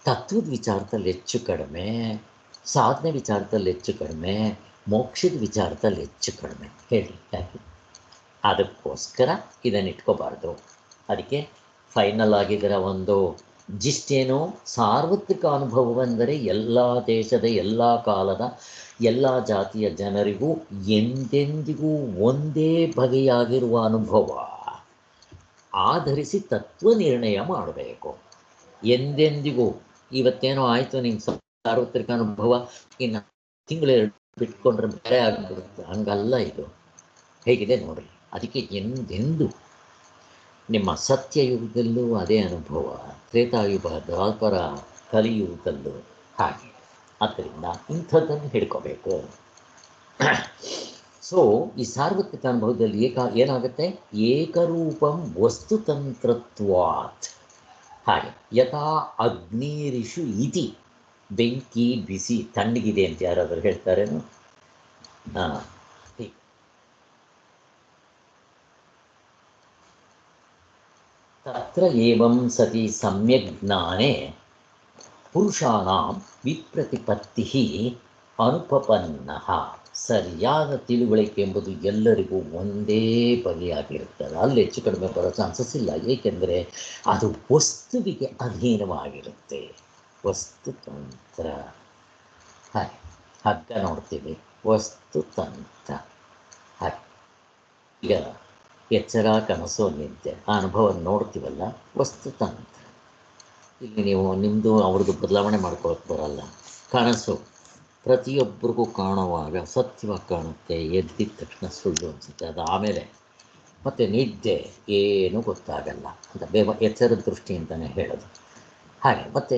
ತತ್ವದ ವಿಚಾರದಲ್ಲಿ ಹೆಚ್ಚು ಕಡಿಮೆ, ಸಾಧನೆ ವಿಚಾರದಲ್ಲಿ ಹೆಚ್ಚು ಕಡಿಮೆ, ಮೋಕ್ಷದ ವಿಚಾರದಲ್ಲಿ ಹೆಚ್ಚು ಕಡಿಮೆ. ಹೇಳಿ ಯಾಕೆ? ಅದಕ್ಕೋಸ್ಕರ ಇದನ್ನು ಇಟ್ಕೋಬಾರ್ದು. ಅದಕ್ಕೆ ಫೈನಲ್ ಆಗಿದರ ಒಂದು ಜಿಷ್ಟೇನು, ಸಾರ್ವತ್ರಿಕ ಅನುಭವವೆಂದರೆ ಎಲ್ಲ ದೇಶದ, ಎಲ್ಲ ಕಾಲದ, ಎಲ್ಲ ಜಾತಿಯ ಜನರಿಗೂ ಎಂದೆಂದಿಗೂ ಒಂದೇ ಬಗೆಯಾಗಿರುವ ಅನುಭವ ಆಧರಿಸಿ ತತ್ವ ನಿರ್ಣಯ ಮಾಡಬೇಕು. ಎಂದೆಂದಿಗೂ ಇವತ್ತೇನೋ ಆಯಿತು ನಿಮ್ಗೆ ಸಾರ್ವತ್ರಿಕ ಅನುಭವ, ಇನ್ನು ತಿಂಗಳೆರಡು ಬಿಟ್ಕೊಂಡ್ರೆ ಬೇರೆ ಆಗಿಬಿಡುತ್ತೆ. ಹಂಗಲ್ಲ ಇದು. ಹೇಗಿದೆ ನೋಡ್ರಿ. ಅದಕ್ಕೆ ಎಂದೆಂದು ನಿಮ್ಮ ಸತ್ಯಯುಗದಲ್ಲೂ ಅದೇ ಅನುಭವ, ತ್ರೇತಾಯುಗ, ದ್ವಾಪರ, ಕಲಿಯುಗದಲ್ಲೂ ಹಾಗೆ. ಆದ್ದರಿಂದ ಇಂಥದ್ದನ್ನು ಹಿಡ್ಕೋಬೇಕು. ಸೊ ಈ ಸಾರ್ವತ್ರಿಕ ಅನುಭವದಲ್ಲಿ ಏನಾಗುತ್ತೆ? ಏಕರೂಪಂ ವಸ್ತುತಂತ್ರತ್ವಾತ್. ಹಾಗೆ ಯಥಾ ಅಗ್ನಿರಿಷು ಇತಿ. ಬೆಂಕಿ ಬಿಸಿ ತಣ್ಣಗಿದೆ ಅಂತ ಯಾರಾದರೂ ಹೇಳ್ತಾರೇನು? ತತ್ರ ಏವಂ ಸತಿ ಸಮ್ಯಕ್ ಜ್ಞಾನೇ ಪುರುಷಾಣಾಂ ವಿಪ್ರತಿಪತ್ತಿ ಅನುಪಪನ್ನಃ. ಸರಿಯಾದ ತಿಳುವಳಿಕೆ ಎಂಬುದು ಎಲ್ಲರಿಗೂ ಒಂದೇ ಬಗೆಯಾಗಿರುತ್ತದೆ. ಅಲ್ಲಿ ಹೆಚ್ಚು ಕಡಿಮೆ ಬರೋ ಚಾನ್ಸಸ್ ಇಲ್ಲ. ಏಕೆಂದರೆ ಅದು ವಸ್ತುವಿಗೆ ಅಧೀನವಾಗಿರುತ್ತೆ. ವಸ್ತುತಂತ್ರ. ಹಾಗೆ ಹಗ್ಗ ನೋಡ್ತೀವಿ, ವಸ್ತುತಂತ್ರ. ಹಾಗೆ ಈಗ ಎಚ್ಚರ, ಕನಸು, ನಿದ್ದೆ, ಆ ಅನುಭವ ನೋಡ್ತೀವಲ್ಲ, ವಸ್ತುತಂತ್ರ. ಇಲ್ಲಿ ನೀವು ನಿಮ್ಮದು ಅವ್ರದ್ದು ಬದಲಾವಣೆ ಮಾಡ್ಕೊಳಕ್ಕೆ ಬರಲ್ಲ. ಕನಸು ಪ್ರತಿಯೊಬ್ಬರಿಗೂ ಕಾಣುವಾಗ ಸತ್ಯವಾಗಿ ಕಾಣುತ್ತೆ, ಎದ್ದಿದ ತಕ್ಷಣ ಸುಳ್ಳು ಅನಿಸುತ್ತೆ. ಅದು ಆಮೇಲೆ ಮತ್ತು ನಿದ್ದೆ ಏನೂ ಗೊತ್ತಾಗಲ್ಲ ಅಂತ ಎಚ್ಚರದ ದೃಷ್ಟಿಯಿಂದನೇ ಹೇಳೋದು. ಹಾಗೆ ಮತ್ತು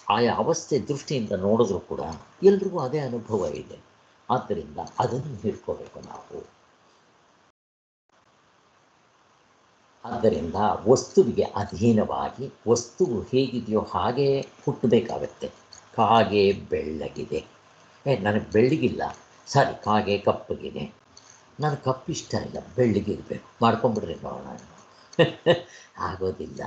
ಆಯಾ ಅವಸ್ಥೆ ದೃಷ್ಟಿಯಿಂದ ನೋಡಿದ್ರೂ ಕೂಡ ಎಲ್ರಿಗೂ ಅದೇ ಅನುಭವ ಇದೆ. ಆದ್ದರಿಂದ ಅದನ್ನು ಹಿಡ್ಕೋಬೇಕು ನಾವು. ಆದ್ದರಿಂದ ವಸ್ತುವಿಗೆ ಅಧೀನವಾಗಿ ವಸ್ತುವು ಹೇಗಿದೆಯೋ ಹಾಗೇ ಹುಟ್ಟಬೇಕಾಗತ್ತೆ. ಕಾಗೆ ಬೆಳ್ಳಗಿದೆ, ನನಗೆ ಬೆಳ್ಳಗಿಲ್ಲ, ಸರಿ ಕಾಗೆ ಕಪ್ಪಗಿದೆ, ನನಗೆ ಕಪ್ಪು ಇಷ್ಟ ಇಲ್ಲ, ಬೆಳ್ಳಗಿರಬೇಕು, ಮಾಡ್ಕೊಂಬಿಡ್ರಿ ನೋಡೋಣ. ಆಗೋದಿಲ್ಲ.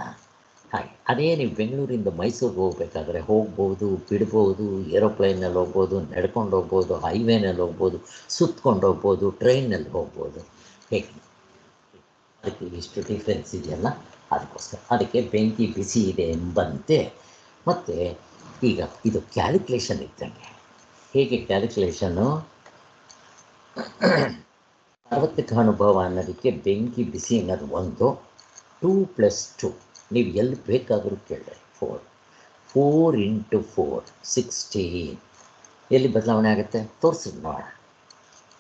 ಹಾಗೆ ಅದೇ ನೀವು ಬೆಂಗಳೂರಿಂದ ಮೈಸೂರಿಗೆ ಹೋಗ್ಬೇಕಾದ್ರೆ ಹೋಗ್ಬೋದು, ಬಿಡ್ಬೋದು, ಏರೋಪ್ಲೇನಲ್ಲಿ ಹೋಗ್ಬೋದು, ನಡ್ಕೊಂಡು ಹೋಗ್ಬೋದು, ಹೈವೇನಲ್ಲಿ ಹೋಗ್ಬೋದು, ಸುತ್ಕೊಂಡು ಹೋಗ್ಬೋದು, ಟ್ರೈನಲ್ಲಿ ಹೋಗ್ಬೋದು. ಹೇಗೆ ಅದಕ್ಕೆ ಇಷ್ಟು ಡಿಫ್ರೆನ್ಸ್ ಇದೆಯಲ್ಲ, ಅದಕ್ಕೋಸ್ಕರ ಅದಕ್ಕೆ ಬೆಂಕಿ ಬಿಸಿ ಇದೆ ಎಂಬಂತೆ. ಮತ್ತು ಈಗ ಇದು ಕ್ಯಾಲ್ಕುಲೇಷನ್ ಇದ್ದಂಗೆ. ಹೇಗೆ ಕ್ಯಾಲ್ಕುಲೇಷನ್ನು? ಸಾರ್ವತ್ರಿಕ ಅನುಭವ ಅನ್ನೋದಕ್ಕೆ ಬೆಂಕಿ ಬಿಸಿ ಅನ್ನೋದು ಒಂದು, 2+2 ನೀವು ಎಲ್ಲಿ ಬೇಕಾದರೂ ಕೇಳಿರಿ, 4 × 4 16 ಎಲ್ಲಿ ಬದಲಾವಣೆ ಆಗುತ್ತೆ ತೋರಿಸಿ ನೋಡೋಣ.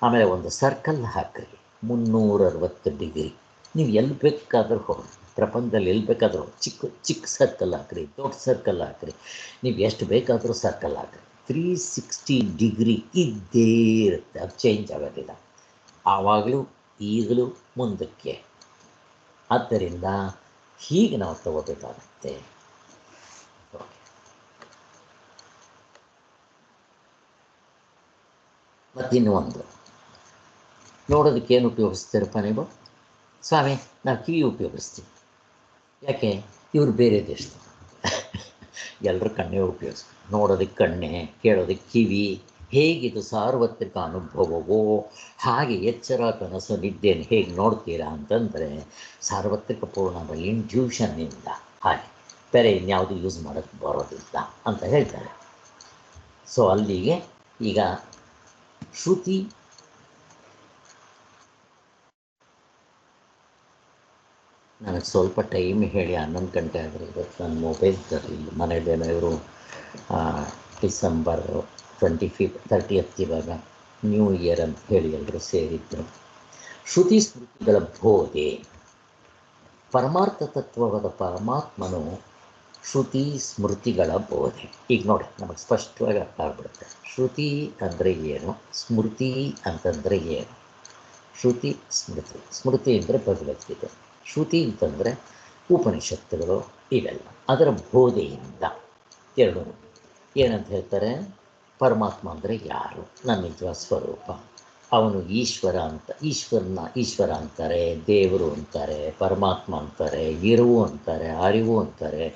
ಆಮೇಲೆ ಒಂದು ಸರ್ಕಲ್ ಹಾಕ್ರಿ, 360 ಡಿಗ್ರಿ. ನೀವು ಎಲ್ಲಿ ಬೇಕಾದರೂ ಹೋಗಿ, ಪ್ರಪಂಚದಲ್ಲಿ ಎಲ್ಲಿ ಬೇಕಾದರೂ ಚಿಕ್ಕ ಚಿಕ್ಕ ಸರ್ಕಲ್ ಹಾಕ್ರಿ, ದೊಡ್ಡ ಸರ್ಕಲ್ ಹಾಕ್ರಿ, ನೀವು ಎಷ್ಟು ಬೇಕಾದರೂ ಸರ್ಕಲ್ ಹಾಕ್ರಿ, 360 ಡಿಗ್ರಿ ಇದ್ದೇ ಇರುತ್ತೆ, ಅದು ಚೇಂಜ್ ಆಗೋದಿಲ್ಲ. ಆವಾಗಲೂ ಈಗಲೂ ಮುಂದಕ್ಕೆ. ಆದ್ದರಿಂದ ಹೀಗೆ ನಾವು ತಗೋಬೇಕಾಗತ್ತೆ. ಮತ್ತಿನ್ನು ಒಂದು ನೋಡೋದಕ್ಕೆ ಏನು ಉಪಯೋಗಿಸ್ತೀರಪ್ಪ ನೀವು? ಸ್ವಾಮಿ ನಾವು ಕಿವಿ ಉಪಯೋಗಿಸ್ತೀವಿ. ಯಾಕೆ? ಇವರು ಬೇರೆ ದೇಶದವರು. ಎಲ್ಲರೂ ಕಣ್ಣೇ ಉಪಯೋಗಿಸ್ತೀವಿ. ನೋಡೋದಕ್ಕೆ ಕಣ್ಣೇ, ಕೇಳೋದಕ್ಕೆ ಕಿವಿ. ಹೇಗಿದು ಸಾರ್ವತ್ರಿಕ ಅನುಭವವೋ ಹಾಗೆ ಎಚ್ಚರ ಕನಸು ನಿದ್ದೆಯನ್ನು ಹೇಗೆ ನೋಡ್ತೀರಾ ಅಂತಂದರೆ ಸಾರ್ವತ್ರಿಕ ಪೂರ್ಣದ ಇಂಟ್ಯೂಷನ್ನಿಂದ. ಹಾಗೆ ಬೇರೆ ಇನ್ಯಾವುದು ಯೂಸ್ ಮಾಡೋಕ್ಕೆ ಬರೋದಿಲ್ಲ ಅಂತ ಹೇಳ್ತಾರೆ. ಸೊ ಅಲ್ಲಿಗೆ ಈಗ ಶ್ರುತಿ ನನಗೆ ಸ್ವಲ್ಪ ಟೈಮ್ ಹೇಳಿ, 11 ಗಂಟೆ ಆದರೆ ಇವತ್ತು ನನ್ನ ಮೊಬೈಲ್ ತರಲಿಲ್ಲ ಮನೇಲೇನೋ. ಇವರು ಡಿಸೆಂಬರ್ 30th ಇವಾಗ ನ್ಯೂ ಇಯರ್ ಅಂತ ಹೇಳಿ ಎಲ್ಲರೂ ಸೇರಿದ್ರು. ಶ್ರುತಿ ಸ್ಮೃತಿಗಳ ಬೋಧೆ. ಪರಮಾರ್ಥ ತತ್ವವಾದ ಪರಮಾತ್ಮನು ಶ್ರುತಿ ಸ್ಮೃತಿಗಳ ಬೋಧೆ. ಈಗ ನೋಡಿ, ನಮಗೆ ಸ್ಪಷ್ಟವಾಗಿ ಅರ್ಥ ಆಗ್ಬಿಡುತ್ತೆ. ಶ್ರುತಿ ಅಂದರೆ ಏನು, ಸ್ಮೃತಿ ಅಂತಂದರೆ ಏನು. ಶ್ರುತಿ ಸ್ಮೃತಿ. ಸ್ಮೃತಿ ಅಂದರೆ ಭಗವದ್ಗೀತೆ, ಶ್ರುತಿ ಅಂತಂದರೆ ಉಪನಿಷತ್ತುಗಳು, ಇವೆಲ್ಲ ಅದರ ಬೋಧೆಯಿಂದ. ಎರಡು ಏನಂತ ಹೇಳ್ತಾರೆ? ಪರಮಾತ್ಮ ಅಂದರೆ ಯಾರು, ನನ್ನ ನಿಜವಾದ ಸ್ವರೂಪ, ಅವನು ಈಶ್ವರ ಅಂತ. ಈಶ್ವರ ಅಂತಾರೆ, ದೇವರು ಅಂತಾರೆ, ಪರಮಾತ್ಮ ಅಂತಾರೆ, ಇರುವು ಅಂತಾರೆ, ಅರಿವು ಅಂತಾರೆ,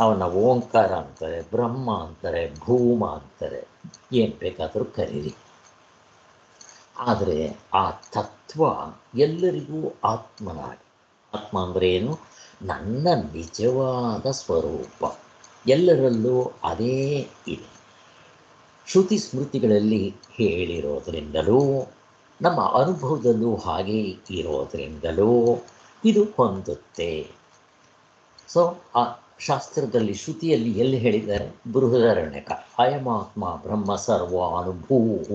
ಅವನ ಓಂಕಾರ ಅಂತಾರೆ, ಬ್ರಹ್ಮ ಅಂತಾರೆ, ಭೂಮ ಅಂತಾರೆ, ಏನು ಬೇಕಾದರೂ ಕರೀರಿ. ಆದರೆ ಆ ತತ್ವ ಎಲ್ಲರಿಗೂ ಆತ್ಮನಾಗಿ. ಆತ್ಮ ಅಂದರೆ ಏನು? ನನ್ನ ನಿಜವಾದ ಸ್ವರೂಪ ಎಲ್ಲರಲ್ಲೂ ಅದೇ ಇದೆ. ಶ್ರುತಿ ಸ್ಮೃತಿಗಳಲ್ಲಿ ಹೇಳಿರೋದ್ರಿಂದಲೂ ನಮ್ಮ ಅನುಭವದಲ್ಲೂ ಹಾಗೆ ಇರೋದ್ರಿಂದಲೂ ಇದು ಹೊಂದುತ್ತೆ. ಸೊ ಆ ಶಾಸ್ತ್ರದಲ್ಲಿ ಶ್ರುತಿಯಲ್ಲಿ ಎಲ್ಲಿ ಹೇಳಿದ್ದಾರೆ? ಬೃಹದಾರಣ್ಯಕ, ಅಯಮಾತ್ಮ ಬ್ರಹ್ಮ ಸರ್ವಾನುಭೂಃ,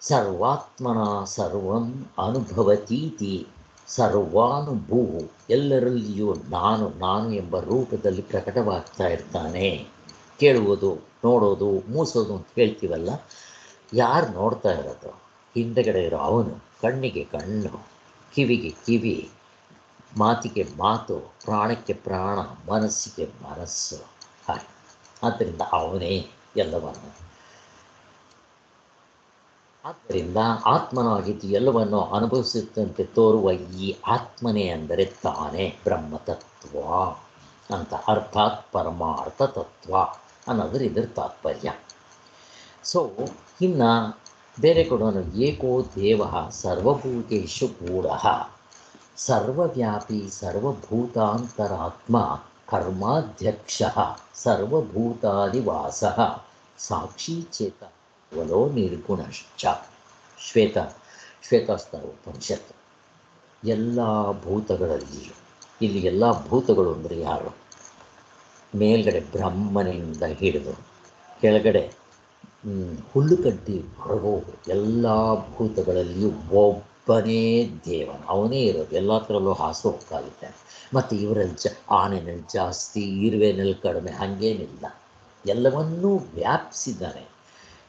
ಸರ್ವಾತ್ಮನ ಸರ್ವಂ ಅನುಭವತೀತಿ ಸರ್ವಾನುಭೂಃ. ಎಲ್ಲರಲ್ಲಿಯೂ ನಾನು ಎಂಬ ರೂಪದಲ್ಲಿ ಪ್ರಕಟವಾಗ್ತಾ ಇರ್ತಾನೆ. ಕೇಳುವುದು, ನೋಡೋದು, ಮೂಸೋದು ಅಂತ ಹೇಳ್ತೀವಲ್ಲ, ಯಾರು ನೋಡ್ತಾ ಇರೋದು? ಹಿಂದೆಗಡೆ ಇರೋ ಅವನು. ಕಣ್ಣಿಗೆ ಕಣ್ಣು, ಕಿವಿಗೆ ಕಿವಿ, ಮಾತಿಗೆ ಮಾತು, ಪ್ರಾಣಕ್ಕೆ ಪ್ರಾಣ, ಮನಸ್ಸಿಗೆ ಮನಸ್ಸು. ಹಾಗೆ ಆದ್ದರಿಂದ ಅವನೇ ಎಲ್ಲವನ್ನು. ಆದ್ದರಿಂದ ಆತ್ಮನಾಗಿದ್ದು ಎಲ್ಲವನ್ನು ಅನುಭವಿಸುತ್ತಂತೆ ತೋರುವ ಈ ಆತ್ಮನೇ ಅಂದರೆ ತಾನೇ ಬ್ರಹ್ಮತತ್ವ ಅಂತ. ಅರ್ಥಾತ್ ಪರಮಾರ್ಥ ತತ್ವ ಅನ್ನೋದ್ರ ಇದ್ರ ತಾತ್ಪರ್ಯ. ಸೊ ಇನ್ನು ಬೇರೆ ಕೊಡೋನು ಏಕೋ ದೇವ ಸರ್ವಭೂತೇಷು ಗೂಢಃ ಸರ್ವವ್ಯಾಪಿ ಸರ್ವಭೂತಾಂತರಾತ್ಮ ಕರ್ಮಾಧ್ಯಕ್ಷಃ ಸರ್ವಭೂತಾದಿವಾಸಃ ಸಾಕ್ಷಿ ಚೇತ ಕೇವಲೋ ನಿರ್ಗುಣಶ್ಚ. ಶ್ವೇತಾಸ್ತ್ರ ಉಪನಿಷತ್ತು. ಎಲ್ಲ ಭೂತಗಳಲ್ಲಿಯೂ, ಇಲ್ಲಿ ಎಲ್ಲ ಭೂತಗಳು ಅಂದರೆ ಯಾರು? ಮೇಲ್ಗಡೆ ಬ್ರಹ್ಮನಿಂದ ಹಿಡಿದು ಕೆಳಗಡೆ ಹುಲ್ಲುಕಡ್ಡಿ ಹೊರಗೋ ಎಲ್ಲ ಭೂತಗಳಲ್ಲಿಯೂ ಒಬ್ಬನೇ ದೇವನು, ಅವನೇ ಇರೋದು. ಎಲ್ಲ ಥರಲ್ಲೂ ಹಾಸೋಕ್ಕಾಗುತ್ತೆ. ಮತ್ತು ಇವರಲ್ಲಿ ಆನೆನಲ್ಲಿ ಜಾಸ್ತಿ, ಇರುವೆನಲ್ಲಿ ಕಡಿಮೆ, ಹಾಗೇನಿಲ್ಲ. ಎಲ್ಲವನ್ನೂ ವ್ಯಾಪಿಸಿದ್ದಾನೆ.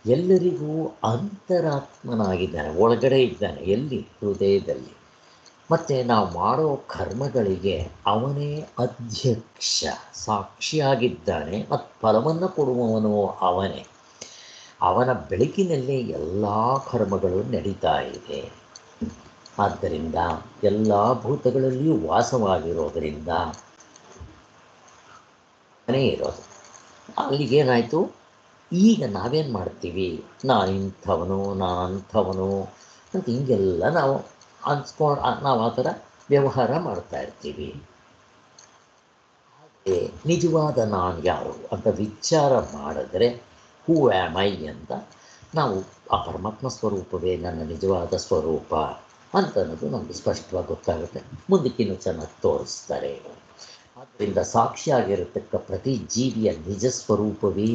ಎಲ್ಲರಿಗೂ ಅಂತರಾತ್ಮನಾಗಿದ್ದಾನೆ, ಒಳಗಡೆ ಇದ್ದಾನೆ. ಎಲ್ಲಿ? ಹೃದಯದಲ್ಲಿ. ಮತ್ತು ನಾವು ಮಾಡೋ ಕರ್ಮಗಳಿಗೆ ಅವನೇ ಅಧ್ಯಕ್ಷ, ಸಾಕ್ಷಿಯಾಗಿದ್ದಾನೆ ಮತ್ತು ಫಲವನ್ನು ಕೊಡುವವನು ಅವನೇ. ಅವನ ಬೆಳಕಿನಲ್ಲೇ ಎಲ್ಲ ಕರ್ಮಗಳು ನಡೀತಾ ಇದೆ. ಆದ್ದರಿಂದ ಎಲ್ಲ ಭೂತಗಳಲ್ಲಿಯೂ ವಾಸವಾಗಿರೋದರಿಂದ ಅವನೇ ಇರೋದು. ಅಲ್ಲಿಗೇನಾಯಿತು, ಈಗ ನಾವೇನು ಮಾಡ್ತೀವಿ, ನಾನಿಂಥವನು ನಾನಂಥವನು ಅಂತ ಹಿಂಗೆಲ್ಲ ನಾವು ನಾವು ಆ ಥರ ವ್ಯವಹಾರ ಮಾಡ್ತಾ ಇರ್ತೀವಿ. ಹಾಗೆ ನಿಜವಾದ ನಾನು ಯಾರು ಅಂತ ವಿಚಾರ ಮಾಡಿದ್ರೆ ಹೂ ಆ್ಯಮ್ ಐ ಅಂತ ನಾವು ಆ ಪರಮಾತ್ಮ ಸ್ವರೂಪವೇ ನನ್ನ ನಿಜವಾದ ಸ್ವರೂಪ ಅಂತ ಅನ್ನೋದು ನಮಗೆ ಸ್ಪಷ್ಟವಾಗಿ ಗೊತ್ತಾಗುತ್ತೆ. ಮುಂದಕ್ಕಿನ್ನೂ ಚೆನ್ನಾಗಿ ತೋರಿಸ್ತಾರೆ. ಆದ್ದರಿಂದ ಸಾಕ್ಷಿಯಾಗಿರತಕ್ಕ ಪ್ರತಿ ಜೀವಿಯ ನಿಜ ಸ್ವರೂಪವೇ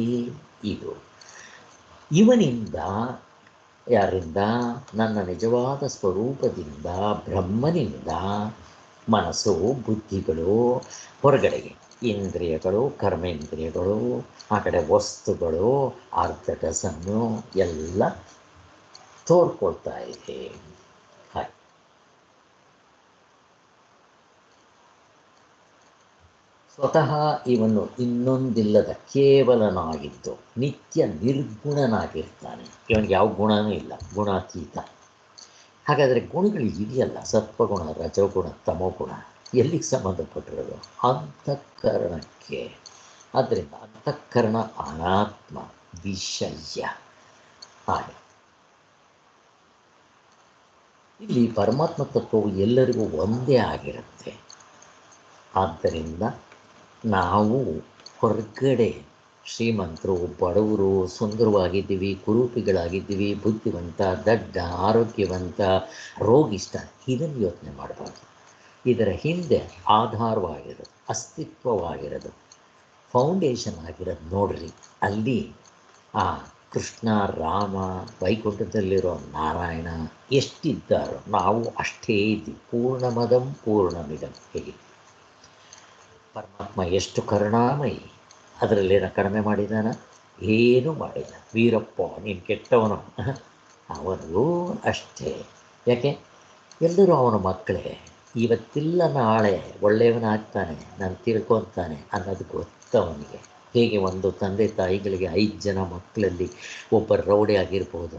ಇದು. ಇವನಿಂದ, ಯಾರಿಂದ, ನನ್ನ ನಿಜವಾದ ಸ್ವರೂಪದಿಂದ, ಬ್ರಹ್ಮನಿಂದ ಮನಸ್ಸು, ಬುದ್ಧಿಗಳು ಹೊರಗಡೆಗೆ, ಇಂದ್ರಿಯಗಳು, ಕರ್ಮೇಂದ್ರಿಯಗಳು, ಆ ಕಡೆ ವಸ್ತುಗಳು, ಅರ್ಧ ಡಸನ್ನು ಎಲ್ಲ ತೋರ್ಕೊಳ್ತಾ ಇದೆ. ಹಾಗೆ ಸ್ವತಃ ಇವನು ಇನ್ನೊಂದಿಲ್ಲದ ಕೇವಲನಾಗಿದ್ದು ನಿತ್ಯ ನಿರ್ಗುಣನಾಗಿರ್ತಾನೆ. ಇವನಿಗೆ ಯಾವ ಗುಣವೂ ಇಲ್ಲ, ಗುಣಾತೀತ. ಹಾಗಾದರೆ ಗುಣಗಳು ಇದೆಯಲ್ಲ, ಸತ್ವಗುಣ, ರಜೋಗುಣ, ತಮೋಗುಣ, ಎಲ್ಲಿಗೆ ಸಂಬಂಧಪಟ್ಟಿರೋದು? ಅಂತಃಕರಣಕ್ಕೆ. ಆದ್ದರಿಂದ ಅಂತಃಕರಣ ಅನಾತ್ಮ, ವಿಷಯ. ಹಾಗೆ ಇಲ್ಲಿ ಪರಮಾತ್ಮ ತತ್ವವು ಎಲ್ಲರಿಗೂ ಒಂದೇ ಆಗಿರುತ್ತೆ. ಆದ್ದರಿಂದ ನಾವು ಹೊರಗಡೆ ಶ್ರೀಮಂತರು, ಬಡವರು, ಸುಂದರವಾಗಿದ್ದೀವಿ, ಕುರೂಪಿಗಳಾಗಿದ್ದೀವಿ, ಬುದ್ಧಿವಂತ, ದಡ್ಡ, ಆರೋಗ್ಯವಂತ, ರೋಗಿಷ್ಠ, ಇದನ್ನು ಯೋಚನೆ ಮಾಡಬಾರ್ದು. ಇದರ ಹಿಂದೆ ಆಧಾರವಾಗಿರೋದು, ಅಸ್ತಿತ್ವವಾಗಿರೋದು, ಫೌಂಡೇಶನ್ ಆಗಿರೋದು ನೋಡ್ರಿ. ಅಲ್ಲಿ ಆ ಕೃಷ್ಣ, ರಾಮ, ವೈಕುಂಠದಲ್ಲಿರೋ ನಾರಾಯಣ ಎಷ್ಟಿದ್ದಾರೋ ನಾವು ಅಷ್ಟೇ ಇದ್ದೀವಿ. ಪೂರ್ಣಮದಂ ಪೂರ್ಣಮಿದಂ. ಹೇಗೆ ಪರಮಾತ್ಮ ಎಷ್ಟು ಕರುಣಾಮಯಿ, ಅದರಲ್ಲೇನೋ ಕಡಿಮೆ ಮಾಡಿದಾನ? ಏನೂ ಮಾಡಿಲ್ಲ. ವೀರಪ್ಪ ನೀನು ಕೆಟ್ಟವನು, ಅವನಿಗೂ ಅಷ್ಟೇ. ಯಾಕೆ? ಎಲ್ಲರೂ ಅವನ ಮಕ್ಕಳೇ. ಇವತ್ತಿಲ್ಲ ನಾಳೆ ಒಳ್ಳೆಯವನಾಗ್ತಾನೆ, ನಾನು ತಿಳ್ಕೊತಾನೆ ಅನ್ನೋದು ಗೊತ್ತವನಿಗೆ. ಹೇಗೆ ಒಂದು ತಂದೆ ತಾಯಿಗಳಿಗೆ 5 ಜನ ಮಕ್ಕಳಲ್ಲಿ ಒಬ್ಬ ರೌಡಿ ಆಗಿರ್ಬೋದು,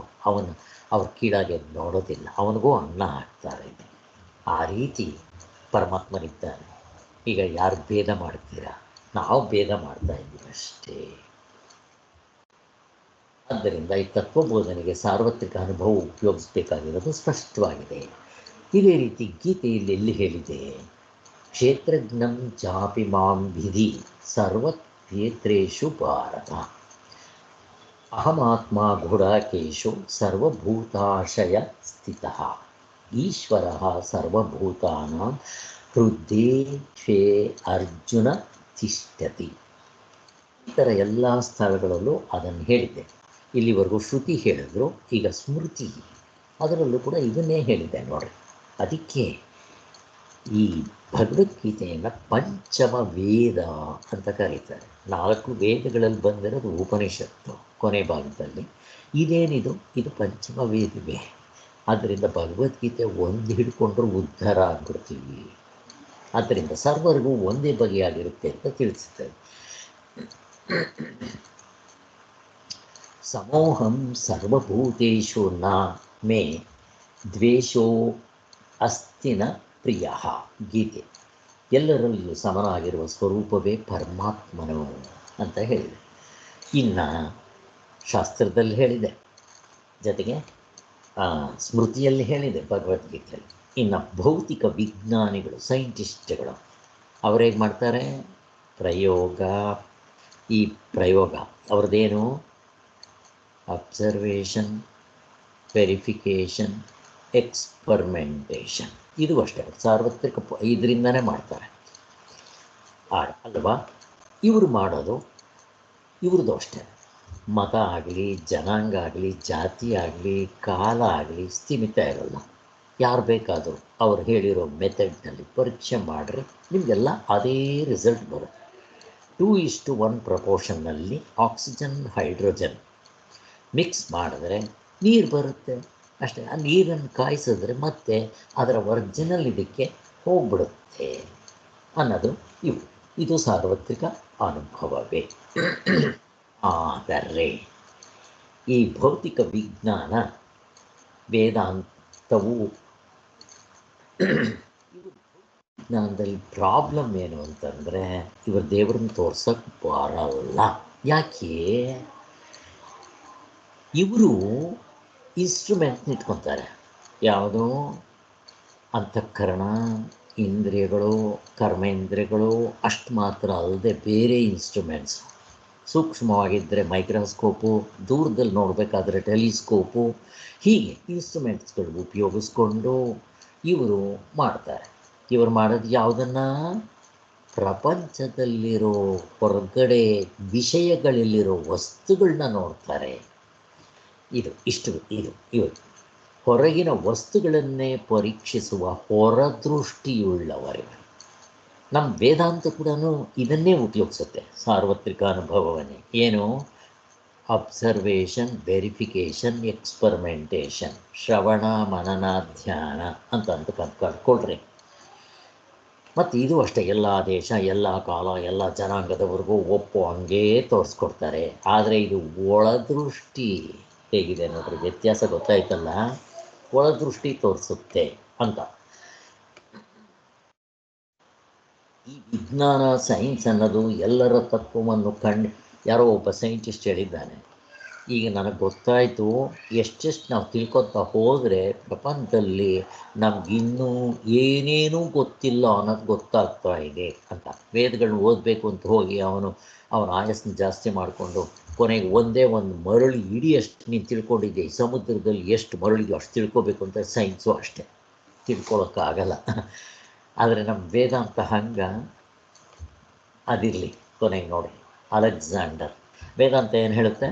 ಅವ್ರ ಕೀಳಾಗಿ ನೋಡೋದಿಲ್ಲ, ಅವನಿಗೂ ಅನ್ನ ಹಾಕ್ತಾರೆ. ಆ ರೀತಿ ಪರಮಾತ್ಮನಿದ್ದಾನೆ. ಈಗ ಯಾರು ಭೇದ ಮಾಡ್ತೀರಾ? ನಾವು ಭೇದ ಮಾಡ್ತಾ ಇದ್ದೀವಿ ಅಷ್ಟೇ. ಆದ್ದರಿಂದ ಈ ತತ್ವಬೋಧನೆಗೆ ಸಾರ್ವತ್ರಿಕ ಅನುಭವ ಉಪಯೋಗಿಸಬೇಕಾಗಿರೋದು ಸ್ಪಷ್ಟವಾಗಿದೆ. ಇದೇ ರೀತಿ ಗೀತೆಯಲ್ಲಿ ಎಲ್ಲಿ ಹೇಳಿದೆ? ಕ್ಷೇತ್ರಜ್ಞಂ ಚಾಪಿ ಮಾಂ ವಿಧಿ ಸರ್ವಕ್ಷೇತ್ರೇಷು ಭಾರತ, ಅಹಮಾತ್ಮ ಗುಡಾಕೇಶು ಸರ್ವಭೂತಾಶಯ ಸ್ಥಿತಃ ಈಶ್ವರಃ ಸರ್ವಭೂತಾನಾಂ ಹೃದಯೇ ಅರ್ಜುನ ತಿಷ್ಠತಿ. ಈ ಥರ ಎಲ್ಲ ಸ್ಥಳಗಳಲ್ಲೂ ಅದನ್ನು ಹೇಳಿದೆ. ಇಲ್ಲಿವರೆಗೂ ಶ್ರುತಿ ಹೇಳಿದ್ರು, ಈಗ ಸ್ಮೃತಿ ಅದರಲ್ಲೂ ಕೂಡ ಇದನ್ನೇ ಹೇಳಿದೆ ನೋಡ್ರಿ. ಅದಕ್ಕೆ ಈ ಭಗವದ್ಗೀತೆಯನ್ನು ಪಂಚಮ ವೇದ ಅಂತ ಕರೀತಾರೆ. 4 ವೇದಗಳಲ್ಲಿ ಬಂದಿರೋದು ಉಪನಿಷತ್ತು ಕೊನೆ ಭಾಗದಲ್ಲಿ. ಇದೇನಿದು? ಇದು ಪಂಚಮ ವೇದವೇ. ಆದ್ದರಿಂದ ಭಗವದ್ಗೀತೆ ಒಂದು ಹಿಡ್ಕೊಂಡ್ರೂ ಉದ್ಧಾರ ಆಗ್ಬಿಡ್ತೀವಿ. ಆದ್ದರಿಂದ ಸರ್ವರಿಗೂ ಒಂದೇ ಬಗೆಯಾಗಿರುತ್ತೆ ಅಂತ ತಿಳಿಸುತ್ತದೆ. ಸಮೋಹಂ ಸರ್ವಭೂತೇಷು ನ ಮೇ ದ್ವೇಷೋ ಅಸ್ತಿನ ಪ್ರಿಯ. ಗೀತೆ ಎಲ್ಲರಲ್ಲಿಯೂ ಸಮನಾಗಿರುವ ಸ್ವರೂಪವೇ ಪರಮಾತ್ಮನು ಅಂತ ಹೇಳಿದೆ. ಇನ್ನು ಶಾಸ್ತ್ರದಲ್ಲಿ ಹೇಳಿದೆ, ಜೊತೆಗೆ ಸ್ಮೃತಿಯಲ್ಲಿ ಹೇಳಿದೆ ಭಗವದ್ಗೀತೆಯಲ್ಲಿ. ಇನ್ನು ಭೌತಿಕ ವಿಜ್ಞಾನಿಗಳು, ಸೈಂಟಿಸ್ಟ್ಗಳು ಅವರೇಗೆ ಮಾಡ್ತಾರೆ? ಪ್ರಯೋಗ. ಈ ಪ್ರಯೋಗ ಅವ್ರದ್ದೇನು? Observation, verification, experimentation. ಇದು ಅಷ್ಟೇ ಸಾರ್ವತ್ರಿಕ ಇದರಿಂದನೇ ಮಾಡ್ತಾರೆ ಅಲ್ವಾ? ಇವರು ಮಾಡೋದು ಇವ್ರದ್ದು ಅಷ್ಟೇ. ಮತ ಆಗಲಿ, ಜನಾಂಗ ಆಗಲಿ, ಜಾತಿ ಆಗಲಿ, ಕಾಲ ಆಗಲಿ ಸ್ಥಿಮಿತ ಇರೋಲ್ಲ. ಯಾರು ಬೇಕಾದರೂ ಅವ್ರು ಹೇಳಿರೋ ಮೆಥಡ್ನಲ್ಲಿ ಪರೀಕ್ಷೆ ಮಾಡಿರಿ, ನಿಮಗೆಲ್ಲ ಅದೇ ರಿಸಲ್ಟ್ ಬರುತ್ತೆ. 2:1 ಪ್ರಪೋರ್ಷನ್ನಲ್ಲಿ ಆಕ್ಸಿಜನ್, ಹೈಡ್ರೋಜನ್ ಮಿಕ್ಸ್ ಮಾಡಿದ್ರೆ ನೀರು ಬರುತ್ತೆ. ಅಷ್ಟೇ. ಆ ನೀರನ್ನು ಕಾಯಿಸಿದ್ರೆ ಮತ್ತೆ ಅದರ ಒರಿಜಿನಲ್ ಇದಕ್ಕೆ ಹೋಗ್ಬಿಡುತ್ತೆ ಅನ್ನೋದು ಇದು ಸಾರ್ವತ್ರಿಕ ಅನುಭವವೇ. ಆದರೆ ಈ ಭೌತಿಕ ವಿಜ್ಞಾನ ವೇದಾಂತವು ವಿಜ್ಞಾನದಲ್ಲಿ ಪ್ರಾಬ್ಲಮ್ ಏನು ಅಂತಂದರೆ ಇವರು ದೇವ್ರನ್ನ ತೋರ್ಸೋಕ್ಕೆ ಬರಲ್ಲ. ಯಾಕೆ? ಇವರು ಇನ್ಸ್ಟ್ರೂಮೆಂಟ್ನ ಇಟ್ಕೊತಾರೆ. ಯಾವುದು? ಅಂತಃಕರಣ, ಇಂದ್ರಿಯಗಳು, ಕರ್ಮೇಂದ್ರಿಯಗಳು, ಅಷ್ಟು ಮಾತ್ರ ಅಲ್ಲದೆ ಬೇರೆ ಇನ್ಸ್ಟ್ರೂಮೆಂಟ್ಸ್, ಸೂಕ್ಷ್ಮವಾಗಿದ್ದರೆ ಮೈಕ್ರೋಸ್ಕೋಪು, ದೂರದಲ್ಲಿ ನೋಡಬೇಕಾದ್ರೆ ಟೆಲಿಸ್ಕೋಪು, ಹೀಗೆ ಇನ್ಸ್ಟ್ರೂಮೆಂಟ್ಸ್ಗಳು ಉಪಯೋಗಿಸ್ಕೊಂಡು ಇವರು ಮಾಡ್ತಾರೆ. ಇವರು ಮಾಡೋದು ಯಾವುದನ್ನು? ಪ್ರಪಂಚದಲ್ಲಿರೋ ಹೊರಗಡೆ ವಿಷಯಗಳಲ್ಲಿರೋ ವಸ್ತುಗಳನ್ನ ನೋಡ್ತಾರೆ. ಇವರು ಹೊರಗಿನ ವಸ್ತುಗಳನ್ನೇ ಪರೀಕ್ಷಿಸುವ ಹೊರದೃಷ್ಟಿಯುಳ್ಳವರು. ನಮ್ಮ ವೇದಾಂತ ಕೂಡ ಇದನ್ನೇ ಉಪಯೋಗಿಸುತ್ತೆ, ಸಾರ್ವತ್ರಿಕ ಅನುಭವವನ್ನೇ. ಏನು? ಅಬ್ಸರ್ವೇಷನ್, ವೆರಿಫಿಕೇಷನ್, ಎಕ್ಸ್ಪರಿಮೆಂಟೇಷನ್, ಶ್ರವಣ, ಮನನ, ಧ್ಯಾನ ಅಂತ ಕರ್ಕೊಳ್ರಿ. ಮತ್ತು ಇದು ಅಷ್ಟೇ, ಎಲ್ಲ ದೇಶ, ಎಲ್ಲ ಕಾಲ, ಎಲ್ಲ ಜನಾಂಗದವರೆಗೂ ಒಪ್ಪೋ ಹಂಗೇ ತೋರಿಸ್ಕೊಡ್ತಾರೆ. ಆದರೆ ಇದು ಒಳದೃಷ್ಟಿ ಹೇಗಿದೆ ನೋಡ್ರಿ, ವ್ಯತ್ಯಾಸ ಗೊತ್ತಾಯ್ತಲ್ಲ? ಒಳದೃಷ್ಟಿ ತೋರಿಸುತ್ತೆ ಅಂತ. ಈ ವಿಜ್ಞಾನ, ಸೈನ್ಸ್ ಅನ್ನೋದು ಎಲ್ಲರ ತತ್ವವನ್ನು ಯಾರೋ ಒಬ್ಬ ಸೈಂಟಿಸ್ಟ್ ಹೇಳಿದ್ದಾನೆ, ಈಗ ನನಗೆ ಗೊತ್ತಾಯಿತು, ಎಷ್ಟೆಷ್ಟು ನಾವು ತಿಳ್ಕೊತಾ ಹೋದರೆ ಪ್ರಪಂಚದಲ್ಲಿ ನಮಗಿನ್ನೂ ಏನೇನೂ ಗೊತ್ತಿಲ್ಲ ಅನ್ನೋದು ಗೊತ್ತಾಗ್ತಾ ಇದೆ ಅಂತ. ವೇದಗಳನ್ನ ಓದಬೇಕು ಅಂತ ಹೋಗಿ ಅವನ ಆಯಸ್ಸನ್ನು ಜಾಸ್ತಿ ಮಾಡಿಕೊಂಡು ಕೊನೆಗೆ ಒಂದೇ ಒಂದು ಮರಳು ಇಡಿಯಷ್ಟು ನೀನು ತಿಳ್ಕೊಂಡಿದ್ದೆ, ಈ ಸಮುದ್ರದಲ್ಲಿ ಎಷ್ಟು ಮರಳಿದೆಯೋ ಅಷ್ಟು ತಿಳ್ಕೊಬೇಕು ಅಂತ ಸೈನ್ಸು ಅಷ್ಟೇ, ತಿಳ್ಕೊಳಕ್ಕಾಗಲ್ಲ. ಆದರೆ ನಮ್ಮ ವೇದಾಂತ ಹಂಗೆ ಅದಿರಲಿ. ಕೊನೆಗೆ ನೋಡಿ, ಅಲೆಕ್ಸಾಂಡರ್ ವೇದಾಂತ ಏನು ಹೇಳುತ್ತೆ?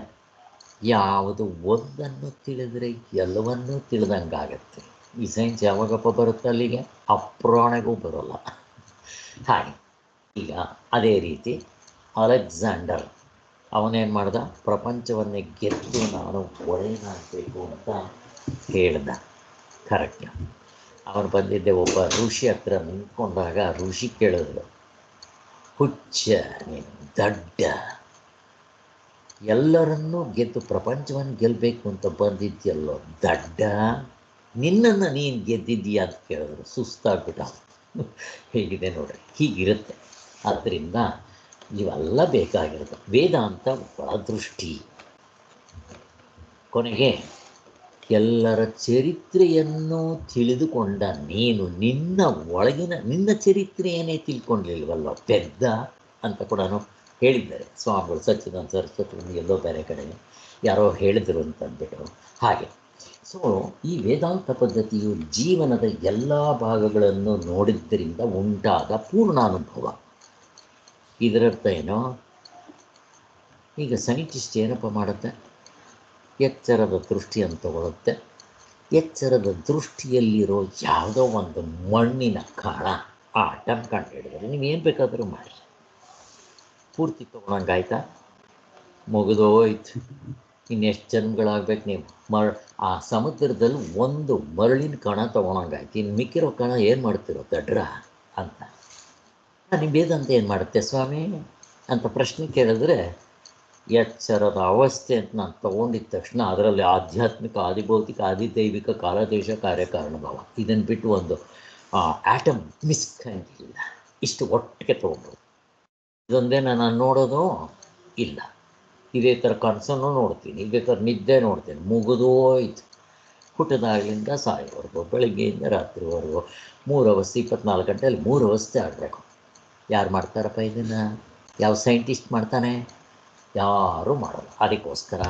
ಯಾವುದು ಒಂದನ್ನು ತಿಳಿದರೆ ಎಲ್ಲವನ್ನೂ ತಿಳಿದಂಗಾಗತ್ತೆ. ಈ ಸೈನ್ಸ್ ಯಾವಾಗಪ್ಪ ಬರುತ್ತೆ ಅಲ್ಲಿಗೆ? ಅಪ್ರಾಣೆಗೂ ಬರೋಲ್ಲ. ಹಾಗೆ ಈಗ ಅದೇ ರೀತಿ ಅಲೆಕ್ಸಾಂಡರ್ ಅವನೇನು ಮಾಡ್ದ? ಪ್ರಪಂಚವನ್ನೇ ಗೆದ್ದು ನಾನು ಒಳ್ಳೆಯದಾಗಬೇಕು ಅಂತ ಹೇಳ್ದ. ಕರೆಕ್ಟ್. ಅವನು ಬಂದಿದ್ದೆ ಒಬ್ಬ ಋಷಿ ಹತ್ರ ನಿಂತ್ಕೊಂಡಾಗ ಋಷಿ ಕೇಳಿದ್ರು, ಹುಚ್ಚ ನೀನು ದಡ್ಡ, ಎಲ್ಲರನ್ನೂ ಗೆದ್ದು ಪ್ರಪಂಚವನ್ನು ಗೆಲ್ಲಬೇಕು ಅಂತ ಬಂದಿದ್ಯಲ್ಲೋ ದಡ್ಡ, ನಿನ್ನನ್ನು ನೀನು ಗೆದ್ದಿದ್ದೀಯ ಅಂತ ಕೇಳಿದ್ರು. ಸುಸ್ತಾಗ್ಬಿಟ್ಟ. ಹೇಗಿದೆ ನೋಡ್ರಿ, ಹೀಗಿರುತ್ತೆ. ಆದ್ದರಿಂದ ಇವೆಲ್ಲ ಬೇಕಾಗಿರುತ್ತೆ. ವೇದಾಂತ ಒಳದೃಷ್ಟಿ. ಕೊನೆಗೆ ಎಲ್ಲರ ಚರಿತ್ರೆಯನ್ನು ತಿಳಿದುಕೊಂಡ ನೀನು ನಿನ್ನ ಚರಿತ್ರೆಯನ್ನೇ ತಿಳ್ಕೊಂಡಿಲ್ವಲ್ಲ ಪೆದ್ದ ಅಂತ ಕೂಡ ಹೇಳಿದ್ದಾರೆ ಸ್ವಾಮಿಗಳು. ಸಚ್ಚಿದಾನಂದ ಸರಸ್ವತಿ ಎಲ್ಲೋ ಬೇರೆ ಕಡೆ ಯಾರೋ ಹೇಳಿದರು ಅಂತ ಅಂದ್ಬಿಟ್ಟು. ಹಾಗೆ ಸೊ ಈ ವೇದಾಂತ ಪದ್ಧತಿಯು ಜೀವನದ ಎಲ್ಲ ಭಾಗಗಳನ್ನು ನೋಡಿದ್ದರಿಂದ ಉಂಟಾದ ಪೂರ್ಣಾನುಭವ. ಇದರರ್ಥ ಏನೋ? ಈಗ ಸೈಂಟಿಸ್ಟ್ ಏನಪ್ಪ ಮಾಡುತ್ತೆ? ಎಚ್ಚರದ ದೃಷ್ಟಿಯನ್ನು ತಗೊಳುತ್ತೆ. ಎಚ್ಚರದ ದೃಷ್ಟಿಯಲ್ಲಿರೋ ಯಾವುದೋ ಒಂದು ಮಣ್ಣಿನ ಕಾಳ ಆಟಮ್ ಕಂಡು ಹಿಡಿದ್ರೆ ನೀವೇನು ಬೇಕಾದರೂ ಮಾಡಿ, ಪೂರ್ತಿ ತೊಗೊಳಂಗಾಯ್ತಾ? ಮುಗಿದೋಯ್ತು. ಇನ್ನೆಷ್ಟು ಜನ್ಮಗಳಾಗಬೇಕು ನೀವು? ಆ ಸಮುದ್ರದಲ್ಲಿ ಒಂದು ಮರಳಿನ ಕಣ ತೊಗೊಳಂಗಾಯ್ತು. ಇನ್ನು ಮಿಕ್ಕಿರೋ ಕಣ ಏನು ಮಾಡ್ತಿರೋ ದಡ್ರ ಅಂತ. ನಿಮ್ಮ ವೇದಾಂತ ಏನು ಮಾಡುತ್ತೆ ಸ್ವಾಮಿ ಅಂತ ಪ್ರಶ್ನೆ ಕೇಳಿದ್ರೆ, ಎಚ್ಚರದ ಅವಸ್ಥೆ ಅಂತ ನಾನು ತೊಗೊಂಡಿದ್ದ ತಕ್ಷಣ ಅದರಲ್ಲಿ ಆಧ್ಯಾತ್ಮಿಕ, ಆದಿಭೌತಿಕ, ಆದಿದೈವಿಕ, ಕಾಲದೇಶ, ಕಾರ್ಯಕಾರಣಭಾವ ಇದನ್ನು ಬಿಟ್ಟು ಒಂದು ಆಟಮ್ ಮಿಸ್ಕಂಡಿಲ್ಲ. ಇಷ್ಟು ಒಟ್ಟಿಗೆ ತೊಗೊಂಡು ಇದೊಂದೇ ನಾನು ನೋಡೋದು ಇಲ್ಲ. ಇದೇ ಥರ ಕನಸನ್ನು ನೋಡ್ತೀನಿ, ಇದೇ ಥರ ನಿದ್ದೆ ನೋಡ್ತೀನಿ. ಮುಗಿದೋಯ್ತು. ಹುಟ್ಟಿದಾಗಲಿಂದ ಸಾಯೋವರೆಗೂ, ಬೆಳಗ್ಗೆಯಿಂದ ರಾತ್ರಿವರೆಗೂ 3 ಅವಸ್ಥೆ, 24 ಗಂಟೆಯಲ್ಲಿ 3 ಅವಸ್ಥೆ ಆಡಬೇಕು. ಯಾರು ಮಾಡ್ತಾರಪ್ಪ ಇದನ್ನು? ಯಾವ ಸೈಂಟಿಸ್ಟ್ ಮಾಡ್ತಾನೆ? ಯಾರೂ ಮಾಡಲ್ಲ. ಅದಕ್ಕೋಸ್ಕರ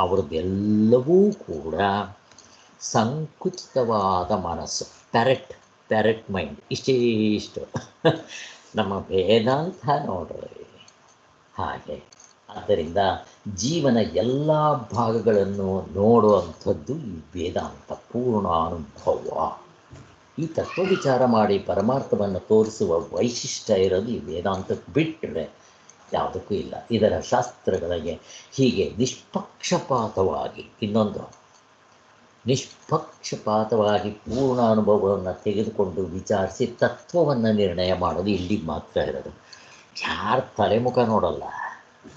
ಅವ್ರದ್ದೆಲ್ಲವೂ ಕೂಡ ಸಂಕುಚಿತವಾದ ಮನಸ್ಸು, ಪ್ಯಾರೆಟ್ ಮೈಂಡ್. ಇಷ್ಟು ನಮ್ಮ ವೇದಾಂತ ನೋಡ್ರಿ ಹಾಗೆ. ಆದ್ದರಿಂದ ಜೀವನ ಎಲ್ಲ ಭಾಗಗಳನ್ನು ನೋಡುವಂಥದ್ದು ಈ ವೇದಾಂತ ಪೂರ್ಣಾನುಭವ. ಈ ತತ್ವ ವಿಚಾರ ಮಾಡಿ ಪರಮಾರ್ಥವನ್ನು ತೋರಿಸುವ ವೈಶಿಷ್ಟ್ಯ ಇರೋದು ಈ ವೇದಾಂತಕ್ಕೆ ಬಿಟ್ಟರೆ ಯಾವುದಕ್ಕೂ ಇಲ್ಲ. ಇದರ ಶಾಸ್ತ್ರಗಳಿಗೆ ಹೀಗೆ ನಿಷ್ಪಕ್ಷಪಾತವಾಗಿ ಇನ್ನೊಂದು ನಿಷ್ಪಕ್ಷಪಾತವಾಗಿ ಪೂರ್ಣ ಅನುಭವವನ್ನು ತೆಗೆದುಕೊಂಡು ವಿಚಾರಿಸಿ ತತ್ವವನ್ನು ನಿರ್ಣಯ ಮಾಡೋದು ಇಲ್ಲಿಗೆ ಮಾತ್ರ ಇರೋದು. ಯಾರು ತಲೆಮುಖ ನೋಡಲ್ಲ.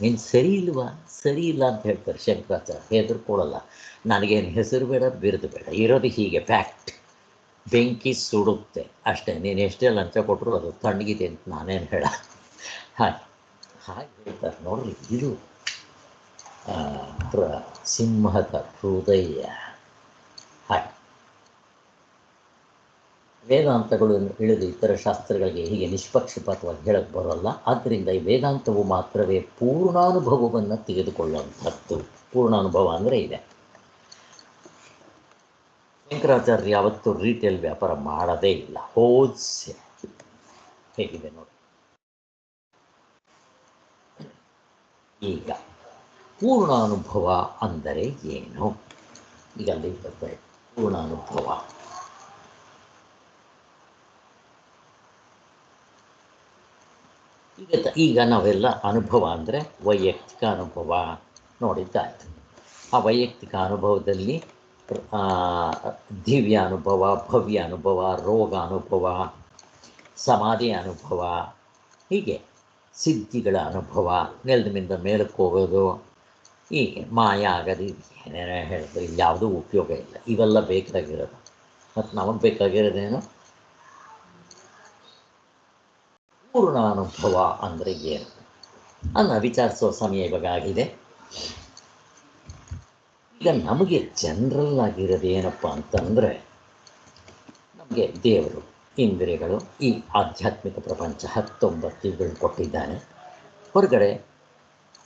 ನೀನು ಸರಿ ಇಲ್ವಾ, ಸರಿ ಇಲ್ಲ ಅಂತ ಹೇಳ್ತಾರೆ ಶಂಕರಾಚಾರ್ಯ. ಹೆದರ್ಕೊಳ್ಳಲ್ಲ. ನನಗೇನು ಹೆಸರು ಬೇಡ, ಬಿರುದು ಬೇಡ, ಇರೋದು ಹೀಗೆ ಫ್ಯಾಕ್ಟ್. ಬೆಂಕಿ ಸುಡುತ್ತೆ ಅಷ್ಟೇ, ನೀನು ಎಷ್ಟೇ ಲಂಚ ಕೊಟ್ಟರು ಅದು ತಣ್ಣಗಿದೆ ಅಂತ ನಾನೇನು ಹೇಳ. ಹಾಗೆ ಹೇಳ್ತಾರೆ ನೋಡ್ರಿ. ಇದು ಸಿಂಹದ ಹೃದಯ. ಹಾಗೆ ವೇದಾಂತಗಳು ಇಳಿದು ಇತರ ಶಾಸ್ತ್ರಗಳಿಗೆ ಹೀಗೆ ನಿಷ್ಪಕ್ಷಪಾತವಾಗಿ ಹೇಳಕ್ಕೆ ಬರೋಲ್ಲ. ಆದ್ದರಿಂದ ಈ ವೇದಾಂತವು ಮಾತ್ರವೇ ಪೂರ್ಣಾನುಭವವನ್ನು ತೆಗೆದುಕೊಳ್ಳುವಂಥದ್ದು. ಪೂರ್ಣಾನುಭವ ಅಂದರೆ ಇದೆ. ಶಂಕರಾಚಾರ್ಯ ಯಾವತ್ತೂ ರಿಟೇಲ್ ವ್ಯಾಪಾರ ಮಾಡದೇ ಇಲ್ಲ, ಹೋಲ್ಸೇಲ್. ಹೇಗಿದೆ ನೋಡಿ. ಈಗ ಪೂರ್ಣಾನುಭವ ಅಂದರೆ ಏನು? ಈಗ ಅಲ್ಲಿ ಬರ್ತಾರೆ ಪೂರ್ಣಾನುಭವ. ಈಗ ನಾವೆಲ್ಲ ಅನುಭವ ಅಂದರೆ ವೈಯಕ್ತಿಕ ಅನುಭವ ನೋಡಿದ್ದಾಯ್ತು. ಆ ವೈಯಕ್ತಿಕ ಅನುಭವದಲ್ಲಿ ದಿವ್ಯ ಅನುಭವ, ಭವ್ಯ ಅನುಭವ, ರೋಗ ಅನುಭವ, ಸಮಾಧಿ ಅನುಭವ, ಹೀಗೆ ಸಿದ್ಧಿಗಳ ಅನುಭವ, ನೆಲದ ಮೇಲೆ ಮೇಲಕ್ಕೆ ಹೋಗೋದು, ಹೀಗೆ ಮಾಯ ಆಗೋದು, ಏನೇನೋ ಹೇಳಿದ್ರೆ ಯಾವುದೂ ಉಪಯೋಗ ಇಲ್ಲ. ಇವೆಲ್ಲ ಬೇಕಾಗಿರೋದು. ಮತ್ತು ನಮಗೆ ಬೇಕಾಗಿರೋದೇನು? ಪೂರ್ಣ ಅನುಭವ ಅಂದರೆ ಏನು ಅನ್ನು ವಿಚಾರಿಸುವ ಸಮಯ ಇವಾಗ ಆಗಿದೆ. ಈಗ ನಮಗೆ ಜನರಲ್ ಆಗಿರೋದು ಏನಪ್ಪ ಅಂತಂದರೆ, ನಮಗೆ ದೇವರು, ಇಂದ್ರಿಯಗಳು, ಈ ಆಧ್ಯಾತ್ಮಿಕ ಪ್ರಪಂಚ 19 ಇವುಗಳು ಕೊಟ್ಟಿದ್ದಾನೆ. ಹೊರಗಡೆ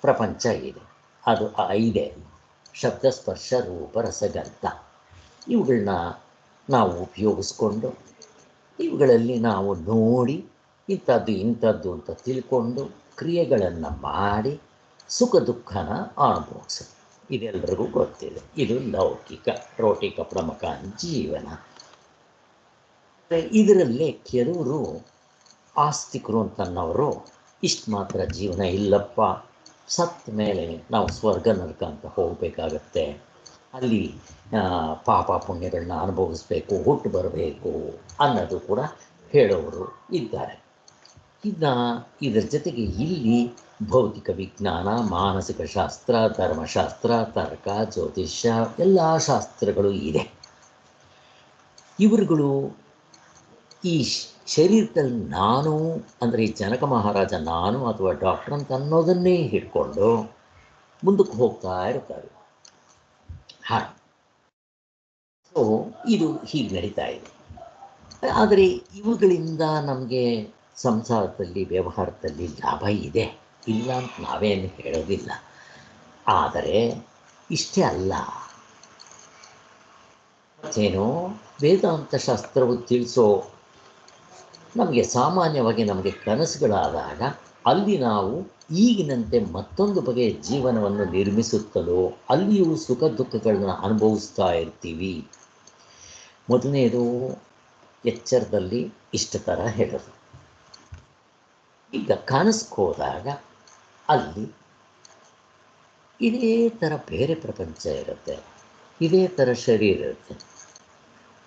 ಪ್ರಪಂಚ ಇದೆ, ಅದು 5 ಶಬ್ದ, ಸ್ಪರ್ಶ, ರೂಪ, ರಸಗಂಧ. ಇವುಗಳನ್ನ ನಾವು ಉಪಯೋಗಿಸ್ಕೊಂಡು ಇವುಗಳಲ್ಲಿ ನಾವು ನೋಡಿ ಇಂಥದ್ದು ಅಂತ ತಿಳ್ಕೊಂಡು ಕ್ರಿಯೆಗಳನ್ನು ಮಾಡಿ ಸುಖ ದುಃಖನ ಅನುಭವಿಸೋದು. ಇದೆಲ್ಲರಿಗೂ ಗೊತ್ತಿದೆ. ಇದು ಲೌಕಿಕ ರೋಟಿ ಕಪಡ ಮಕಾನ್ ಜೀವನ. ಇದರಲ್ಲೇ ಕೆಲವರು ಆಸ್ತಿಕರು ಅಂತನ್ನೋರು ಇಷ್ಟು ಮಾತ್ರ ಜೀವನ ಇಲ್ಲಪ್ಪ, ಸತ್ತ ಮೇಲೆ ನಾವು ಸ್ವರ್ಗ ನರಕ ಅಂತ ಹೋಗಬೇಕಾಗತ್ತೆ, ಅಲ್ಲಿ ಪಾಪ ಪುಣ್ಯಗಳನ್ನ ಅನುಭವಿಸ್ಬೇಕು, ಹುಟ್ಟು ಬರಬೇಕು ಅನ್ನೋದು ಕೂಡ ಹೇಳೋರು ಇದ್ದಾರೆ. ಇದರ ಜೊತೆಗೆ ಇಲ್ಲಿ ಭೌತಿಕ ವಿಜ್ಞಾನ, ಮಾನಸಿಕ ಶಾಸ್ತ್ರ, ಧರ್ಮಶಾಸ್ತ್ರ, ತರ್ಕ, ಜ್ಯೋತಿಷ್ಯ ಎಲ್ಲ ಶಾಸ್ತ್ರಗಳು ಇದೆ. ಇವರುಗಳು ಈ ಶರೀರದಲ್ಲಿ ನಾನು ಅಂದರೆ ಈ ಜನಕ ಮಹಾರಾಜ ನಾನು ಅಥವಾ ಡಾಕ್ಟರ್ ಅಂತ ಅನ್ನೋದನ್ನೇ ಹಿಡ್ಕೊಂಡು ಮುಂದಕ್ಕೆ ಹೋಗ್ತಾ ಇರ್ತಾರೆ. ಹಾಗೆ ಸೊ ಇದು ಹೀಗೆ ನಡೀತಾ ಇದೆ. ಆದರೆ ಇವುಗಳಿಂದ ನಮಗೆ ಸಂಸಾರದಲ್ಲಿ, ವ್ಯವಹಾರದಲ್ಲಿ ಲಾಭ ಇದೆ, ಇಲ್ಲ ಅಂತ ನಾವೇನು ಹೇಳೋದಿಲ್ಲ. ಆದರೆ ಇಷ್ಟೇ ಅಲ್ಲ, ಮತ್ತೇನೋ ವೇದಾಂತ ಶಾಸ್ತ್ರವು ತಿಳಿಸೋ ನಮಗೆ ಸಾಮಾನ್ಯವಾಗಿ ನಮಗೆ ಕನಸುಗಳಾದಾಗ ಅಲ್ಲಿ ನಾವು ಈಗಿನಂತೆ ಮತ್ತೊಂದು ಬಗೆಯ ಜೀವನವನ್ನು ನಿರ್ಮಿಸುತ್ತಲೋ ಅಲ್ಲಿಯೂ ಸುಖ ದುಃಖಗಳನ್ನ ಅನುಭವಿಸ್ತಾ ಇರ್ತೀವಿ. ಮೊದಲನೇದು ಎಚ್ಚರದಲ್ಲಿ ಇಷ್ಟು ಥರ ಹೇಳೋದು. ಈಗ ಕನಸಿಗೆ ಹೋದಾಗ ಅಲ್ಲಿ ಇದೇ ಥರ ಬೇರೆ ಪ್ರಪಂಚ ಇರುತ್ತೆ, ಇದೇ ಥರ ಶರೀರ ಇರುತ್ತೆ.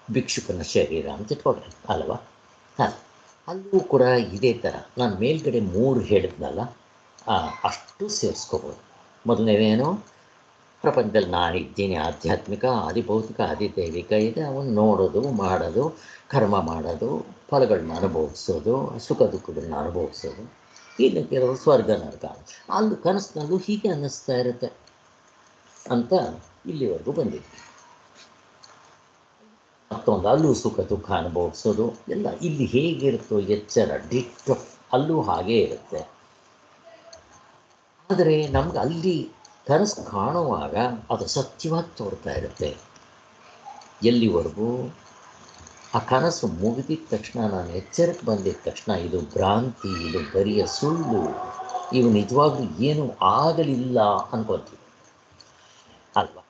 ಭಿಕ್ಷುಕನ ಶರೀರ ಅಂತ ಇಟ್ಕೊಳ್ರಿ ಅಲ್ವಾ? ಅಲ್ಲೂ ಕೂಡ ಇದೇ ಥರ ನಾನು ಮೇಲ್ಗಡೆ 3 ಹೇಳಿದ್ನಲ್ಲ, ಅಷ್ಟು ಸೇರಿಸ್ಕೋಬೋದು. ಮೊದಲನೇದೇನು, ಪ್ರಪಂಚದಲ್ಲಿ ನಾನಿದ್ದೀನಿ, ಆಧ್ಯಾತ್ಮಿಕ, ಆದಿಭೌತಿಕ, ಆದಿದೈವಿಕ ಇದೆ. ಅವನು ನೋಡೋದು, ಮಾಡೋದು, ಕರ್ಮ ಮಾಡೋದು, ಫಲಗಳನ್ನ ಅನುಭವಿಸೋದು, ಸುಖ ದುಃಖಗಳನ್ನ ಅನುಭವಿಸೋದು. ಇನ್ನು ಕೆಲವರು ಸ್ವರ್ಗ ನರಕ. ಅಲ್ಲಿ ಕನಸಿನಲ್ಲೂ ಹೀಗೆ ಅನ್ನಿಸ್ತಾ ಇರುತ್ತೆ ಅಂತ ಇಲ್ಲಿವರೆಗೂ ಬಂದಿದೆ. ಮತ್ತೊಂದು ಅಲ್ಲೂ ಸುಖ ದುಃಖ ಅನುಭವಿಸೋದು ಎಲ್ಲ ಇಲ್ಲಿ ಹೇಗಿರುತ್ತೋ ಎಚ್ಚರ ಡಿಟ್ಟು ಅಲ್ಲೂ ಹಾಗೇ ಇರುತ್ತೆ. ಆದರೆ ನಮ್ಗೆ ಅಲ್ಲಿ ಕನಸು ಕಾಣುವಾಗ ಅದು ಸತ್ಯವಾಗಿ ತೋರ್ತಾ ಇರುತ್ತೆ. ಎಲ್ಲಿವರೆಗೂ ಆ ಕನಸು ಮುಗಿದಿದ ತಕ್ಷಣ, ನಾನು ಎಚ್ಚರಕ್ಕೆ ಬಂದಿದ್ದ ತಕ್ಷಣ ಇದು ಭ್ರಾಂತಿ, ಇದು ಬರಿಯ ಸುಳ್ಳು, ಇವು ನಿಜವಾಗ್ಲೂ ಏನೂ ಆಗಲಿಲ್ಲ ಅನ್ಕೋತೀವಿ ಅಲ್ವಾ?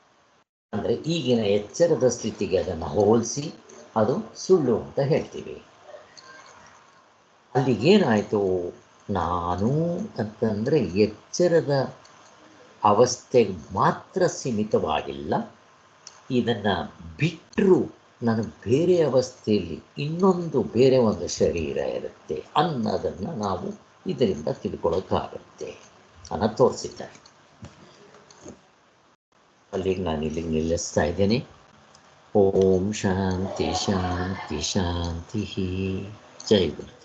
ಅಂದರೆ ಈಗಿನ ಎಚ್ಚರದ ಸ್ಥಿತಿಗೆ ಅದನ್ನು ಹೋಲಿಸಿ ಅದು ಸುಳ್ಳು ಅಂತ ಹೇಳ್ತೀವಿ. ಅಲ್ಲಿ ಏನಾಯಿತು, ನಾನು ಅಂತಂದರೆ ಎಚ್ಚರದ ಅವಸ್ಥೆಗೆ ಮಾತ್ರ ಸೀಮಿತವಾಗಿಲ್ಲ, ಇದನ್ನು ಬಿಟ್ಟರೂ ನನಗೆ ಬೇರೆ ಅವಸ್ಥೆಯಲ್ಲಿ ಇನ್ನೊಂದು ಬೇರೆ ಒಂದು ಶರೀರ ಇರುತ್ತೆ ಅನ್ನೋದನ್ನು ನಾವು ಇದರಿಂದ ತಿಳ್ಕೊಳ್ಳೋಕ್ಕಾಗತ್ತೆ ಅನ್ನೋ ತೋರಿಸಿದ್ದಾರೆ. ಅಲ್ಲಿಗೆ ನಾನು ಇಲ್ಲಿಗೆ ನಿಲ್ಲಿಸ್ತಾ ಇದ್ದೇನೆ. ಓಂ ಶಾಂತಿ ಶಾಂತಿ ಶಾಂತಿ. ಜೈ ಗುರು.